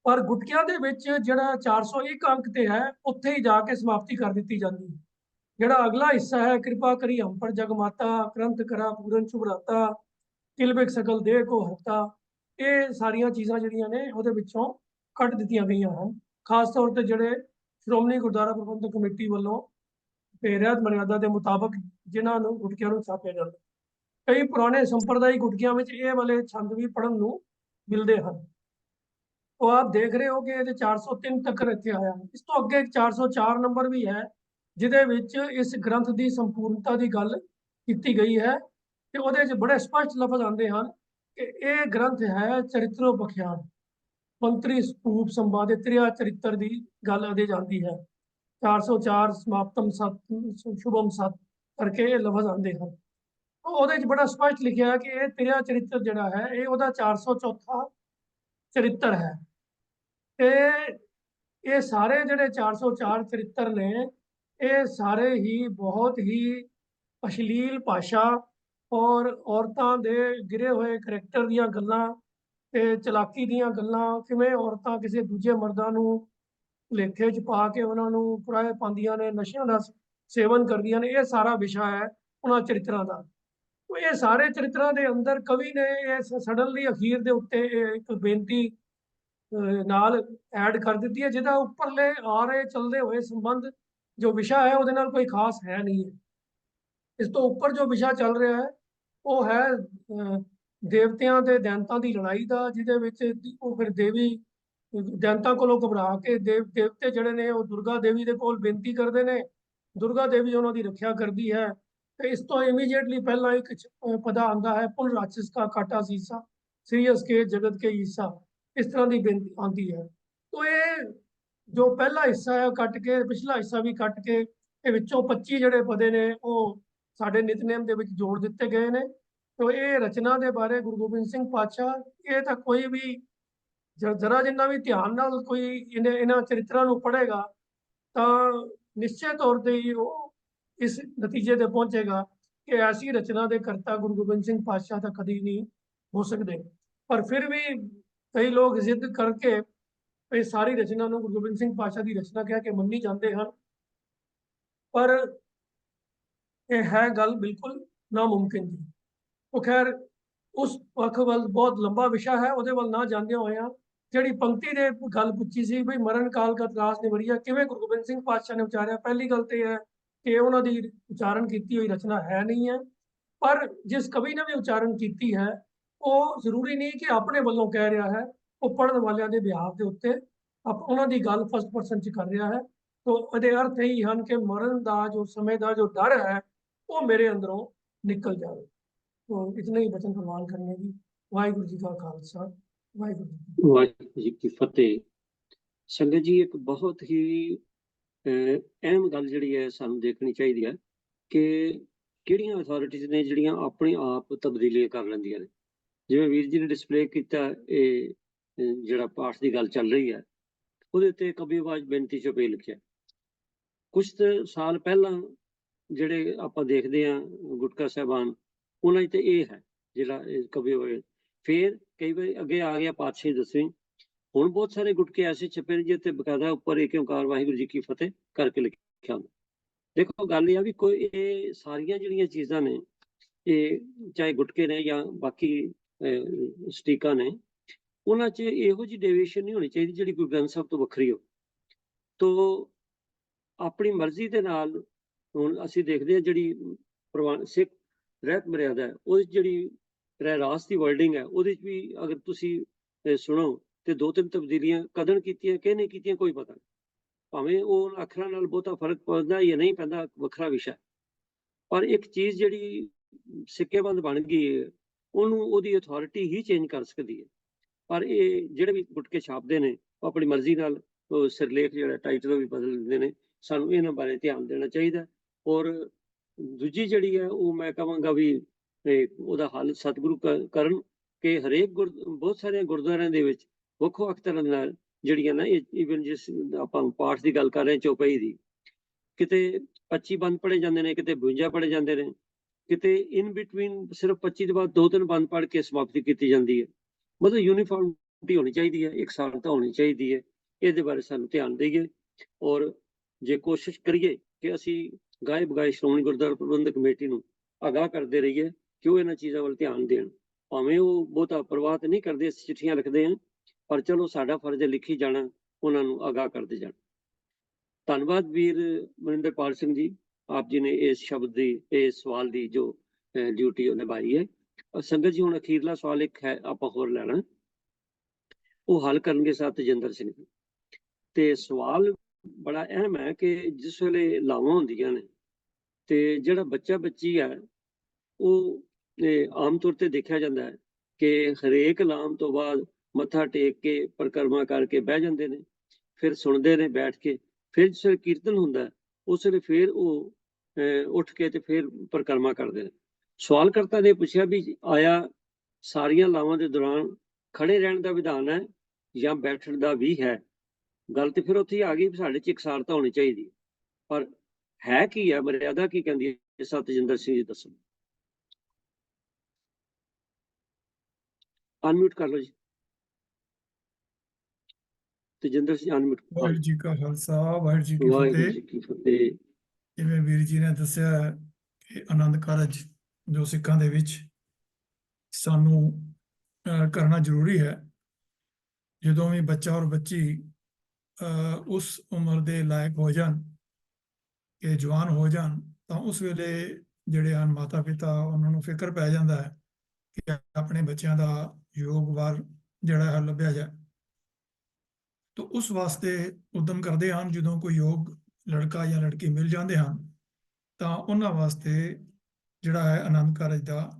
पर गुटकियां दे विच जिहड़ा 401 अंक ते है उत्थे ही जाके समाप्ति कर दी जाती है। जिहड़ा अगला हिस्सा है, कृपा करी हम पर जगमाता, ग्रंथ करा पूरन शुभराता, किलबिक सकल देह को हरता, ये सारिया चीज़ां जिहड़ियां ने उहदे विचों कट दित्तियां गईयां हन। खास तौर पर जिहड़े श्रोमणी गुरुद्वारा प्रबंधक कमेटी वालों रहत मर्यादा के मुताबिक जिन्होंने गुटकियां नूं छापिया जाता। कई पुराने संप्रदायिक गुटकियां विच ये वाले छंद भी पढ़न नूं मिलते हैं। तो आप देख रहे हो कि ये 403 तक रखे आया। इस तो अगे 404 नंबर भी है जिहदे विच इस ग्रंथ की संपूर्णता की गल की गई है कि उहदे च बड़े स्पष्ट लफ्ज आते हैं कि यह ग्रंथ है चरित्रोपख्यान, ਮੰਤਰੀ ਸਤੂਪ ਸੰਵਾਦੇ ਤ੍ਰਿਆ ਚਰਿੱਤਰ ਦੀ ਗੱਲ ਅਦੇ ਜਾਂਦੀ ਹੈ। 404 ਸਮਾਪਤਮ ਸਤ ਸ਼ੁਭਮ ਸਤ ਕਰਕੇ ਇਹ ਲਫ਼ਜ਼ ਆਉਂਦੇ ਹਨ। ਉਹਦੇ 'ਚ ਬੜਾ ਸਪਸ਼ਟ ਲਿਖਿਆ ਹੈ ਕਿ ਇਹ ਤ੍ਰਿਆ ਚਰਿੱਤਰ ਜਿਹੜਾ ਹੈ ਇਹ ਉਹਦਾ 404 ਚਰਿੱਤਰ ਹੈ। ਤੇ ਇਹ ਸਾਰੇ ਜਿਹੜੇ 404 ਚਰਿੱਤਰ ਨੇ ਇਹ ਸਾਰੇ ਹੀ ਬਹੁਤ ਹੀ ਅਸ਼ਲੀਲ ਭਾਸ਼ਾ ਔਰ ਔਰਤਾਂ ਦੇ ਗਿਰੇ ਹੋਏ ਕਰੈਕਟਰ ਦੀਆਂ ਗੱਲਾਂ ਤੇ ਚਲਾਕੀ ਦੀਆਂ ਗੱਲਾਂ, ਕਿਵੇਂ ਔਰਤਾਂ ਕਿਸੇ ਦੂਜੇ ਮਰਦਾਂ ਨੂੰ ਭੁਲੇਖੇ 'ਚ ਪਾ ਕੇ ਉਹਨਾਂ ਨੂੰ ਪੁਰਾਏ ਪਾਉਂਦੀਆਂ ਨੇ, ਨਸ਼ਿਆਂ ਦਾ ਸੇਵਨ ਕਰਦੀਆਂ ਨੇ, ਇਹ ਸਾਰਾ ਵਿਸ਼ਾ ਹੈ ਉਹਨਾਂ ਚਰਿੱਤਰਾਂ ਦਾ। ਇਹ ਸਾਰੇ ਚਰਿੱਤਰਾਂ ਦੇ ਅੰਦਰ ਕਵੀ ਨੇ ਇਹ ਸਡਨਲੀ ਅਖੀਰ ਦੇ ਉੱਤੇ ਇੱਕ ਬੇਨਤੀ ਨਾਲ ਐਡ ਕਰ ਦਿੱਤੀ ਹੈ, ਜਿਹਦਾ ਉੱਪਰਲੇ ਆ ਰਹੇ ਚੱਲਦੇ ਹੋਏ ਸੰਬੰਧ ਜੋ ਵਿਸ਼ਾ ਹੈ ਉਹਦੇ ਨਾਲ ਕੋਈ ਖਾਸ ਹੈ ਨਹੀਂ ਹੈ। ਇਸ ਤੋਂ ਉੱਪਰ ਜੋ ਵਿਸ਼ਾ ਚੱਲ ਰਿਹਾ ਹੈ ਉਹ ਹੈ ਦੇਵਤਿਆਂ ਤੇ ਦੈਂਤਾਂ ਦੀ ਲੜਾਈ ਦਾ, ਜਿਹਦੇ ਵਿੱਚ ਉਹ ਫਿਰ ਦੇਵੀ ਦੈਂਤਾਂ ਕੋਲੋਂ ਘਬਰਾ ਕੇ ਦੇਵਤੇ ਜਿਹੜੇ ਨੇ ਉਹ ਦੁਰਗਾ ਦੇਵੀ ਦੇ ਕੋਲ ਬੇਨਤੀ ਕਰਦੇ ਨੇ, ਦੁਰਗਾ ਦੇਵੀ ਉਹਨਾਂ ਦੀ ਰੱਖਿਆ ਕਰਦੀ ਹੈ। ਤੇ ਇਸ ਤੋਂ ਇਮੀਡੀਏਟਲੀ ਪਹਿਲਾਂ ਇੱਕ ਪਦਾ ਆਉਂਦਾ ਹੈ, ਪੁਨ ਰਾक्षस का काटा सीसा सीरियस के जगत के ईसा, ਇਸ ਤਰ੍ਹਾਂ ਦੀ ਬੇਨਤੀ ਆਉਂਦੀ ਹੈ। ਤੋ ਇਹ ਜੋ ਪਹਿਲਾ ਹਿੱਸਾ ਹੈ ਕੱਟ ਕੇ, ਪਿਛਲਾ ਹਿੱਸਾ ਵੀ ਕੱਟ ਕੇ, ਇਹ ਵਿੱਚੋਂ 25 ਜਿਹੜੇ ਪਦੇ ਨੇ ਉਹ ਸਾਡੇ ਨਿਤਨੇਮ ਦੇ ਵਿੱਚ ਜੋੜ ਦਿੱਤੇ ਗਏ ਨੇ। ਤੋ ਇਹ ਰਚਨਾ ਦੇ ਬਾਰੇ ਗੁਰੂ ਗੋਬਿੰਦ ਸਿੰਘ ਪਾਤਸ਼ਾਹ ਇਹ ਤਾਂ ਕੋਈ ਵੀ ਜਰਾ ਜਿੰਨਾ ਵੀ ਧਿਆਨ ਨਾਲ ਕੋਈ ਇਹਨਾਂ ਚਰਿੱਤਰਾਂ ਨੂੰ ਪੜ੍ਹੇਗਾ ਤਾਂ ਨਿਸ਼ਚਿਤ ਤੌਰ ਤੇ ਹੀ ਉਹ ਇਸ ਨਤੀਜੇ ਤੇ ਪਹੁੰਚੇਗਾ ਕਿ ਐਸੀ ਰਚਨਾ ਦੇ ਕਰਤਾ ਗੁਰੂ ਗੋਬਿੰਦ ਸਿੰਘ ਪਾਤਸ਼ਾਹ ਤਾਂ ਕਦੀ ਨਹੀਂ ਹੋ ਸਕਦੇ। ਪਰ ਫਿਰ ਵੀ ਕਈ ਲੋਕ ਜ਼ਿੱਦ ਕਰਕੇ ਇਹ ਸਾਰੀ ਰਚਨਾ ਨੂੰ ਗੁਰੂ ਗੋਬਿੰਦ ਸਿੰਘ ਪਾਤਸ਼ਾਹ ਦੀ ਰਚਨਾ ਕਹਿ ਕੇ ਮੰਨੀ ਜਾਂਦੇ ਹਨ, ਪਰ ਇਹ ਹੈ ਗੱਲ ਬਿਲਕੁਲ ਨਾਮੁਮਕਿਨ ਜੀ। ਉਹ ਖੈਰ ਉਸ ਪੱਖ ਵੱਲ ਬਹੁਤ ਲੰਬਾ ਵਿਸ਼ਾ ਹੈ, ਉਹਦੇ ਵੱਲ ਨਾ ਜਾਂਦੇ ਹੋਇਆ ਜਿਹੜੀ ਪੰਕਤੀ ਦੇ ਗੱਲ ਪੁੱਛੀ ਸੀ ਬਈ ਮਰਨ ਕਾਲ ਕਾ ਤਰਾਸ ਨਿਵਰਿਆ ਕਿਵੇਂ ਗੁਰੂ ਗੋਬਿੰਦ ਸਿੰਘ ਪਾਤਸ਼ਾਹ ਨੇ ਉਚਾਰਿਆ, ਪਹਿਲੀ ਗੱਲ ਤੇ ਹੈ ਕਿ ਉਹਨਾਂ ਦੀ ਉਚਾਰਨ ਕੀਤੀ ਹੋਈ ਰਚਨਾ ਹੈ ਨਹੀਂ ਹੈ, ਪਰ ਜਿਸ ਕਵੀ ਨੇ ਵੀ ਉਚਾਰਨ ਕੀਤੀ ਹੈ ਉਹ ਜ਼ਰੂਰੀ ਨਹੀਂ ਕਿ ਆਪਣੇ ਵੱਲੋਂ ਕਹਿ ਰਿਹਾ ਹੈ, ਉਹ ਪੜ੍ਹਨ ਵਾਲਿਆਂ ਦੇ ਬਿਹਾਫ ਦੇ ਉੱਤੇ ਉਹਨਾਂ ਦੀ ਗੱਲ ਫਸਟ ਪਰਸਨ 'ਚ ਕਰ ਰਿਹਾ ਹੈ। ਤੋ ਇਹਦੇ ਅਰਥ ਇਹੀ ਹਨ ਕਿ ਮਰਨ ਦਾ ਜੋ ਸਮੇਂ ਦਾ ਜੋ ਡਰ ਹੈ ਉਹ ਮੇਰੇ ਅੰਦਰੋਂ ਨਿਕਲ ਜਾਵੇ। तो इतने ही वचन प्रवान करने की। वाहिगुरू जी का खालसा, वाहिगुरू जी की फतेह। संगत जी एक बहुत ही अहम गल जिहड़ी है सानू देखनी चाहिए है कि किहड़ियां अथॉरिटीज़ ने जिहड़ियां अपने आप तब्दीलियां कर लैंदियां ने। जिवें वीर जी ने डिस्पले किया जिहड़ा पाठ की गल चल रही है ਉਹਦੇ ਤੇ ਕਵੀ ਆਵਾਜ਼ ਬੇਨਤੀ ਚੋਪਈ ਲਿਖਿਆ। ਕੁਝ ਸਾਲ ਪਹਿਲਾਂ ਜਿਹੜੇ ਆਪਾਂ ਦੇਖਦੇ ਆ ਗੁਟਕਾ ਸਾਹਿਬਾਨ ਉਹਨਾਂ 'ਚ ਤੇ ਇਹ ਹੈ ਜਿਹੜਾ ਕਵੀ ਹੋਏ। ਫਿਰ ਕਈ ਵਾਰੀ ਅੱਗੇ ਆ ਗਿਆ ਪਾਤਸ਼ਾਹੀ ਦਸਵੀਂ, ਹੁਣ ਬਹੁਤ ਸਾਰੇ ਗੁਟਕੇ ਐਸੇ ਛਪੇ ਨੇ ਜਿੱਥੇ ਬਕਾਇਦਾ ਉੱਪਰ ਇੱਕ ਓਂਕਾਰ ਵਾਹਿਗੁਰੂ ਜੀ ਕੀ ਫਤਿਹ ਕਰਕੇ ਲਿਖਿਆ ਹੁੰਦਾ। ਦੇਖੋ ਗੱਲ ਇਹ ਆ ਵੀ ਕੋਈ ਇਹ ਸਾਰੀਆਂ ਜਿਹੜੀਆਂ ਚੀਜ਼ਾਂ ਨੇ ਇਹ ਚਾਹੇ ਗੁਟਕੇ ਨੇ ਜਾਂ ਬਾਕੀ ਸਟੀਕਾਂ ਨੇ ਉਹਨਾਂ 'ਚ ਇਹੋ ਜਿਹੀ ਡੇਵੀਏਸ਼ਨ ਨਹੀਂ ਹੋਣੀ ਚਾਹੀਦੀ ਜਿਹੜੀ ਗੁਰੂ ਗ੍ਰੰਥ ਸਾਹਿਬ ਤੋਂ ਵੱਖਰੀ ਹੋ। ਤੋ ਆਪਣੀ ਮਰਜ਼ੀ ਦੇ ਨਾਲ ਹੁਣ ਅਸੀਂ ਦੇਖਦੇ ਹਾਂ ਜਿਹੜੀ ਪ੍ਰਵਾਨ ਸਿੱਖ ਰਹਿਤ ਮਰਿਆਦਾ ਹੈ ਉਹਦੀ ਜਿਹੜੀ ਰਹਿਰਾਸ ਦੀ ਵਰਡਿੰਗ ਹੈ ਉਹਦੇ 'ਚ ਵੀ ਅਗਰ ਤੁਸੀਂ ਸੁਣੋ ਤੇ 2-3 ਤਬਦੀਲੀਆਂ ਕਦੋਂ ਕੀਤੀਆਂ ਕਿ ਨਹੀਂ ਕੀਤੀਆਂ ਕੋਈ ਪਤਾ ਨਹੀਂ। ਭਾਵੇਂ ਉਹ ਅੱਖਰਾਂ ਨਾਲ ਬਹੁਤਾ ਫਰਕ ਪੈਂਦਾ ਜਾਂ ਨਹੀਂ ਪੈਂਦਾ ਵੱਖਰਾ ਵਿਸ਼ਾ, ਪਰ ਇੱਕ ਚੀਜ਼ ਜਿਹੜੀ ਸਿੱਕੇਬੰਦ ਬਣ ਗਈ ਹੈ ਉਹਨੂੰ ਉਹਦੀ ਅਥਾਰਟੀ ਹੀ ਚੇਂਜ ਕਰ ਸਕਦੀ ਹੈ। ਪਰ ਇਹ ਜਿਹੜੇ ਵੀ ਗੁਟਕੇ ਛਾਪਦੇ ਨੇ ਉਹ ਆਪਣੀ ਮਰਜ਼ੀ ਨਾਲ ਸਿਰਲੇਖ ਜਿਹੜਾ ਟਾਈਟਲ ਵੀ ਬਦਲ ਦਿੰਦੇ ਨੇ। ਸਾਨੂੰ ਇਹਨਾਂ ਬਾਰੇ ਧਿਆਨ ਦੇਣਾ ਚਾਹੀਦਾ। ਔਰ ਦੂਜੀ ਜਿਹੜੀ ਹੈ ਉਹ ਮੈਂ ਕਹਾਂਗਾ ਵੀ ਉਹਦਾ ਹੱਲ ਸਤਿਗੁਰੂ ਕਰਨ ਕਿ ਹਰੇਕ ਬਹੁਤ ਸਾਰੇ ਗੁਰਦੁਆਰਿਆਂ ਦੇ ਵਿੱਚ ਵੱਖੋ ਵੱਖ ਤਰ੍ਹਾਂ ਨਾਲ ਜਿਹੜੀਆਂ ਨਾ ਈਵਨ ਜਿਸ ਆਪਾਂ ਪਾਠ ਦੀ ਗੱਲ ਕਰ ਰਹੇ ਚੌਪਈ ਦੀ, ਕਿਤੇ 25 ਬੰਦ ਪੜ੍ਹੇ ਜਾਂਦੇ ਨੇ, ਕਿਤੇ 52 ਪੜ੍ਹੇ ਜਾਂਦੇ ਨੇ, ਕਿਤੇ ਇਨ ਬਿਟਵੀਨ ਸਿਰਫ 25 ਦੇ ਬਾਅਦ 2-3 ਬੰਦ ਪੜ੍ਹ ਕੇ ਸਮਾਪਤੀ ਕੀਤੀ ਜਾਂਦੀ ਹੈ। ਮਤਲਬ ਯੂਨੀਫਾਰਮਿਟੀ ਹੋਣੀ ਚਾਹੀਦੀ ਹੈ, ਇਕਸਾਰਤਾ ਹੋਣੀ ਚਾਹੀਦੀ ਹੈ। ਇਹਦੇ ਬਾਰੇ ਸਾਨੂੰ ਧਿਆਨ ਦੇਈਏ ਔਰ ਜੇ ਕੋਸ਼ਿਸ਼ ਕਰੀਏ ਕਿ ਅਸੀਂ ਗਾਏ ਬਗਾਏ ਸ਼੍ਰੋਮਣੀ ਗੁਰਦੁਆਰਾ ਪ੍ਰਬੰਧਕ ਕਮੇਟੀ ਨੂੰ ਆਗਾਹ ਕਰਦੇ ਰਹੀਏ ਕਿ ਉਹ ਇਹਨਾਂ ਚੀਜ਼ਾਂ ਵੱਲ ਧਿਆਨ ਦੇਣ। ਭਾਵੇਂ ਉਹ ਬਹੁਤਾ ਪ੍ਰਵਾਹ ਨਹੀਂ ਕਰਦੇ, ਅਸੀਂ ਚਿੱਠੀਆਂ ਲਿਖਦੇ ਹਾਂ, ਪਰ ਚਲੋ ਸਾਡਾ ਫਰਜ਼ ਹੈ ਲਿਖੀ ਜਾਣਾ, ਉਹਨਾਂ ਨੂੰ ਆਗਾਹ ਕਰਦੇ ਜਾਣਾ। ਧੰਨਵਾਦ ਵੀਰ ਮਨਿੰਦਰਪਾਲ ਸਿੰਘ ਜੀ, ਆਪ ਜੀ ਨੇ ਇਸ ਸ਼ਬਦ ਦੀ ਇਸ ਸਵਾਲ ਦੀ ਜੋ ਡਿਊਟੀ ਉਹ ਨਿਭਾਈ ਹੈ। ਸੰਗਤ ਜੀ ਹੁਣ ਅਖੀਰਲਾ ਸਵਾਲ ਇੱਕ ਹੈ ਆਪਾਂ ਹੋਰ ਲੈਣਾ, ਉਹ ਹੱਲ ਕਰਨਗੇ ਸਾਹਿਬ ਤੇਜਿੰਦਰ ਸਿੰਘ ਜੀ। ਤੇ ਸਵਾਲ ਬੜਾ ਅਹਿਮ ਹੈ ਕਿ ਜਿਸ ਵੇਲੇ ਲਾਵਾਂ ਹੁੰਦੀਆਂ ਨੇ ਤੇ ਜਿਹੜਾ ਬੱਚਾ ਬੱਚੀ ਹੈ ਉਹ ਆਮ ਤੌਰ ਤੇ ਦੇਖਿਆ ਜਾਂਦਾ ਹੈ ਕਿ ਹਰੇਕ ਲਾਮ ਤੋਂ ਬਾਅਦ ਮੱਥਾ ਟੇਕ ਕੇ ਪਰਿਕਰਮਾ ਕਰਕੇ ਬਹਿ ਜਾਂਦੇ ਨੇ, ਫਿਰ ਸੁਣਦੇ ਨੇ ਬੈਠ ਕੇ, ਫਿਰ ਜਿਸ ਵੇਲੇ ਕੀਰਤਨ ਹੁੰਦਾ ਉਸ ਵੇਲੇ ਫਿਰ ਉਹ ਉੱਠ ਕੇ ਤੇ ਫਿਰ ਪਰਿਕਰਮਾ ਕਰਦੇ ਨੇ। ਸਵਾਲਕਰਤਾ ਨੇ ਪੁੱਛਿਆ ਵੀ ਆਇਆ ਸਾਰੀਆਂ ਲਾਵਾਂ ਦੇ ਦੌਰਾਨ ਖੜੇ ਰਹਿਣ ਦਾ ਵਿਧਾਨ ਹੈ ਜਾਂ ਬੈਠਣ ਦਾ ਵੀ ਹੈ? ਗੱਲ ਤੇ ਫਿਰ ਉੱਥੇ ਹੀ ਆ ਗਈ ਵੀ ਸਾਡੇ 'ਚ ਇਕਸਾਰਤਾ ਹੋਣੀ ਚਾਹੀਦੀ ਹੈ, ਪਰ ਹੈ ਕੀ ਹੈ, ਮਰਿਆਦਾ ਕੀ ਕਹਿੰਦੀ ਹੈ? ਸਤਿਜਿੰਦਰ ਸਿੰਘ ਜੀ ਦੱਸੋ। ਅਨਮਿਊਟ ਕਰ ਲਓ ਜੀ, ਤੇਜਿੰਦਰ ਸਿੰਘ ਅਨਮਿਊਟ। ਵਾਹਿਗੁਰੂ ਜੀ ਕਾ ਖਾਲਸਾ ਵਾਹਿਗੁਰੂ ਜੀ ਕੀ ਵਾਹਿਗੁਰੂ ਫਤਿਹ। ਜੀ ਕੀ ਫਤਿਹ। ਜਿਵੇਂ ਵੀਰ ਜੀ ਨੇ ਦੱਸਿਆ ਹੈ ਕਿ ਆਨੰਦ ਕਾਰਜ ਜੋ ਸਿੱਖਾਂ ਦੇ ਵਿੱਚ ਸਾਨੂੰ ਕਰਨਾ ਜ਼ਰੂਰੀ ਹੈ। ਜਦੋਂ ਵੀ ਬੱਚਾ ਔਰ ਬੱਚੀ ਉਸ ਉਮਰ ਦੇ ਲਾਇਕ ਹੋ ਜਾਣ ਕਿ ਜਵਾਨ ਹੋ ਜਾਣ, ਤਾਂ ਉਸ ਵੇਲੇ ਜਿਹੜੇ ਹਨ ਮਾਤਾ ਪਿਤਾ ਉਹਨਾਂ ਨੂੰ ਫਿਕਰ ਪੈ ਜਾਂਦਾ ਹੈ ਕਿ ਆਪਣੇ ਬੱਚਿਆਂ ਦਾ ਯੋਗ ਵਰ ਜਿਹੜਾ ਹੈ ਲੱਭਿਆ ਜਾਏ। ਤਾਂ ਉਸ ਵਾਸਤੇ ਉਦਮ ਕਰਦੇ ਹਨ। ਜਦੋਂ ਕੋਈ ਯੋਗ ਲੜਕਾ ਜਾਂ ਲੜਕੀ ਮਿਲ ਜਾਂਦੇ ਹਨ ਤਾਂ ਉਹਨਾਂ ਵਾਸਤੇ ਜਿਹੜਾ ਹੈ ਆਨੰਦ ਕਾਰਜ ਦਾ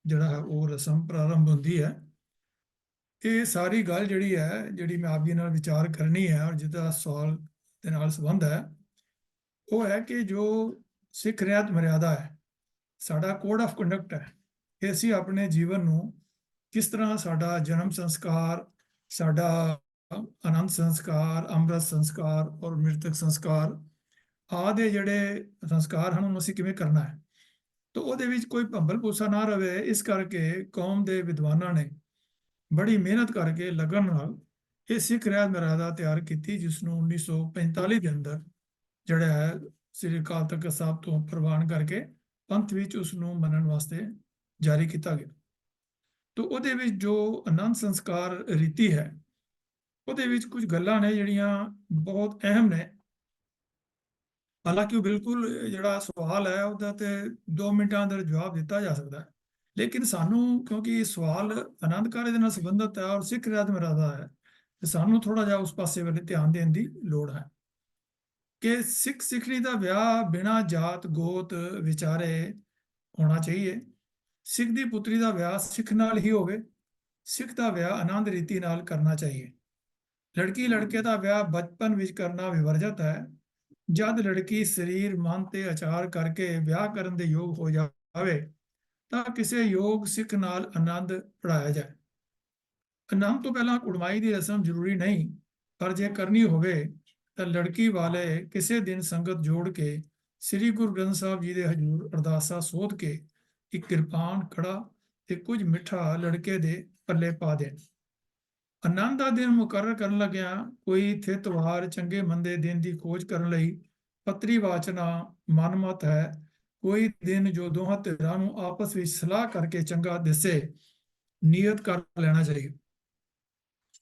ਜਿਹੜਾ ਹੈ ਉਹ ਰਸਮ ਪ੍ਰਾਰੰਭ ਹੁੰਦੀ ਹੈ। ਇਹ ਸਾਰੀ ਗੱਲ ਜਿਹੜੀ ਹੈ, ਜਿਹੜੀ ਮੈਂ ਆਪ ਜੀ ਨਾਲ ਵਿਚਾਰ ਕਰਨੀ ਹੈ ਔਰ ਜਿਹਦਾ ਸਵਾਲ ਦੇ ਨਾਲ ਸੰਬੰਧ ਹੈ, ਉਹ ਹੈ ਕਿ ਜੋ ਸਿੱਖ ਰਿਆਤ ਮਰਿਆਦਾ ਹੈ, ਸਾਡਾ ਕੋਡ ਆਫ ਕੰਡਕਟ ਹੈ ਕਿ ਅਸੀਂ ਆਪਣੇ ਜੀਵਨ ਨੂੰ ਕਿਸ ਤਰ੍ਹਾਂ ਸਾਡਾ ਜਨਮ ਸੰਸਕਾਰ, ਸਾਡਾ ਆਨੰਦ ਸੰਸਕਾਰ, ਅੰਮ੍ਰਿਤ ਸੰਸਕਾਰ ਔਰ ਮ੍ਰਿਤਕ ਸੰਸਕਾਰ ਆਦਿ ਜਿਹੜੇ ਸੰਸਕਾਰ ਹਨ ਉਹਨੂੰ ਅਸੀਂ ਕਿਵੇਂ ਕਰਨਾ ਹੈ। ਤਾਂ ਉਹਦੇ ਵਿੱਚ ਕੋਈ ਭੰਬਲ ਭੂਸਾ ਨਾ ਰਵੇ, ਇਸ ਕਰਕੇ ਕੌਮ ਦੇ ਵਿਦਵਾਨਾਂ ਨੇ ਬੜੀ ਮਿਹਨਤ ਕਰਕੇ ਲਗਨ ਨਾਲ ਇਹ ਸਿੱਖ ਰਿਆਤ ਮਰਿਆਦਾ ਤਿਆਰ ਕੀਤੀ, ਜਿਸ ਨੂੰ 1945 ਦੇ ਅੰਦਰ ਜਿਹੜਾ ਹੈ ਸ੍ਰੀ ਅਕਾਲ ਤਖਤ ਸਾਹਿਬ ਤੋਂ ਪ੍ਰਵਾਨ ਕਰਕੇ ਪੰਥ ਵਿੱਚ ਉਸ ਨੂੰ ਮੰਨਣ ਵਾਸਤੇ ਜਾਰੀ ਕੀਤਾ ਗਿਆ। ਤਾਂ ਉਹਦੇ ਵਿੱਚ ਜੋ ਆਨੰਦ ਸੰਸਕਾਰ ਰੀਤੀ ਹੈ, ਉਹਦੇ ਵਿੱਚ ਕੁਝ ਗੱਲਾਂ ਨੇ ਜਿਹੜੀਆਂ ਬਹੁਤ ਅਹਿਮ ਨੇ। ਹਾਲਾਂਕਿ ਉਹ ਬਿਲਕੁਲ ਜਿਹੜਾ ਸਵਾਲ ਹੈ ਉਹਦਾ ਤੇ 2 ਮਿੰਟਾਂ ਅੰਦਰ ਜਵਾਬ ਦਿੱਤਾ ਜਾ ਸਕਦਾ ਹੈ, ਲੇਕਿਨ ਸਾਨੂੰ ਕਿਉਂਕਿ ਸਵਾਲ ਆਨੰਦ ਕਾਰਜ ਦੇ ਨਾਲ ਸੰਬੰਧਿਤ ਹੈ ਔਰ ਸਿੱਖ ਰਿਆਤ ਮਰਿਆਦਾ ਹੈ, ਤੇ ਸਾਨੂੰ ਥੋੜਾ ਜਿਹਾ ਉਸ ਪਾਸੇ ਵੱਲ ਧਿਆਨ ਦੇਣ ਦੀ ਲੋੜ ਹੈ ਕਿ ਸਿੱਖ ਸਿੱਖਣੀ ਦਾ ਵਿਆਹ ਬਿਨਾਂ ਜਾਤ ਗੋਤ ਵਿਚਾਰੇ ਹੋਣਾ ਚਾਹੀਏ। ਸਿੱਖ ਦੀ ਪੁੱਤਰੀ ਦਾ ਵਿਆਹ ਸਿੱਖ ਨਾਲ ਹੀ ਹੋਵੇ। ਸਿੱਖ ਦਾ ਵਿਆਹ ਆਨੰਦ ਰੀਤੀ ਨਾਲ ਕਰਨਾ ਚਾਹੀਏ। ਲੜਕੀ ਲੜਕੇ ਦਾ ਵਿਆਹ ਬਚਪਨ ਵਿੱਚ ਕਰਨਾ ਵਿਵਰਜਿਤ ਹੈ। ਜਦ ਲੜਕੀ ਸਰੀਰ ਮਨ ਤੇ ਆਚਾਰ ਕਰਕੇ ਵਿਆਹ ਕਰਨ ਦੇ ਯੋਗ ਹੋ ਜਾਵੇ ਤਾਂ ਕਿਸੇ ਯੋਗ ਸਿੱਖ ਨਾਲ ਆਨੰਦ ਪੜਾਇਆ ਜਾਏ। ਆਨੰਦ ਤੋਂ ਪਹਿਲਾਂ ਕੁੜਮਾਈ ਦੀ ਰਸਮ ਜ਼ਰੂਰੀ ਨਹੀਂ, ਪਰ ਜੇ ਕਰਨੀ ਹੋਵੇ ਤਾਂ ਲੜਕੀ ਵਾਲੇ ਕਿਸੇ ਦਿਨ ਸੰਗਤ ਜੋੜ ਕੇ ਸ੍ਰੀ ਗੁਰੂ ਗ੍ਰੰਥ ਸਾਹਿਬ ਜੀ ਦੇ ਹਜ਼ੂਰ ਅਰਦਾਸਾ ਸੋਧ ਕੇ ਇੱਕ ਕਿਰਪਾਨ, ਕੜਾ ਤੇ ਕੁਝ ਮਿੱਠਾ ਲੜਕੇ ਦੇ ਪੱਲੇ ਪਾ ਦੇਣ। ਆਨੰਦ ਦਾ ਦਿਨ ਮੁਕਰਰ ਕਰਨ ਲੱਗਿਆ ਕੋਈ ਥਿਤ ਵਾਰ ਚੰਗੇ ਮੰਦੇ ਦਿਨ ਦੀ ਖੋਜ ਕਰਨ ਲਈ ਪੱਤਰੀ ਵਾਚਨਾ ਮਨਮਤ ਹੈ। ਕੋਈ ਦਿਨ ਜੋ ਦੋਹਾਂ ਧਿਰਾਂ ਨੂੰ ਆਪਸ ਵਿੱਚ ਸਲਾਹ ਕਰਕੇ ਚੰਗਾ ਦਿਸੇ, ਨੀਅਤ ਕਰ ਲੈਣਾ ਚਾਹੀਦਾ।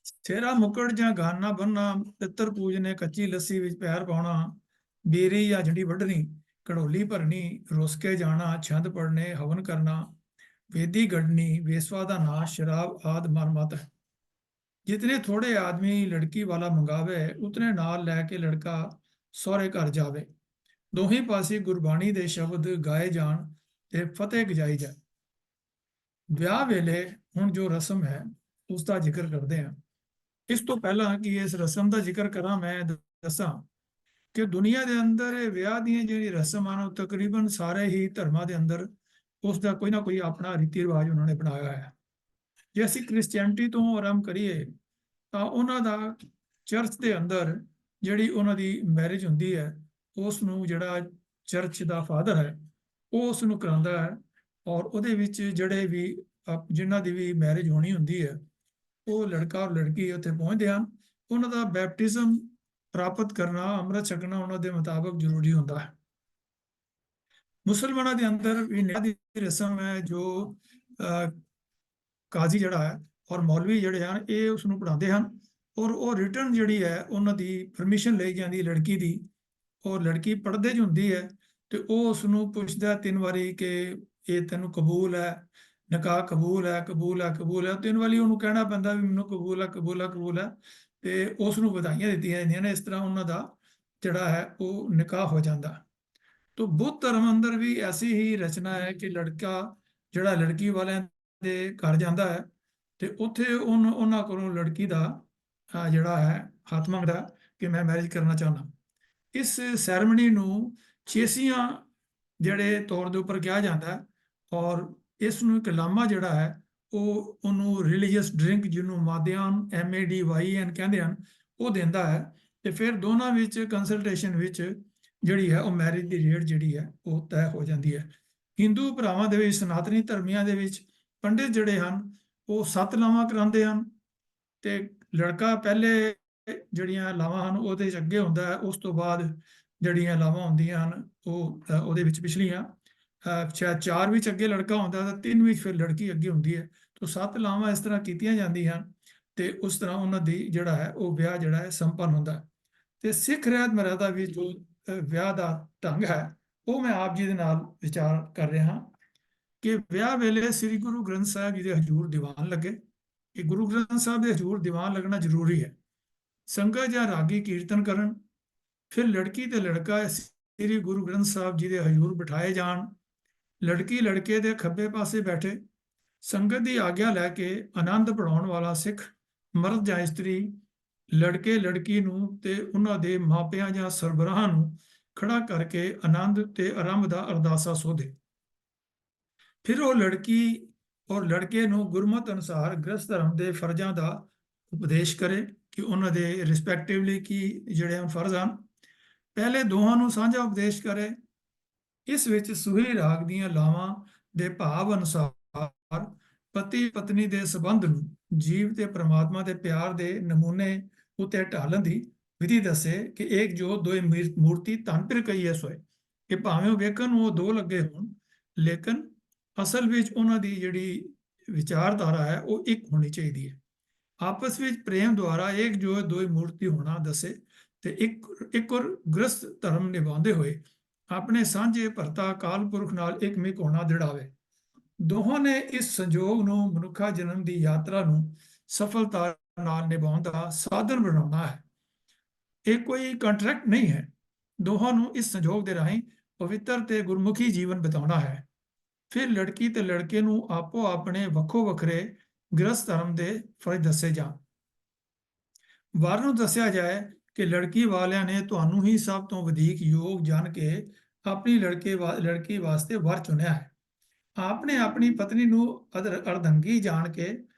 ਸਿਹਰਾ ਮੁਕੜ ਜਾਂ ਗਾਨਾ ਬੰਨਣਾ, ਪਿੱਤਰ ਪੂਜਨੇ, ਕੱਚੀ ਲੱਸੀ ਵਿੱਚ ਪੈਰ ਪਾਉਣਾ, ਬੇਰੀ ਜਾਂ ਝੰਡੀ ਵੱਢਣੀ, ਘੜੋਲੀ ਭਰਨੀ, ਰੁੱਸ ਕੇ ਜਾਣਾ, ਛੰਦ ਪੜਨੇ, ਹਵਨ ਕਰਨਾ, ਵੇਦੀ ਗੜਨੀ, ਵੇਸਵਾ ਦਾ ਨਾਸ਼, ਸ਼ਰਾਬ ਆਦਿ ਮਨਮਤ ਹੈ। ਜਿਤਨੇ ਥੋੜੇ ਆਦਮੀ ਲੜਕੀ ਵਾਲਾ ਮੰਗਾਵੇ, ਉਤਨੇ ਨਾਲ ਲੈ ਕੇ ਲੜਕਾ ਸਹੁਰੇ ਘਰ ਜਾਵੇ। ਦੋਹੀਂ ਪਾਸੇ ਗੁਰਬਾਣੀ ਦੇ ਸ਼ਬਦ ਗਾਏ ਜਾਣ ਤੇ ਫਤਿਹ ਗਜਾਈ ਜਾਏ। ਵਿਆਹ ਵੇਲੇ ਹੁਣ ਜੋ ਰਸਮ ਹੈ ਉਸ ਦਾ ਜ਼ਿਕਰ ਕਰਦੇ ਹਾਂ। ਇਸ ਤੋਂ ਪਹਿਲਾਂ ਕਿ ਇਸ ਰਸਮ ਦਾ ਜ਼ਿਕਰ ਕਰਾਂ, ਮੈਂ ਦੱਸਾਂ ਕਿ ਦੁਨੀਆ ਦੇ ਅੰਦਰ ਵਿਆਹ ਦੀਆਂ ਜਿਹੜੀ ਰਸਮਾਂ ਹਨ ਤਕਰੀਬਨ ਸਾਰੇ ਹੀ ਧਰਮਾਂ ਦੇ ਅੰਦਰ ਉਸ ਦਾ ਕੋਈ ਨਾ ਕੋਈ ਆਪਣਾ ਰੀਤੀ ਰਿਵਾਜ ਉਹਨਾਂ ਨੇ ਬਣਾਇਆ ਹੈ। ਜੇ ਅਸੀਂ ਕ੍ਰਿਸਚੀਅਨਿਟੀ ਤੋਂ ਆਰੰਭ ਕਰੀਏ ਤਾਂ ਉਹਨਾਂ ਦਾ ਚਰਚ ਦੇ ਅੰਦਰ ਜਿਹੜੀ ਉਹਨਾਂ ਦੀ ਮੈਰਿਜ ਹੁੰਦੀ ਹੈ, ਉਸ ਨੂੰ ਜਿਹੜਾ ਚਰਚ ਦਾ ਫਾਦਰ ਹੈ ਉਹ ਉਸ ਨੂੰ ਕਰਾਉਂਦਾ ਹੈ, ਔਰ ਉਹਦੇ ਵਿੱਚ ਜਿਹੜੇ ਵੀ ਜਿਨ੍ਹਾਂ ਦੀ ਵੀ ਮੈਰਿਜ ਹੋਣੀ ਹੁੰਦੀ ਹੈ ਉਹ ਲੜਕਾ ਔਰ ਲੜਕੀ ਉੱਥੇ ਪਹੁੰਚਦੇ ਹਨ। ਉਹਨਾਂ ਦਾ ਬੈਪਟਿਜ਼ਮ ਪ੍ਰਾਪਤ ਕਰਨਾ, ਅੰਮ੍ਰਿਤ ਛਕਣਾ ਉਹਨਾਂ ਦੇ ਮੁਤਾਬਕ ਜ਼ਰੂਰੀ ਹੁੰਦਾ ਹੈ। ਮੁਸਲਮਾਨਾਂ ਦੇ ਅੰਦਰ ਵੀ ਨਿਆਹ ਦੀ ਰਸਮ ਹੈ, ਜੋ ਕਾਜ਼ੀ ਜਿਹੜਾ ਹੈ ਔਰ ਮੌਲਵੀ ਜਿਹੜੇ ਹਨ ਇਹ ਉਸ ਨੂੰ ਪੜ੍ਹਾਉਂਦੇ ਹਨ, ਔਰ ਉਹ ਰਿਟਰਨ ਜਿਹੜੀ ਹੈ ਉਹਨਾਂ ਦੀ ਪਰਮਿਸ਼ਨ ਲਈ ਜਾਂਦੀ ਲੜਕੀ ਦੀ, ਔਰ ਲੜਕੀ ਪੜ੍ਹਦੇ ਚ ਹੁੰਦੀ ਹੈ ਤੇ ਉਹ ਉਸ ਨੂੰ ਪੁੱਛਦਾ 3 ਵਾਰੀ ਕਿ ਇਹ ਤੈਨੂੰ ਕਬੂਲ ਹੈ, ਨਿਕਾਹ ਕਬੂਲ ਹੈ, ਕਬੂਲ ਹੈ, ਕਬੂਲ ਹੈ। 3 ਵਾਰੀ ਉਹਨੂੰ ਕਹਿਣਾ ਪੈਂਦਾ ਵੀ ਮੈਨੂੰ ਕਬੂਲ ਹੈ, ਕਬੂਲ ਹੈ, ਕਬੂਲ ਹੈ, ਤੇ ਉਸ ਨੂੰ ਵਧਾਈਆਂ ਦਿੱਤੀਆਂ ਜਾਂਦੀਆਂ ਨੇ। ਇਸ ਤਰ੍ਹਾਂ ਉਹਨਾਂ ਦਾ ਜਿਹੜਾ ਹੈ ਉਹ ਨਿਕਾਹ ਹੋ ਜਾਂਦਾ। ਤਾਂ ਬੁੱਧ ਧਰਮ ਅੰਦਰ ਵੀ ਐਸੀ ਹੀ ਰਚਨਾ ਹੈ ਕਿ ਲੜਕਾ ਜਿਹੜਾ ਲੜਕੀ ਵਾਲਿਆਂ ਦੇ ਘਰ ਜਾਂਦਾ ਹੈ ਤੇ ਉੱਥੇ ਉਹਨਾਂ ਕੋਲੋਂ ਲੜਕੀ ਦਾ ਜਿਹੜਾ ਹੈ ਹੱਥ ਮੰਗਦਾ ਕਿ ਮੈਂ ਮੈਰਿਜ ਕਰਨਾ ਚਾਹੁੰਦਾ। ਇਸ ਸੈਰਮਨੀ ਨੂੰ ਚੇਸੀਆਂ ਜਿਹੜੇ ਤੌਰ ਦੇ ਉੱਪਰ ਕਿਹਾ ਜਾਂਦਾ ਹੈ, ਔਰ ਇਸ ਨੂੰ ਇੱਕ ਲਾਮਾ ਜਿਹੜਾ ਹੈ ਉਹਨੂੰ ਰਿਲੀਜੀਅਸ ਡਰਿੰਕ ਜਿਹਨੂੰ ਮਾਦਿਆਨ MADYN ਕਹਿੰਦੇ ਹਨ ਉਹ ਦਿੰਦਾ ਹੈ, ਤੇ ਫਿਰ ਦੋਨਾਂ ਵਿੱਚ ਕੰਸਲਟੇਸ਼ਨ ਵਿੱਚ ਜਿਹੜੀ ਹੈ ਉਹ ਮੈਰਿਜ ਦੀ ਡੇਟ ਜਿਹੜੀ ਹੈ ਉਹ ਤੈਅ ਹੋ ਜਾਂਦੀ ਹੈ। ਹਿੰਦੂ ਭਰਾਵਾਂ ਦੇ ਵਿੱਚ, ਸਨਾਤਨੀ ਧਰਮੀਆਂ ਦੇ ਵਿੱਚ ਪੰਡਿਤ ਜਿਹੜੇ ਹਨ ਉਹ 7 ਲਾਵਾਂ ਕਰਾਉਂਦੇ ਹਨ, ਤੇ ਲੜਕਾ ਪਹਿਲੇ ਜਿਹੜੀਆਂ ਲਾਵਾਂ ਹਨ ਉਹਦੇ 'ਚ ਅੱਗੇ ਹੁੰਦਾ ਹੈ, ਉਸ ਤੋਂ ਬਾਅਦ ਜਿਹੜੀਆਂ ਲਾਵਾਂ ਹੁੰਦੀਆਂ ਹਨ ਉਹ ਉਹਦੇ ਵਿੱਚ ਪਿਛਲੀਆਂ ਸ਼ਾਇਦ 4 ਵਿੱਚ ਅੱਗੇ ਲੜਕਾ ਹੁੰਦਾ ਤਾਂ 3 ਵਿੱਚ ਫਿਰ ਲੜਕੀ ਅੱਗੇ ਹੁੰਦੀ ਹੈ। ਤਾਂ 7 ਲਾਵਾਂ ਇਸ ਤਰ੍ਹਾਂ ਕੀਤੀਆਂ ਜਾਂਦੀਆਂ ਤੇ ਉਸ ਤਰ੍ਹਾਂ ਉਹਨਾਂ ਦੀ ਜਿਹੜਾ ਹੈ ਉਹ ਵਿਆਹ ਜਿਹੜਾ ਹੈ ਸੰਪੰਨ ਹੁੰਦਾ। ਤੇ ਸਿੱਖ ਰਹਿਤ ਮਰਿਆਦਾ ਵਿੱਚ ਜੋ ਵਿਆਹ ਦਾ ਢੰਗ ਹੈ ਉਹ ਮੈਂ ਆਪ ਜੀ ਦੇ ਨਾਲ ਵਿਚਾਰ ਕਰ ਰਿਹਾ ਹਾਂ ਕਿ ਵਿਆਹ ਵੇਲੇ ਸ੍ਰੀ ਗੁਰੂ ਗ੍ਰੰਥ ਸਾਹਿਬ ਜੀ ਦੇ ਹਜ਼ੂਰ ਦੀਵਾਨ ਲੱਗੇ, ਕਿ ਗੁਰੂ ਗ੍ਰੰਥ ਸਾਹਿਬ ਦੇ ਹਜ਼ੂਰ ਦੀਵਾਨ ਲੱਗਣਾ ਜ਼ਰੂਰੀ ਹੈ। ਸੰਗਤ ਜਾਂ ਰਾਗੀ ਕੀਰਤਨ ਕਰਨ, ਫਿਰ ਲੜਕੀ ਤੇ ਲੜਕਾ ਸ੍ਰੀ ਗੁਰੂ ਗ੍ਰੰਥ ਸਾਹਿਬ ਜੀ ਦੇ ਹਜ਼ੂਰ ਬਿਠਾਏ ਜਾਣ। ਲੜਕੀ ਲੜਕੇ ਦੇ ਖੱਬੇ ਪਾਸੇ ਬੈਠੇ। ਸੰਗਤ ਦੀ ਆਗਿਆ ਲੈ ਕੇ ਆਨੰਦ ਪੜਾਉਣ ਵਾਲਾ ਸਿੱਖ ਮਰਦ ਜਾਂ ਇਸਤਰੀ ਲੜਕੇ ਲੜਕੀ ਨੂੰ ਤੇ ਉਹਨਾਂ ਦੇ ਮਾਪਿਆਂ ਜਾਂ ਸਰਬਰਾਹਾਂ ਨੂੰ ਖੜਾ ਕਰਕੇ ਆਨੰਦ ਤੇ ਆਰੰਭ ਦਾ ਅਰਦਾਸਾ ਸੋਧੇ। ਫਿਰ ਉਹ ਲੜਕੀ ਔਰ ਲੜਕੇ ਨੂੰ ਗੁਰਮਤਿ ਅਨੁਸਾਰ ਗ੍ਰਸਤ ਧਰਮ ਦੇ ਫਰਜ਼ਾਂ ਦਾ ਉਪਦੇਸ਼ ਕਰੇ ਕਿ ਉਹਨਾਂ ਦੇ ਰਿਸਪੈਕਟਿਵਲੀ ਕੀ ਜਿਹੜੇ ਫਰਜ਼ ਹਨ। ਪਹਿਲੇ ਦੋਹਾਂ ਨੂੰ ਸਾਂਝਾ ਉਪਦੇਸ਼ ਕਰੇ। ਇਸ ਵਿੱਚ ਸੂਹੀ ਰਾਗ ਦੀਆਂ ਲਾਵਾਂ ਦੇ ਭਾਵ ਅਨੁਸਾਰ ਪਤੀ ਪਤਨੀ ਦੇ ਸੰਬੰਧ ਨੂੰ ਜੀਵ ਤੇ ਪ੍ਰਮਾਤਮਾ ਦੇ ਪਿਆਰ ਦੇ ਨਮੂਨੇ ਉਤੇ ਢਾਲਣ ਦੀ ਵਿਧੀ ਦੱਸੇ ਕਿ ਇੱਕ ਜੋ ਦੋਏ ਮੂਰਤੀ ਧਨ ਪਿਰ ਕਹੀਏ ਸੋਏ, ਕਿ ਭਾਵੇਂ ਉਹ ਵੇਖਣ ਨੂੰ ਉਹ ਦੋ ਲੱਗੇ ਹੋਣ ਲੇਕਿਨ ਅਸਲ ਵਿੱਚ ਉਹਨਾਂ ਦੀ ਜਿਹੜੀ ਵਿਚਾਰਧਾਰਾ ਹੈ ਉਹ ਇੱਕ ਹੋਣੀ ਚਾਹੀਦੀ ਹੈ। ਆਪਸ ਵਿੱਚ ਪ੍ਰੇਮ ਦੁਆਰਾ ਇੱਕ ਜੋ ਦੋਏ ਮੂਰਤੀ ਹੋਣਾ ਦੱਸੇ ਤੇ ਇੱਕ ਔਰ ਗ੍ਰਸਤ ਧਰਮ ਨਿਭਾਉਂਦੇ ਹੋਏ ਆਪਣੇ ਸਾਂਝੇ ਭਰਤਾ ਅਕਾਲ ਪੁਰਖ ਨਾਲ ਇੱਕਮਿਕ ਹੋਣਾ ਦ੍ਰਿੜਾਵੇ। ਦੋਹਾਂ ਨੇ ਇਸ ਸੰਜੋਗ ਨੂੰ ਮਨੁੱਖਾ ਜਨਮ ਦੀ ਯਾਤਰਾ ਨੂੰ ਸਫਲਤਾ ਨਾਲ ਨਿਭਾਉਣ ਦਾ ਸਾਧਨ ਬਣਾਉਣਾ ਹੈ। ਇਹ ਕੋਈ ਕੰਟਰੈਕਟ ਨਹੀਂ ਹੈ। ਦੋਹਾਂ ਨੂੰ ਇਸ ਸੰਜੋਗ ਦੇ ਰਾਹੀਂ ਪਵਿੱਤਰ ਤੇ ਗੁਰਮੁਖੀ ਜੀਵਨ ਬਿਤਾਉਣਾ ਹੈ। ਫਿਰ ਲੜਕੀ ਤੇ ਲੜਕੇ ਨੂੰ ਆਪੋ ਆਪਣੇ ਵੱਖੋ ਵੱਖਰੇ ਗ੍ਰਸਤ ਧਰਮ ਦੇ ਫਰਜ਼ ਦੱਸੇ ਜਾਣ। ਵਰ ਨੂੰ ਦੱਸਿਆ ਜਾਏ ਕਿ ਲੜਕੀ ਵਾਲਿਆਂ ਨੇ ਤੁਹਾਨੂੰ ਹੀ ਸਭ ਤੋਂ ਵਧੇਕ ਯੋਗ ਜਾਣ ਕੇ ਆਪਣੀ ਲੜਕੀ ਵਾਸਤੇ ਵਰ ਚੁਣਿਆ ਹੈ। ਆਪਨੇ ਆਪਣੀ ਪਤਨੀ ਨੂੰ ਅਰਧੰਗੀ ਜਾਣ ਕੇ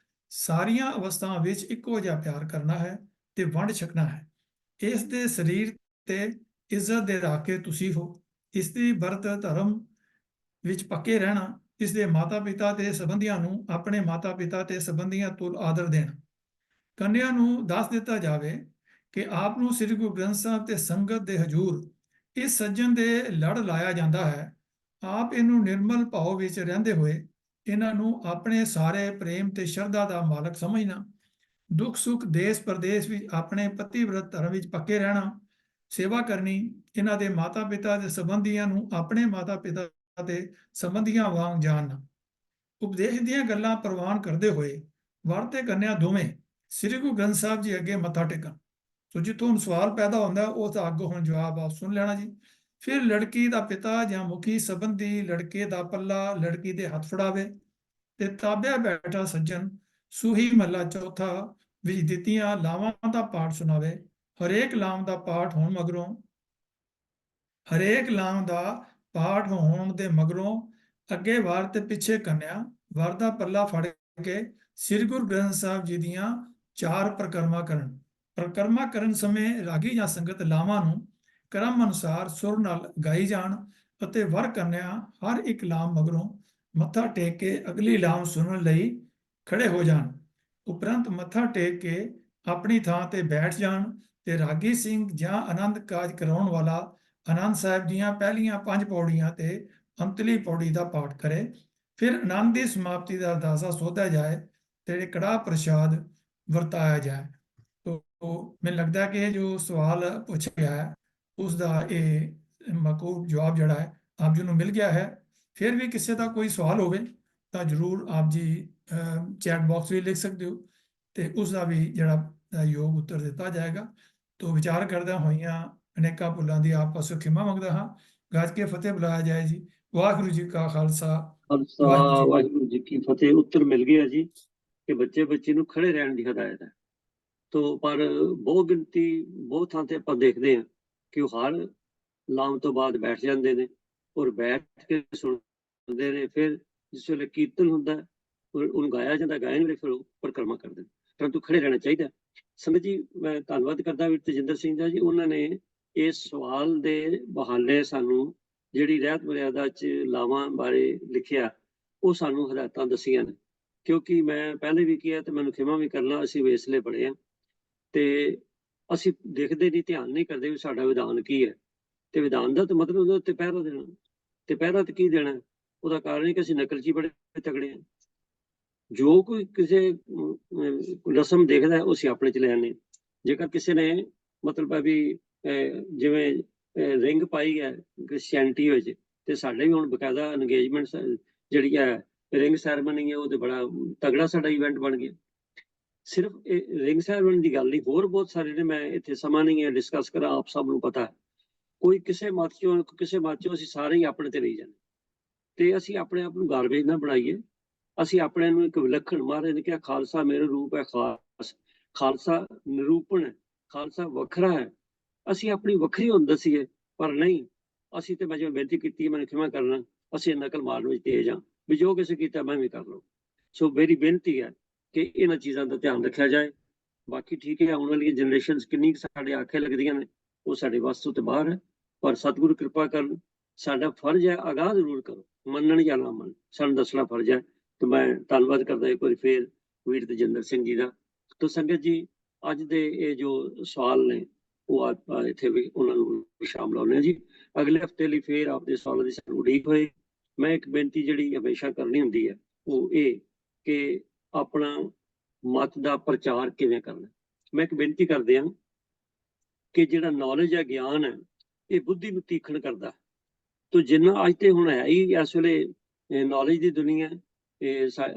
ਸਾਰੀਆਂ ਅਵਸਥਾਵਾਂ ਵਿੱਚ ਇੱਕੋ ਜਿਹਾ ਪਿਆਰ ਕਰਨਾ ਹੈ ਤੇ ਵੰਡ ਛਕਣਾ ਹੈ। ਇਸ ਦੇ ਸਰੀਰ ਤੇ ਇੱਜ਼ਤ ਦੇ ਰਾਖੇ ਤੁਸੀਂ ਹੋ। ਇਸ ਦੀ ਵਰਤ ਧਰਮ ਵਿੱਚ ਪੱਕੇ ਰਹਿਣਾ। ਇਸ ਦੇ ਮਾਤਾ ਪਿਤਾ ਤੇ ਸੰਬੰਧੀਆਂ ਨੂੰ ਆਪਣੇ ਮਾਤਾ ਪਿਤਾ ਤੇ ਸੰਬੰਧੀਆਂ ਤੁਲ ਆਦਰ ਦੇਣਾ। ਕੰਨਿਆ ਨੂੰ ਦੱਸ ਦਿੱਤਾ ਜਾਵੇ ਕਿ ਆਪ ਨੂੰ ਸ੍ਰੀ ਗੁਰੂ ਗ੍ਰੰਥ ਸਾਹਿਬ ਤੇ ਸੰਗਤ ਦੇ ਹਜ਼ੂਰ ਇਸ ਸੱਜਣ ਦੇ ਲੜ ਲਾਇਆ ਜਾਂਦਾ ਹੈ। ਆਪ ਇਹਨੂੰ ਨਿਰਮਲ ਭਾਵ ਵਿੱਚ ਰਹਿੰਦੇ ਹੋਏ ਇਹਨਾਂ ਨੂੰ ਆਪਣੇ ਸਾਰੇ ਪ੍ਰੇਮ ਤੇ ਸ਼ਰਧਾ ਦਾ ਮਾਲਕ ਸਮਝਣਾ। ਦੁੱਖ ਸੁੱਖ ਦੇਸ਼ ਪ੍ਰਦੇਸ਼ ਵਿੱਚ ਆਪਣੇ ਪਤੀਵਰਤ ਧਰਮ ਵਿੱਚ ਪੱਕੇ ਰਹਿਣਾ। ਸੇਵਾ ਕਰਨੀ। ਇਹਨਾਂ ਦੇ ਮਾਤਾ ਪਿਤਾ ਦੇ ਸੰਬੰਧੀਆਂ ਨੂੰ ਆਪਣੇ ਮਾਤਾ ਪਿਤਾ ਤੇ ਸੰਬੰਧੀਆਂ ਵਾਂਗ ਜਾਣਨਾ। ਉਪਦੇਸ਼ ਦੀਆਂ ਗੱਲਾਂ ਪ੍ਰਵਾਨ ਕਰਦੇ ਹੋਏ ਵਰ ਤੇ ਕੰਨਿਆ ਦੋਵੇਂ ਸ੍ਰੀ ਗੁਰੂ ਗ੍ਰੰਥ ਸਾਹਿਬ ਜੀ ਅੱਗੇ ਮੱਥਾ ਟੇਕਣ। ਸੋ ਜਿੱਥੋਂ ਸਵਾਲ ਪੈਦਾ ਹੁੰਦਾ ਉਹ ਤਾਂ ਅੱਗੋਂ ਹੁਣ ਜਵਾਬ ਆਪ ਸੁਣ ਲੈਣਾ ਜੀ। ਫਿਰ ਲੜਕੀ ਦਾ ਪਿਤਾ ਜਾਂ ਮੁਖੀ ਸੰਬੰਧੀ ਲੜਕੇ ਦਾ ਪੱਲਾ ਲੜਕੀ ਦੇ ਹੱਥ ਫੜਾਵੇ ਤੇ ਤਾਬਿਆ ਬੈਠਾ ਸੱਜਣ ਸੂਹੀ ਮਹੱਲਾ ਚੌਥਾ ਵਿੱਚ ਦਿੱਤੀਆਂ ਲਾਵਾਂ ਦਾ ਪਾਠ ਸੁਣਾਵੇ। ਹਰੇਕ ਲਾਮ ਦਾ ਪਾਠ ਹੋਣ ਦੇ ਮਗਰੋਂ ਅੱਗੇ ਵਰ ਤੇ ਪਿੱਛੇ ਕੰਨਿਆ ਵਰ ਦਾ ਪੱਲਾ ਫੜ ਕੇ ਸ੍ਰੀ ਗੁਰੂ ਗ੍ਰੰਥ ਸਾਹਿਬ ਜੀ ਦੀਆਂ 4 ਪ੍ਰਕਰਮਾਂ ਕਰਨ। ਪ੍ਰਕਰਮਾਂ ਕਰਨ ਸਮੇਂ ਰਾਗੀ ਜਾਂ ਸੰਗਤ ਲਾਵਾਂ ਨੂੰ ਕਰਮ ਅਨੁਸਾਰ ਸੁਰ ਨਾਲ ਗਾਈ ਜਾਣ ਅਤੇ ਵਰ ਕੰਨਿਆ ਹਰ ਇੱਕ ਲਾਮ ਮਗਰੋਂ ਮੱਥਾ ਟੇਕ ਕੇ ਅਗਲੀ ਲਾਮ ਸੁਣਨ ਲਈ ਖੜੇ ਹੋ ਜਾਣ। ਉਪਰੰਤ ਮੱਥਾ ਟੇਕ ਕੇ ਆਪਣੀ ਥਾਂ ਤੇ ਬੈਠ ਜਾਣ ਤੇ ਰਾਗੀ ਸਿੰਘ ਜਾਂ ਆਨੰਦ ਕਾਜ ਕਰਾਉਣ ਵਾਲਾ ਆਨੰਦ ਸਾਹਿਬ ਦੀਆਂ ਪਹਿਲੀਆਂ 5 ਪੌੜੀਆਂ ਤੇ ਅੰਤਲੀ ਪੌੜੀ ਦਾ ਪਾਠ ਕਰੇ। ਫਿਰ ਆਨੰਦ ਦੀ ਸਮਾਪਤੀ ਦਾ ਅਰਦਾਸਾ ਸੋਧਿਆ ਜਾਏ ਤੇ ਕੜਾਹ ਪ੍ਰਸ਼ਾਦ ਵਰਤਾਇਆ ਜਾਏ। ਮੈਨੂੰ ਲੱਗਦਾ ਕਿ ਇਹ ਜੋ ਸਵਾਲ ਪੁੱਛਿਆ ਗਿਆ ਹੈ ਉਸ ਦਾ ਇਹ ਮਕਬੂਲ ਜਵਾਬ ਜਿਹੜਾ ਹੈ ਆਪ ਜੀ ਨੂੰ ਮਿਲ ਗਿਆ ਹੈ। ਫਿਰ ਵੀ ਕਿਸੇ ਦਾ ਕੋਈ ਸਵਾਲ ਹੋਵੇ ਤਾਂ ਜ਼ਰੂਰ ਆਪ ਜੀ ਚੈਟ ਬਾਕਸ ਵਿੱਚ ਲਿਖ ਸਕਦੇ ਹੋ ਤੇ ਉਸ ਦਾ ਵੀ ਜਿਹੜਾ ਯੋਗ ਉੱਤਰ ਦਿੱਤਾ ਜਾਏਗਾ। ਤੋਂ ਵਿਚਾਰ ਕਰਦਾ ਹੋਈਆਂ ਅਨੇਕਾਂ ਭੁੱਲਾਂ ਦੀ ਆਪ ਪਾਸੋਂ ਖਿਮਾ ਮੰਗਦਾ ਹਾਂ। ਗੱਜ ਕੇ ਫਤਿਹ ਬੁਲਾਇਆ ਜਾਏ ਜੀ। ਵਾਹਿਗੁਰੂ ਜੀ ਕਾ ਖਾਲਸਾ ਵਾਹਿਗੁਰੂ ਜੀ ਕੀ ਫਤਿਹ। ਉੱਤਰ ਮਿਲ ਗਿਆ ਜੀ। ਕਿ ਬੱਚੇ ਨੂੰ ਖੜੇ ਰਹਿਣ ਦੀ ਹਦਾਇਤ ਹੈ। ਤੋ ਪਰ ਬਹੁਤ ਗਿਣਤੀ ਬਹੁਤ ਥਾਂ ਤੇ ਆਪਾਂ ਦੇਖਦੇ ਹਾਂ ਕਿ ਉਹ ਹਰ ਲਾਉਣ ਤੋਂ ਬਾਅਦ ਬੈਠ ਜਾਂਦੇ ਨੇ ਔਰ ਬੈਠ ਕੇ ਸੁਣਦੇ ਨੇ। ਫਿਰ ਜਿਸ ਵੇਲੇ ਕੀਰਤਨ ਹੁੰਦਾ ਉਹਨੂੰ ਗਾਇਆ ਜਾਂਦਾ, ਗਾਇਨ ਵੇਲੇ ਫਿਰ ਉਹ ਪਰਿਕਰਮਾ ਕਰਦੇ ਨੇ। ਪਰੰਤੂ ਖੜੇ ਰਹਿਣਾ ਚਾਹੀਦਾ। ਸੰਗਤ ਜੀ, ਮੈਂ ਧੰਨਵਾਦ ਕਰਦਾ ਵੀ ਤੇਜਿੰਦਰ ਸਿੰਘ ਦਾ ਜੀ, ਉਹਨਾਂ ਨੇ ਇਸ ਸਵਾਲ ਦੇ ਬਹਾਨੇ ਸਾਨੂੰ ਜਿਹੜੀ ਰਹਿਤ ਮਰਿਆਦਾ 'ਚ ਲਾਵਾਂ ਬਾਰੇ ਲਿਖਿਆ ਉਹ ਸਾਨੂੰ ਹਦਾਇਤਾਂ ਦੱਸੀਆਂ ਨੇ। ਕਿਉਂਕਿ ਮੈਂ ਪਹਿਲੇ ਵੀ ਕਿਹਾ ਤੇ ਮੈਨੂੰ ਖਿਮਾ ਵੀ ਕਰਨਾ, ਅਸੀਂ ਵੇਸਲੇ ਬੜੇ ਹਾਂ ਤੇ ਅਸੀਂ ਦੇਖਦੇ ਨਹੀਂ, ਧਿਆਨ ਨਹੀਂ ਕਰਦੇ ਵੀ ਸਾਡਾ ਵਿਧਾਨ ਕੀ ਹੈ। ਤੇ ਵਿਧਾਨ ਦਾ ਤਾਂ ਮਤਲਬ ਉਹਦੇ ਉੱਤੇ ਪਹਿਰਾ ਦੇਣਾ, ਤੇ ਪਹਿਰਾ ਤੇ ਕੀ ਦੇਣਾ, ਉਹਦਾ ਕਾਰਨ ਹੈ ਕਿ ਅਸੀਂ ਨਕਲਚੀ ਬੜੇ ਤਗੜੇ ਹਾਂ। ਜੋ ਕੋਈ ਕਿਸੇ ਰਸਮ ਦੇਖਦਾ ਹੈ ਉਹ ਅਸੀਂ ਆਪਣੇ 'ਚ ਲੈ ਆਉਂਦੇ। ਜੇਕਰ ਕਿਸੇ ਨੇ ਮਤਲਬ ਹੈ ਵੀ ਜਿਵੇਂ ਰਿੰਗ ਪਾਈ ਹੈ ਕ੍ਰਿਸਚੈਨਿਟੀ ਵਿੱਚ, ਤੇ ਸਾਡੇ ਵੀ ਹੁਣ ਬਕਾਇਦਾ ਇੰਗੇਜਮੈਂਟ ਜਿਹੜੀ ਹੈ ਰਿੰਗ ਸੈਰਮਨੀ ਹੈ, ਉਹ ਤੇ ਬੜਾ ਤਗੜਾ ਸਾਡਾ ਇਵੈਂਟ ਬਣ ਗਿਆ। ਸਿਰਫ ਰਿੰਗ ਸੈਰਮਨੀ ਦੀ ਗੱਲ ਨਹੀਂ, ਹੋਰ ਬਹੁਤ ਸਾਰੇ ਨੇ, ਮੈਂ ਇੱਥੇ ਸਮਾਂ ਨਹੀਂ ਹੈ ਡਿਸਕਸ ਕਰਾਂ, ਆਪ ਸਭ ਨੂੰ ਪਤਾ ਹੈ। ਕੋਈ ਕਿਸੇ ਮਤ ਚੋਂ ਅਸੀਂ ਸਾਰੇ ਹੀ ਆਪਣੇ ਤੇ ਲਈ ਜਾਂਦੇ, ਤੇ ਅਸੀਂ ਆਪਣੇ ਆਪ ਨੂੰ ਗਾਰਬੇਜ ਨਾ ਬਣਾਈਏ। ਅਸੀਂ ਆਪਣੇ ਨੂੰ ਇੱਕ ਵਿਲੱਖਣ, ਮਹਾਰਾਜ ਨੇ ਕਿਹਾ ਖਾਲਸਾ ਮੇਰਾ ਰੂਪ ਹੈ ਖਾਸ, ਖਾਲਸਾ ਨਿਰੂਪਣ ਹੈ, ਖਾਲਸਾ ਵੱਖਰਾ ਹੈ। ਅਸੀਂ ਆਪਣੀ ਵੱਖਰੀ ਹੁੰਦ ਦਸੀਏ, ਪਰ ਨਹੀਂ, ਅਸੀਂ ਤੇ ਮੈਂ ਜਿਵੇਂ ਬੇਨਤੀ ਕੀਤੀ, ਮੈਨੂੰ ਖਿਮਾ ਕਰਨਾ, ਅਸੀਂ ਨਕਲ ਮਾਰਨ ਵਿੱਚ ਤੇਜ਼ ਹਾਂ ਵੀ ਜੋ ਕਿਸੇ ਕੀਤਾ ਮੈਂ ਵੀ ਕਰ ਲਵਾਂ। ਸੋ ਮੇਰੀ ਬੇਨਤੀ ਹੈ ਕਿ ਇਹਨਾਂ ਚੀਜ਼ਾਂ ਦਾ ਧਿਆਨ ਰੱਖਿਆ ਜਾਏ। ਬਾਕੀ ਠੀਕ ਹੈ, ਆਉਣ ਵਾਲੀਆਂ ਜਨਰੇਸ਼ਨਸ ਕਿੰਨੀ ਸਾਡੇ ਆਖੇ ਲੱਗਦੀਆਂ ਨੇ ਉਹ ਸਾਡੇ ਵੱਸ ਤੋਂ ਤੇ ਬਾਹਰ ਹੈ, ਪਰ ਸਤਿਗੁਰੂ ਕਿਰਪਾ ਕਰਨ। ਸਾਡਾ ਫਰਜ਼ ਹੈ ਆਗਾਹ ਜ਼ਰੂਰ ਕਰੋ, ਮੰਨਣ ਜਾਂ ਨਾ ਮੰਨਣ, ਸਾਨੂੰ ਦੱਸਣਾ ਫਰਜ਼ ਹੈ। ਤੇ ਮੈਂ ਧੰਨਵਾਦ ਕਰਦਾ ਇੱਕ ਵਾਰੀ ਫੇਰ ਵੀਰ ਤੇਜਿੰਦਰ ਸਿੰਘ ਜੀ ਦਾ। ਤੋ ਸੰਗਤ ਜੀ, ਅੱਜ ਦੇ ਇਹ ਜੋ ਸਵਾਲ ਨੇ ਉਹ ਆਪਾਂ ਇੱਥੇ ਵੀ ਉਹਨਾਂ ਨੂੰ ਸ਼ਾਮਲ ਲਾਉਂਦੇ ਹਾਂ ਜੀ। ਅਗਲੇ ਹਫਤੇ ਲਈ ਫੇਰ ਆਪਦੇ ਸਵਾਲਾਂ ਦੀ ਸਾਨੂੰ ਉਡੀਕ ਹੋਏ। ਮੈਂ ਇੱਕ ਬੇਨਤੀ ਜਿਹੜੀ ਹਮੇਸ਼ਾ ਕਰਨੀ ਹੁੰਦੀ ਹੈ ਉਹ ਇਹ ਕਿ ਆਪਣਾ ਮਤ ਦਾ ਪ੍ਰਚਾਰ ਕਿਵੇਂ ਕਰਨਾ। ਮੈਂ ਇੱਕ ਬੇਨਤੀ ਕਰਦੇ ਹਾਂ ਕਿ ਜਿਹੜਾ ਨੌਲੇਜ ਹੈ, ਗਿਆਨ ਹੈ, ਇਹ ਬੁੱਧੀ ਨੂੰ ਤੀਖਣ ਕਰਦਾ। ਤੋ ਜਿੰਨਾ ਅੱਜ ਤੇ ਹੁਣ ਹੈ ਹੀ ਇਸ ਵੇਲੇ ਨੌਲੇਜ ਦੀ ਦੁਨੀਆ,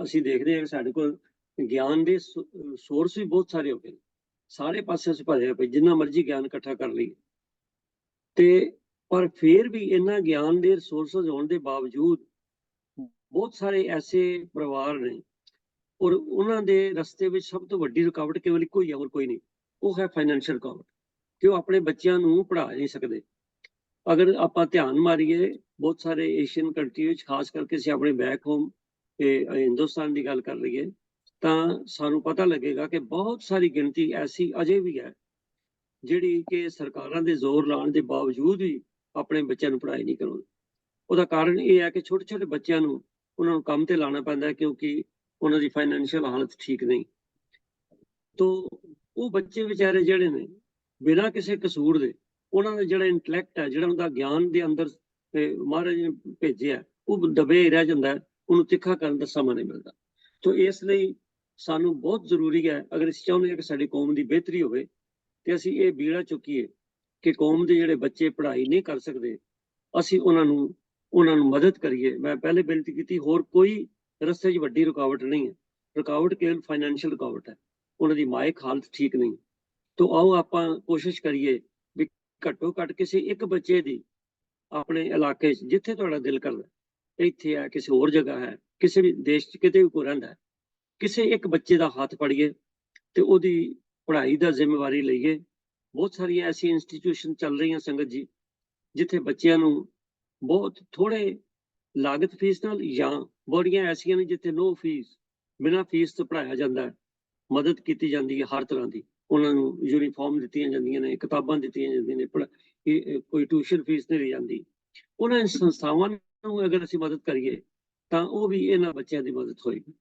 ਅਸੀਂ ਦੇਖਦੇ ਹਾਂ ਸਾਡੇ ਕੋਲ ਗਿਆਨ ਦੇ ਸੋਰਸ ਵੀ ਬਹੁਤ ਸਾਰੇ ਹੋ ਗਏ, ਸਾਰੇ ਪਾਸੇ ਅਸੀਂ ਭਰੇ ਪਏ, ਜਿੰਨਾ ਮਰਜ਼ੀ ਗਿਆਨ ਇਕੱਠਾ ਕਰ ਲਈਏ। ਤੇ ਪਰ ਫਿਰ ਵੀ ਇਹਨਾਂ ਗਿਆਨ ਦੇ ਰਿਸੋਰਸਸ ਹੋਣ ਦੇ ਬਾਵਜੂਦ ਬਹੁਤ ਸਾਰੇ ਐਸੇ ਪਰਿਵਾਰ ਨੇ ਔਰ ਉਹਨਾਂ ਦੇ ਰਸਤੇ ਵਿੱਚ ਸਭ ਤੋਂ ਵੱਡੀ ਰੁਕਾਵਟ ਕੇਵਲ ਇੱਕੋ ਹੀ ਹੈ, ਹੋਰ ਕੋਈ ਨਹੀਂ, ਉਹ ਹੈ ਫਾਈਨੈਂਸ਼ੀਅਲ ਰੁਕਾਵਟ, ਕਿ ਉਹ ਆਪਣੇ ਬੱਚਿਆਂ ਨੂੰ ਪੜ੍ਹਾ ਨਹੀਂ ਸਕਦੇ। ਅਗਰ ਆਪਾਂ ਧਿਆਨ ਮਾਰੀਏ ਬਹੁਤ ਸਾਰੇ ਏਸ਼ੀਅਨ ਕੰਟਰੀ ਵਿੱਚ, ਖਾਸ ਕਰਕੇ ਅਸੀਂ ਆਪਣੇ ਬੈਕ ਹੋਮ ਹਿੰਦੁਸਤਾਨ ਦੀ ਗੱਲ ਕਰ ਲਈਏ, ਤਾਂ ਸਾਨੂੰ ਪਤਾ ਲੱਗੇਗਾ ਕਿ ਬਹੁਤ ਸਾਰੀ ਗਿਣਤੀ ਐਸੀ ਅਜੇ ਵੀ ਹੈ ਜਿਹੜੀ ਕਿ ਸਰਕਾਰਾਂ ਦੇ ਜ਼ੋਰ ਲਾਉਣ ਦੇ ਬਾਵਜੂਦ ਵੀ ਆਪਣੇ ਬੱਚਿਆਂ ਨੂੰ ਪੜ੍ਹਾਈ ਨਹੀਂ ਕਰਾਉਂਦੇ। ਉਹਦਾ ਕਾਰਨ ਇਹ ਹੈ ਕਿ ਛੋਟੇ ਛੋਟੇ ਬੱਚਿਆਂ ਨੂੰ ਉਹਨਾਂ ਨੂੰ ਕੰਮ ਤੇ ਲਾਉਣਾ ਪੈਂਦਾ ਹੈ, ਕਿਉਂਕਿ ਉਹਨਾਂ ਦੀ ਫਾਈਨੈਂਸ਼ੀਅਲ ਹਾਲਤ ਠੀਕ ਨਹੀਂ। ਤੋ ਉਹ ਬੱਚੇ ਵਿਚਾਰੇ ਜਿਹੜੇ ਨੇ ਬਿਨਾਂ ਕਿਸੇ ਕਸੂਰ ਦੇ, ਉਹਨਾਂ ਦਾ ਜਿਹੜਾ ਇੰਟੈਲੈਕਟ ਹੈ, ਜਿਹੜਾ ਉਹਦਾ ਗਿਆਨ ਦੇ ਅੰਦਰ ਮਹਾਰਾਜ ਨੇ ਭੇਜਿਆ, ਉਹ ਦਬੇ ਰਹਿ ਜਾਂਦਾ, ਉਹਨੂੰ ਤਿੱਖਾ ਕਰਨ ਦਾ ਸਮਾਂ ਨਹੀਂ ਮਿਲਦਾ। ਤੋ ਇਸ ਲਈ ਸਾਨੂੰ ਬਹੁਤ ਜ਼ਰੂਰੀ ਹੈ, ਅਗਰ ਅਸੀਂ ਚਾਹੁੰਦੇ ਹਾਂ ਕਿ ਸਾਡੀ ਕੌਮ ਦੀ ਬਿਹਤਰੀ ਹੋਵੇ, ਤੇ ਅਸੀਂ ਇਹ ਬੀੜਾ ਚੁੱਕੀਏ ਕਿ ਕੌਮ ਦੇ ਜਿਹੜੇ ਬੱਚੇ ਪੜ੍ਹਾਈ ਨਹੀਂ ਕਰ ਸਕਦੇ, ਅਸੀਂ ਉਹਨਾਂ ਨੂੰ ਮਦਦ ਕਰੀਏ। ਮੈਂ ਪਹਿਲੇ ਬੇਨਤੀ ਕੀਤੀ, ਹੋਰ ਕੋਈ ਰਸਤੇ 'ਚ ਵੱਡੀ ਰੁਕਾਵਟ ਨਹੀਂ ਹੈ, ਰੁਕਾਵਟ ਕੇਵਲ ਫਾਈਨੈਂਸ਼ੀਅਲ ਰੁਕਾਵਟ ਹੈ, ਉਹਨਾਂ ਦੀ ਮਾਇਕ ਹਾਲਤ ਠੀਕ ਨਹੀਂ। ਤੋ ਆਓ ਆਪਾਂ ਕੋਸ਼ਿਸ਼ ਕਰੀਏ ਵੀ ਘੱਟੋ ਘੱਟ ਕਿਸੇ ਇੱਕ ਬੱਚੇ ਦੀ ਆਪਣੇ ਇਲਾਕੇ 'ਚ, ਜਿੱਥੇ ਤੁਹਾਡਾ ਦਿਲ ਕਰਦਾ, ਇੱਥੇ ਹੈ, ਕਿਸੇ ਹੋਰ ਜਗ੍ਹਾ ਹੈ, ਕਿਸੇ ਵੀ ਦੇਸ਼ 'ਚ ਕਿਤੇ ਵੀ ਕੋਈ ਰਹਿੰਦਾ, ਕਿਸੇ ਇੱਕ ਬੱਚੇ ਦਾ ਹੱਥ ਫੜੀਏ ਤੇ ਉਹਦੀ ਪੜ੍ਹਾਈ ਦਾ ਜ਼ਿੰਮੇਵਾਰੀ ਲਈਏ। ਬਹੁਤ ਸਾਰੀਆਂ ਐਸੀਆਂ ਇੰਸਟੀਟਿਊਸ਼ਨ ਚੱਲ ਰਹੀਆਂ ਸੰਗਤ ਜੀ, ਜਿੱਥੇ ਬੱਚਿਆਂ ਨੂੰ ਬਹੁਤ ਥੋੜੇ ਲਾਗਤ ਫੀਸ ਨਾਲ, ਜਾਂ ਬੜੀਆਂ ਐਸੀਆਂ ਨੇ ਜਿੱਥੇ ਨੋ ਫੀਸ, ਬਿਨਾਂ ਫੀਸ ਤੋਂ ਪੜ੍ਹਾਇਆ ਜਾਂਦਾ ਹੈ, ਮਦਦ ਕੀਤੀ ਜਾਂਦੀ ਹੈ ਹਰ ਤਰ੍ਹਾਂ ਦੀ। ਉਹਨਾਂ ਨੂੰ ਯੂਨੀਫਾਰਮ ਦਿੱਤੀਆਂ ਜਾਂਦੀਆਂ ਨੇ, ਕਿਤਾਬਾਂ ਦਿੱਤੀਆਂ ਜਾਂਦੀਆਂ ਨੇ, ਕੋਈ ਟਿਊਸ਼ਨ ਫੀਸ ਨਹੀਂ ਲਈ ਜਾਂਦੀ। ਉਹਨਾਂ ਸੰਸਥਾਵਾਂ ਨੂੰ ਅਗਰ ਅਸੀਂ ਮਦਦ ਕਰੀਏ ਤਾਂ ਉਹ ਵੀ ਇਹਨਾਂ ਬੱਚਿਆਂ ਦੀ ਮਦਦ ਹੋਏਗੀ।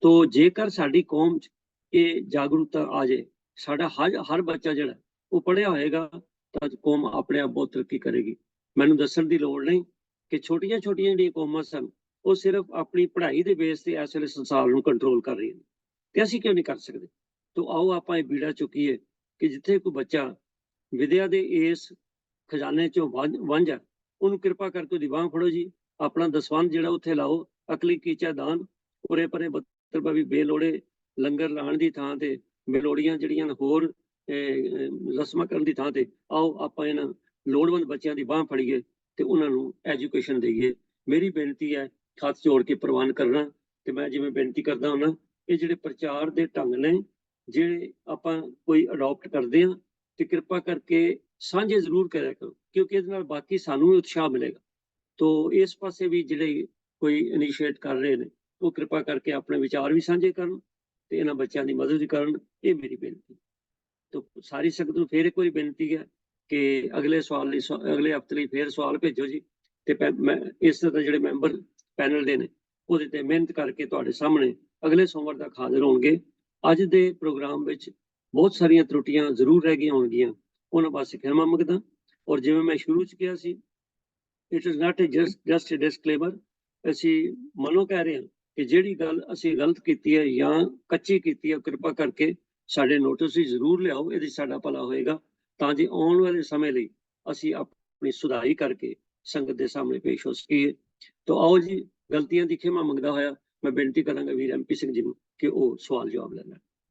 ਤੋ ਜੇਕਰ ਸਾਡੀ ਕੌਮ 'ਚ ਇਹ ਜਾਗਰੂਕਤਾ ਆ ਜਾਏ, ਸਾਡਾ ਹਰ ਬੱਚਾ ਜਿਹੜਾ ਉਹ ਪੜ੍ਹਿਆ ਹੋਏਗਾ, ਤਾਂ ਕੌਮ ਆਪਣੇ ਆਪ ਬਹੁਤ ਤਰੱਕੀ ਕਰੇਗੀ। ਮੈਨੂੰ ਦੱਸਣ ਦੀ ਲੋੜ ਨਹੀਂ ਕਿ ਛੋਟੀਆਂ ਛੋਟੀਆਂ ਜਿਹੜੀਆਂ ਕੌਮਾਂ ਸਨ, ਉਹ ਸਿਰਫ ਆਪਣੀ ਪੜ੍ਹਾਈ ਦੇ ਬੇਸ ਤੇ ਇਸ ਵੇਲੇ ਸੰਸਾਰ ਨੂੰ ਕੰਟਰੋਲ ਕਰ ਰਹੀਆਂ ਨੇ, ਤੇ ਅਸੀਂ ਕਿਉਂ ਨਹੀਂ ਕਰ ਸਕਦੇ। ਤੋ ਆਓ ਆਪਾਂ ਇਹ ਬੀੜਾ ਚੁੱਕੀਏ ਕਿ ਜਿੱਥੇ ਕੋਈ ਬੱਚਾ ਵਿਦਿਆ ਦੇ ਇਸ ਖਜ਼ਾਨੇ 'ਚੋਂ ਵਾਂਝ ਹੈ, ਉਹਨੂੰ ਕਿਰਪਾ ਕਰਕੇ ਉਹਦੀ ਬਾਂਹ ਫੜੋ ਜੀ, ਆਪਣਾ ਦਸਵੰਧ ਜਿਹੜਾ ਉੱਥੇ ਲਾਓ, ਅਕਲੀ ਕੀਚਾ ਦਾਨ, ਉਰੇ ਪਰੇ ਮਤਲਬ ਵੀ ਬੇਲੋੜੇ ਲੰਗਰ ਲਾਉਣ ਦੀ ਥਾਂ ਤੇ, ਬੇਲੋੜੀਆਂ ਜਿਹੜੀਆਂ ਹੋਰ ਰਸਮਾਂ ਕਰਨ ਦੀ ਥਾਂ ਤੇ, ਆਓ ਆਪਾਂ ਇਹਨਾਂ ਲੋੜਵੰਦ ਬੱਚਿਆਂ ਦੀ ਬਾਂਹ ਫੜੀਏ ਤੇ ਉਹਨਾਂ ਨੂੰ ਐਜੂਕੇਸ਼ਨ ਦੇਈਏ। ਮੇਰੀ ਬੇਨਤੀ ਹੈ ਹੱਥ ਜੋੜ ਕੇ ਪ੍ਰਵਾਨ ਕਰਨਾ, ਤੇ ਮੈਂ ਜਿਵੇਂ ਬੇਨਤੀ ਕਰਦਾ ਹੁੰਦਾ ਇਹ ਜਿਹੜੇ ਪ੍ਰਚਾਰ ਦੇ ਢੰਗ ਨੇ ਜਿਹੜੇ ਆਪਾਂ ਕੋਈ ਅਡਾਪਟ ਕਰਦੇ ਹਾਂ ਤੇ ਕਿਰਪਾ ਕਰਕੇ ਸਾਂਝੇ ਜ਼ਰੂਰ ਕਰਿਆ ਕਰੋ, ਕਿਉਂਕਿ ਇਹਦੇ ਨਾਲ ਬਾਕੀ ਸਾਨੂੰ ਵੀ ਉਤਸ਼ਾਹ ਮਿਲੇਗਾ। ਤੋ ਇਸ ਪਾਸੇ ਵੀ ਜਿਹੜੇ ਕੋਈ ਇਨੀਸ਼ੀਏਟ ਕਰ ਰਹੇ ਨੇ ਉਹ ਕਿਰਪਾ ਕਰਕੇ ਆਪਣੇ ਵਿਚਾਰ ਵੀ ਸਾਂਝੇ ਕਰਨ ਤੇ ਇਹਨਾਂ ਬੱਚਿਆਂ ਦੀ ਮਦਦ ਵੀ ਕਰਨ, ਇਹ ਮੇਰੀ ਬੇਨਤੀ। ਤੋ ਸਾਰੀ ਸੰਗਤ ਨੂੰ ਫੇਰ ਇੱਕ ਵਾਰੀ ਬੇਨਤੀ ਹੈ ਕਿ ਅਗਲੇ ਸਵਾਲ ਲਈ ਅਗਲੇ ਹਫ਼ਤੇ ਲਈ ਫੇਰ ਸਵਾਲ ਭੇਜੋ ਜੀ, ਤੇ ਮੈਂ ਇਸ ਤਰ੍ਹਾਂ ਜਿਹੜੇ ਮੈਂਬਰ ਪੈਨਲ ਦੇ ਨੇ ਉਹਦੇ ਤੇ ਮਿਹਨਤ ਕਰਕੇ ਤੁਹਾਡੇ ਸਾਹਮਣੇ ਅਗਲੇ ਸੋਮਵਾਰ ਤੱਕ ਹਾਜ਼ਰ ਹੋਣਗੇ। ਅੱਜ ਦੇ ਪ੍ਰੋਗਰਾਮ ਵਿੱਚ ਬਹੁਤ ਸਾਰੀਆਂ ਤਰੁੱਟੀਆਂ ਜ਼ਰੂਰ ਰਹਿ ਗਈਆਂ ਹੋਣਗੀਆਂ, ਉਹਨਾਂ ਵਾਸਤੇ ਖਿਮਾ ਮੰਗਦਾ। ਔਰ ਜਿਵੇਂ ਮੈਂ ਸ਼ੁਰੂ 'ਚ ਕਿਹਾ ਸੀ, it is not just a disclaimer. ਅਸੀਂ ਮਨੋਂ ਕਹਿ ਰਹੇ ਹਾਂ ਕਿ ਜਿਹੜੀ ਗੱਲ ਅਸੀਂ ਗਲਤ ਕੀਤੀ ਹੈ ਜਾਂ ਕੱਚੀ ਕੀਤੀ ਹੈ, ਕਿਰਪਾ ਕਰਕੇ ਸਾਡੇ ਨੋਟਿਸ ਵਿੱਚ ਜ਼ਰੂਰ ਲਿਆਓ, ਇਹਦੇ 'ਚ ਸਾਡਾ ਭਲਾ ਹੋਏਗਾ, ਤਾਂ ਜੇ ਆਉਣ ਵਾਲੇ ਸਮੇਂ ਲਈ ਅਸੀਂ ਆਪਣੀ ਸੁਧਾਈ ਕਰਕੇ ਸੰਗਤ ਦੇ ਸਾਹਮਣੇ ਪੇਸ਼ ਹੋ ਸਕੀਏ। ਤਾਂ ਆਓ ਜੀ, ਗਲਤੀਆਂ ਦੀ ਖਿਮਾ ਮੰਗਦਾ ਹੋਇਆ ਮੈਂ ਬੇਨਤੀ ਕਰਾਂਗਾ ਵੀਰ MP ਸਿੰਘ ਜੀ ਨੂੰ ਕਿ ਉਹ ਸਵਾਲ ਜਵਾਬ ਲੈਣ।